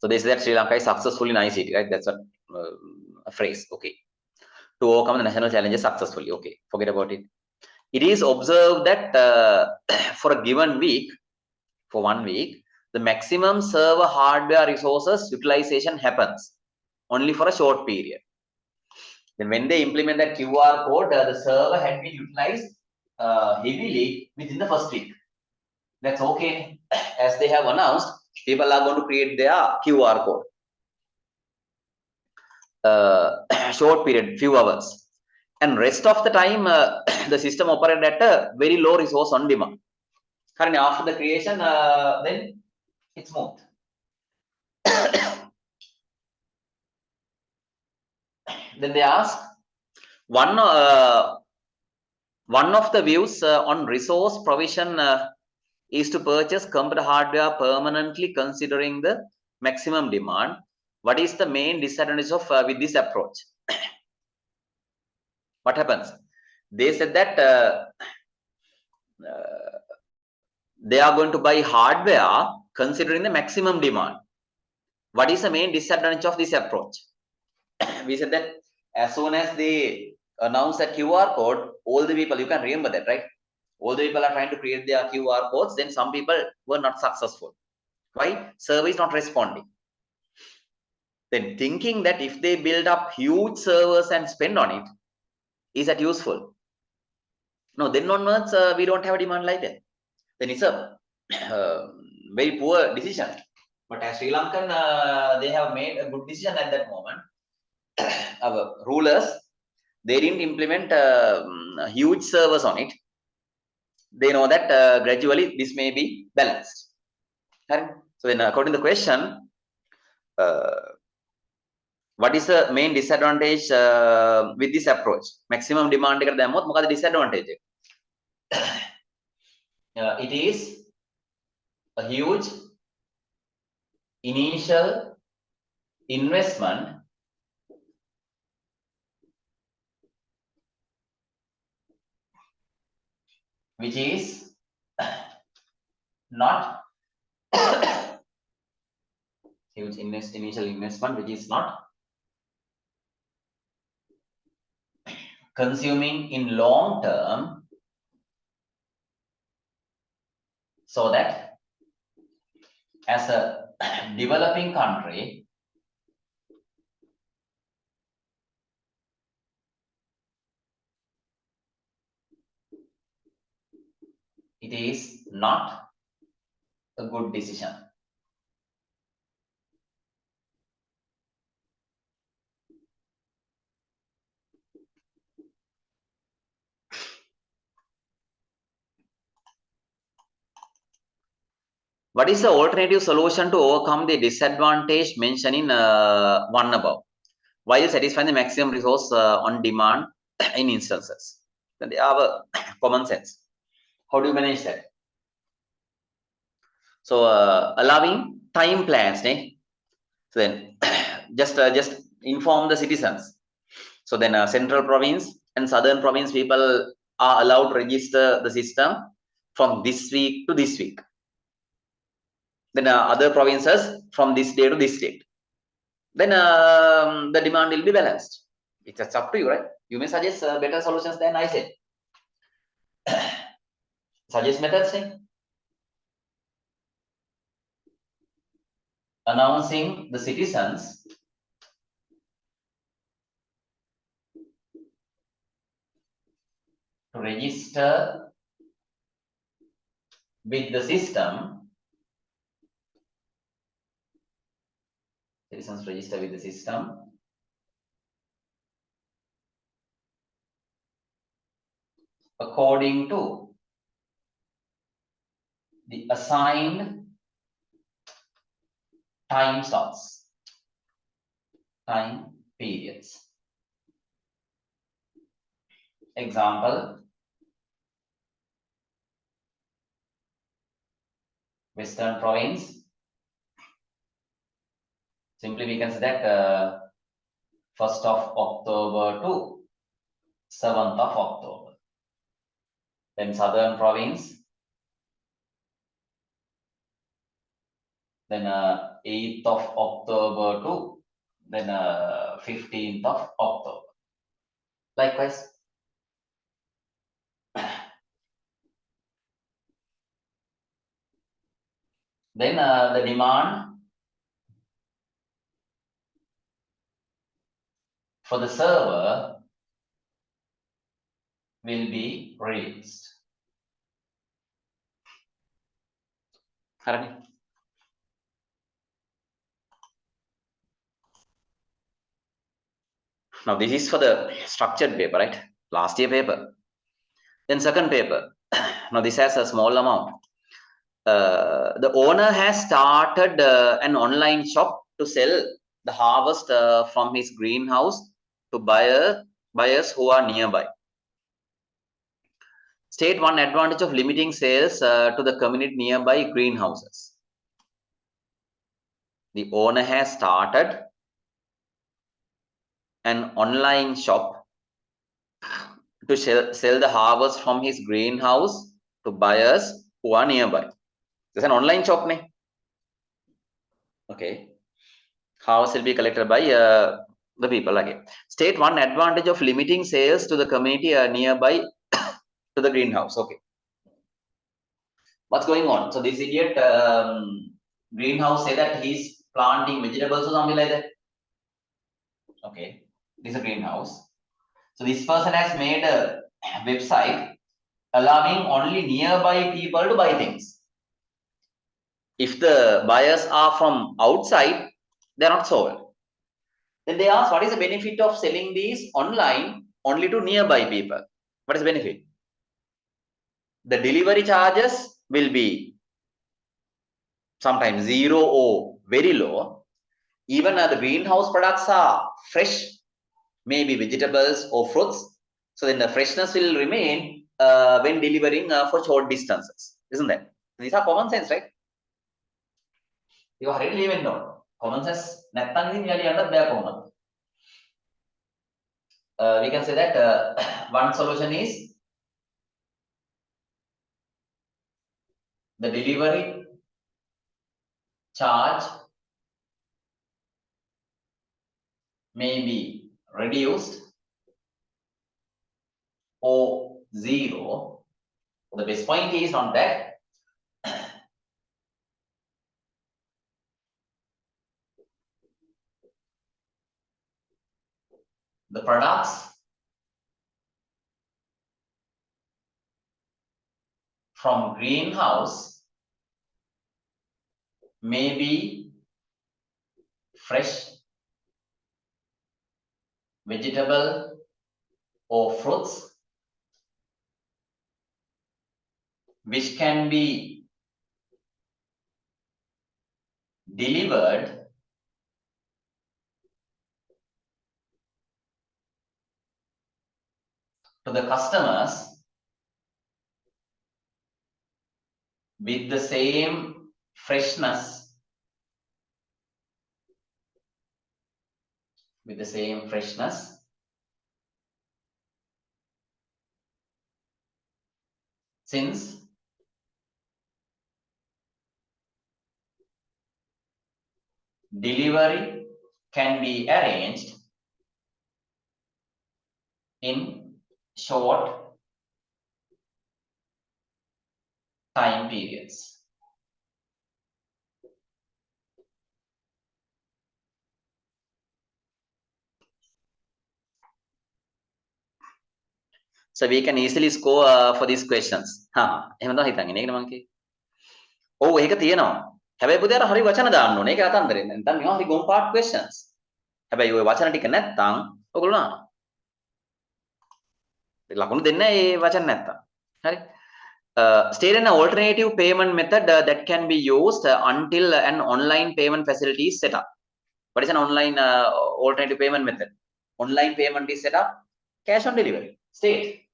So they say that Sri Lanka is successful in ICT, right? That's a phrase, okay. To overcome the national challenges successfully, okay. Forget about it. It is observed that for a given week, for 1 week, the maximum server hardware resources utilization happens only for a short period. Then when they implement that QR code, the server had been utilized heavily within the first week. That's okay. As they have announced, people are going to create their QR code. Short period, few hours. And rest of the time, the system operated at a very low resource on demand. Currently, after the creation, then it's smooth. Then they ask, one of the views on resource provision is to purchase computer hardware permanently considering the maximum demand. What is the main disadvantage of with this approach? What happens? They said that they are going to buy hardware considering the maximum demand. What is the main disadvantage of this approach? We said that as soon as they announce a QR code, all the people, you can remember that, right? All the people are trying to create their QR codes, then some people were not successful. Why? Server is not responding. Then thinking that if they build up huge servers and spend on it, is that useful? No, then onwards, we don't have a demand like that. Then it's a very poor decision. But as Sri Lankan, they have made a good decision at that moment. Our rulers, they didn't implement huge servers on it. They know that gradually this may be balanced. Right? So then according to the question, what is the main disadvantage with this approach? Maximum demand එකට දැම්මොත් මොකද disadvantage එක? It is a huge initial investment which is not huge initial investment which is not consuming in long term, so that as a developing country, it is not a good decision. What is the alternative solution to overcome the disadvantage mentioned in one above, while satisfying the maximum resource on demand in instances? Then they have a common sense. How do you manage that? So allowing time plans, so then just inform the citizens. So then central province and southern province people are allowed to register the system from this week to this week. Then other provinces from this day to this date. Then the demand will be balanced. It's just up to you, right? You may suggest better solutions than I said. Suggest methods, announcing the citizens to register with the system citizens register with the system. According to the assigned time slots, time periods. Example, Western Province. Simply we can say that 1st of October to 7th of October. Then Southern Province. Then 8th of October to then 15th of October. Likewise. Then the demand for the server will be released. Now this is for the structured paper, right? Last year paper. Then second paper. Now this has a small amount. The owner has started an online shop to sell the harvest from his greenhouse to buyers who are nearby. State one advantage of limiting sales to the community nearby greenhouses. The owner has started an online shop to sell the harvest from his greenhouse to buyers who are nearby. It's an online shop, ne? Okay. Harvest will be collected by the people again. State one advantage of limiting sales to the community nearby to the greenhouse. Okay. What's going on? So this idiot greenhouse say that he's planting vegetables or something like that. Okay. This is a greenhouse. So this person has made a website allowing only nearby people to buy things. If the buyers are from outside, they're not sold. Then they ask, what is the benefit of selling these online only to nearby people? What is the benefit? The delivery charges will be sometimes zero or very low. Even the greenhouse products are fresh, maybe vegetables or fruits. So then the freshness will remain when delivering for short distances, isn't that? These are common sense, right? You are really even know. Common sense. We can say that one solution is the delivery charge may be reduced or zero. The best point is on that the products from greenhouse may be fresh vegetable or fruits which can be delivered to the customers with the same freshness since delivery can be arranged in short time periods. So we can easily score for these questions. එහෙම තමයි හිතන්නේ. නේද මං කියේ? ඔව් ඒක තියෙනවා. හැබැයි පුතේ අර හරි වචන දාන්න ඕනේ. ඒක කතන්දරේ. නැත්නම් මේවා හරි ගොන් පාට් questions. හැබැයි ওই වචන ටික නැත්නම් ඔයගොල්ලෝ නානවා. ලකුණු දෙන්නේ නැහැ මේ වචන නැත්නම්. හරි. State an alternative payment method that can be used until an online payment facility is set up. What is an online alternative payment method? Online payment is set up. Cash on delivery. State.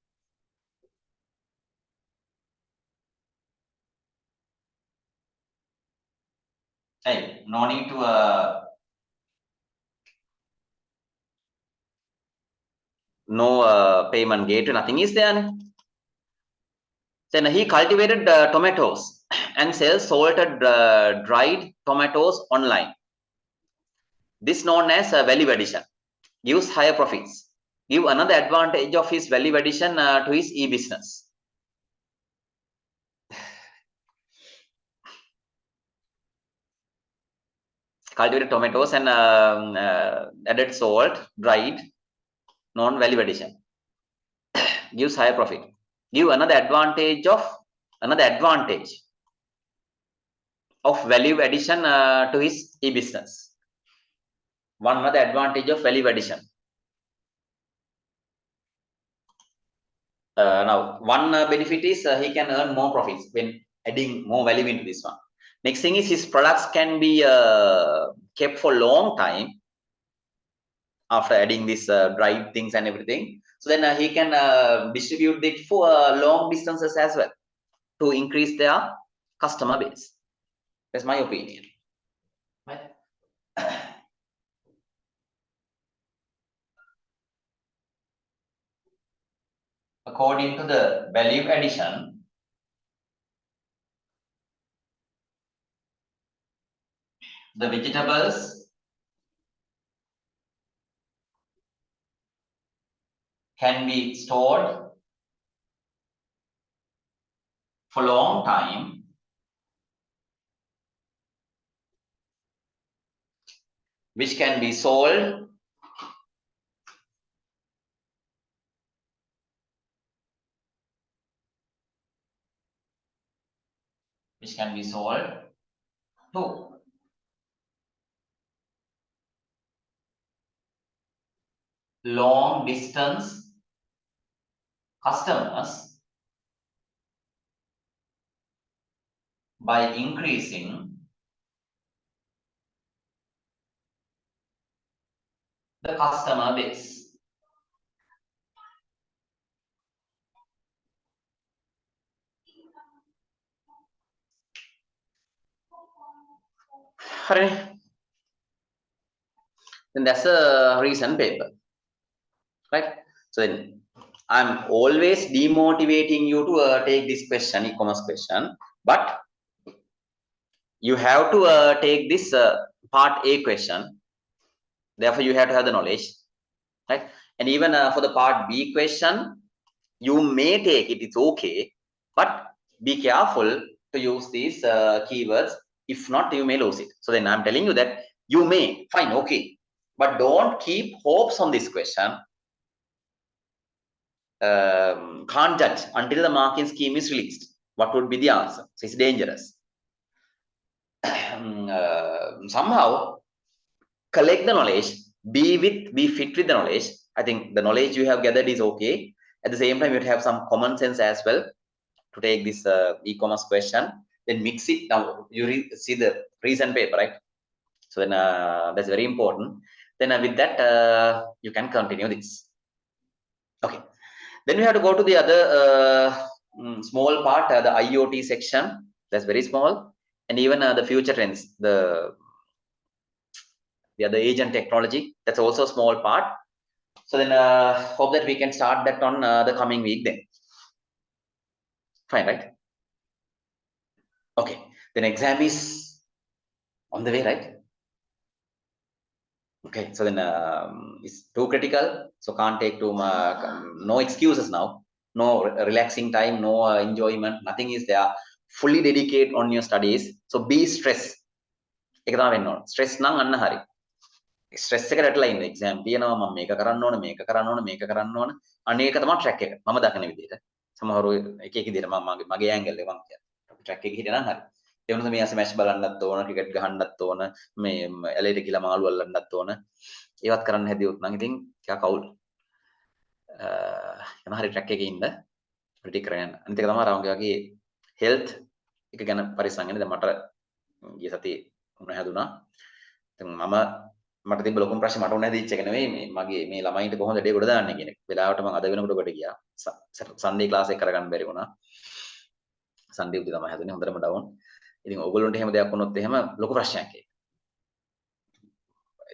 Hey, no need to no payment gateway. Nothing is there. Then he cultivated tomatoes and sells salted dried tomatoes online. This known as value addition. Gives higher profits. Give another advantage of his value addition to his e-business. Cultivated tomatoes and added salt, dried, non-value addition. Gives higher profit. Give another advantage of value addition to his e-business. One another advantage of value addition. Now, one benefit is he can earn more profits when adding more value into this one. Next thing is his products can be kept for long time after adding this dried things and everything. So then he can distribute it for long distances as well to increase their customer base. That's my opinion. Right? According to the value addition, the vegetables can be stored for long time which can be sold to long distance customers by increasing the customer base. Then that's a reason paper, right? So then I'm always demotivating you to take this question, e-commerce question, but you have to take this part A question. Therefore, you have to have the knowledge, right? And even for the part B question, you may take it, it's okay, but be careful to use these keywords. If not, you may lose it. So then I'm telling you that you may, fine, okay, but don't keep hopes on this question. Can't judge until the marking scheme is released. What would be the answer? So it's dangerous. Somehow collect the knowledge, be fit with the knowledge. I think the knowledge you have gathered is okay. At the same time, you have some common sense as well to take this e-commerce question. Then mix it. Now you see the reason paper, right? So then that's very important. Then with that, you can continue this. Okay. Then we have to go to the other small part, the IoT section. That's very small. And even the future trends, the other agent technology, that's also a small part. So then hope that we can start that on the coming week then. Fine, right? Okay, then exam is on the way, right? Okay, so then it's too critical, so can't take too much, no excuses now, no relaxing time, no enjoyment, nothing is there. Fully dedicate on your studies. So be stressed. ඒක තමයි වෙන්න ඕන. Stress නම් අන්න හරි. Stress එකට ඇටලා ඉන්න exam තියෙනවා මම මේක කරන්න ඕන මේක කරන්න ඕන මේක කරන්න ඕන අනේක තමයි ට්‍රැක් එක මම දකින විදිහට සමහරව එක එක විදිහට මම මගේ ඇන්ගල් එක මම කියන්නේ ට්‍රැක් එකේ හිටියනම් හරි ඒ වුණත් මේ ඇස් මැච් බලන්නත් ඕන, ක්‍රිකට් ගහන්නත් ඕන, මේ එලෙට ගිහලා මාළු අල්ලන්නත් ඕන. ඒවත් කරන්න හැදියොත් නම් ඉතින් ටිකක් අවුල්. යන හරි ට්‍රැක් එකේ ඉන්න ටික කරගෙන. අනිත් එක තමයි රාමුගේ වගේ හෙල්ත් එක ගැන පරිස්සම් වෙන්න. දැන් මට ගිය සතියේ උණ හැදුනා. ඉතින් මට තිබ්බ ලොකුම ප්‍රශ්නේ මට උණ හැදිච්ච එක නෙවෙයි මේ මගේ මේ ළමයින්ට කොහොමද ඩේ ගොඩ දාන්නේ කියන එක. වෙලාවට මම අද වෙනකොට කොට ගියා. සන්ඩේ ක්ලාස් එක කරගන්න බැරි වුණා. සන්ඩේ උදේ තමයි හැදුනේ හොඳටම ඩවුන්. ඉතින් ඕගොල්ලන්ට එහෙම දෙයක් වුණොත් එහෙම ලොකු ප්‍රශ්නයක් ඒක.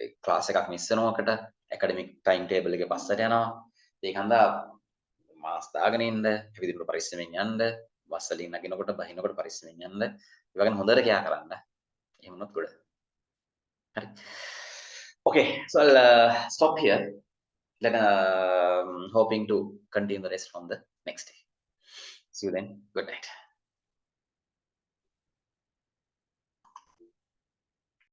ඒ ක්ලාස් එකක් මිස් වෙනවකට ඇකඩමික් ටයිම් ටේබල් එකේ පස්සට යනවා. ඒක හන්දා මාස් දාගෙන ඉන්න, ඇවිදිනකොට පරිස්සමෙන් යන්න, බස් වලින් නගිනකොට බහිනකොට පරිස්සමෙන් යන්න. ඒ වගේ හොඳට කෑ කරන්න. එහෙම වුණොත් ගොඩ. හරි. Okay, so I'll stop here. Then hoping to continue the rest from the next day. See you then. Good night.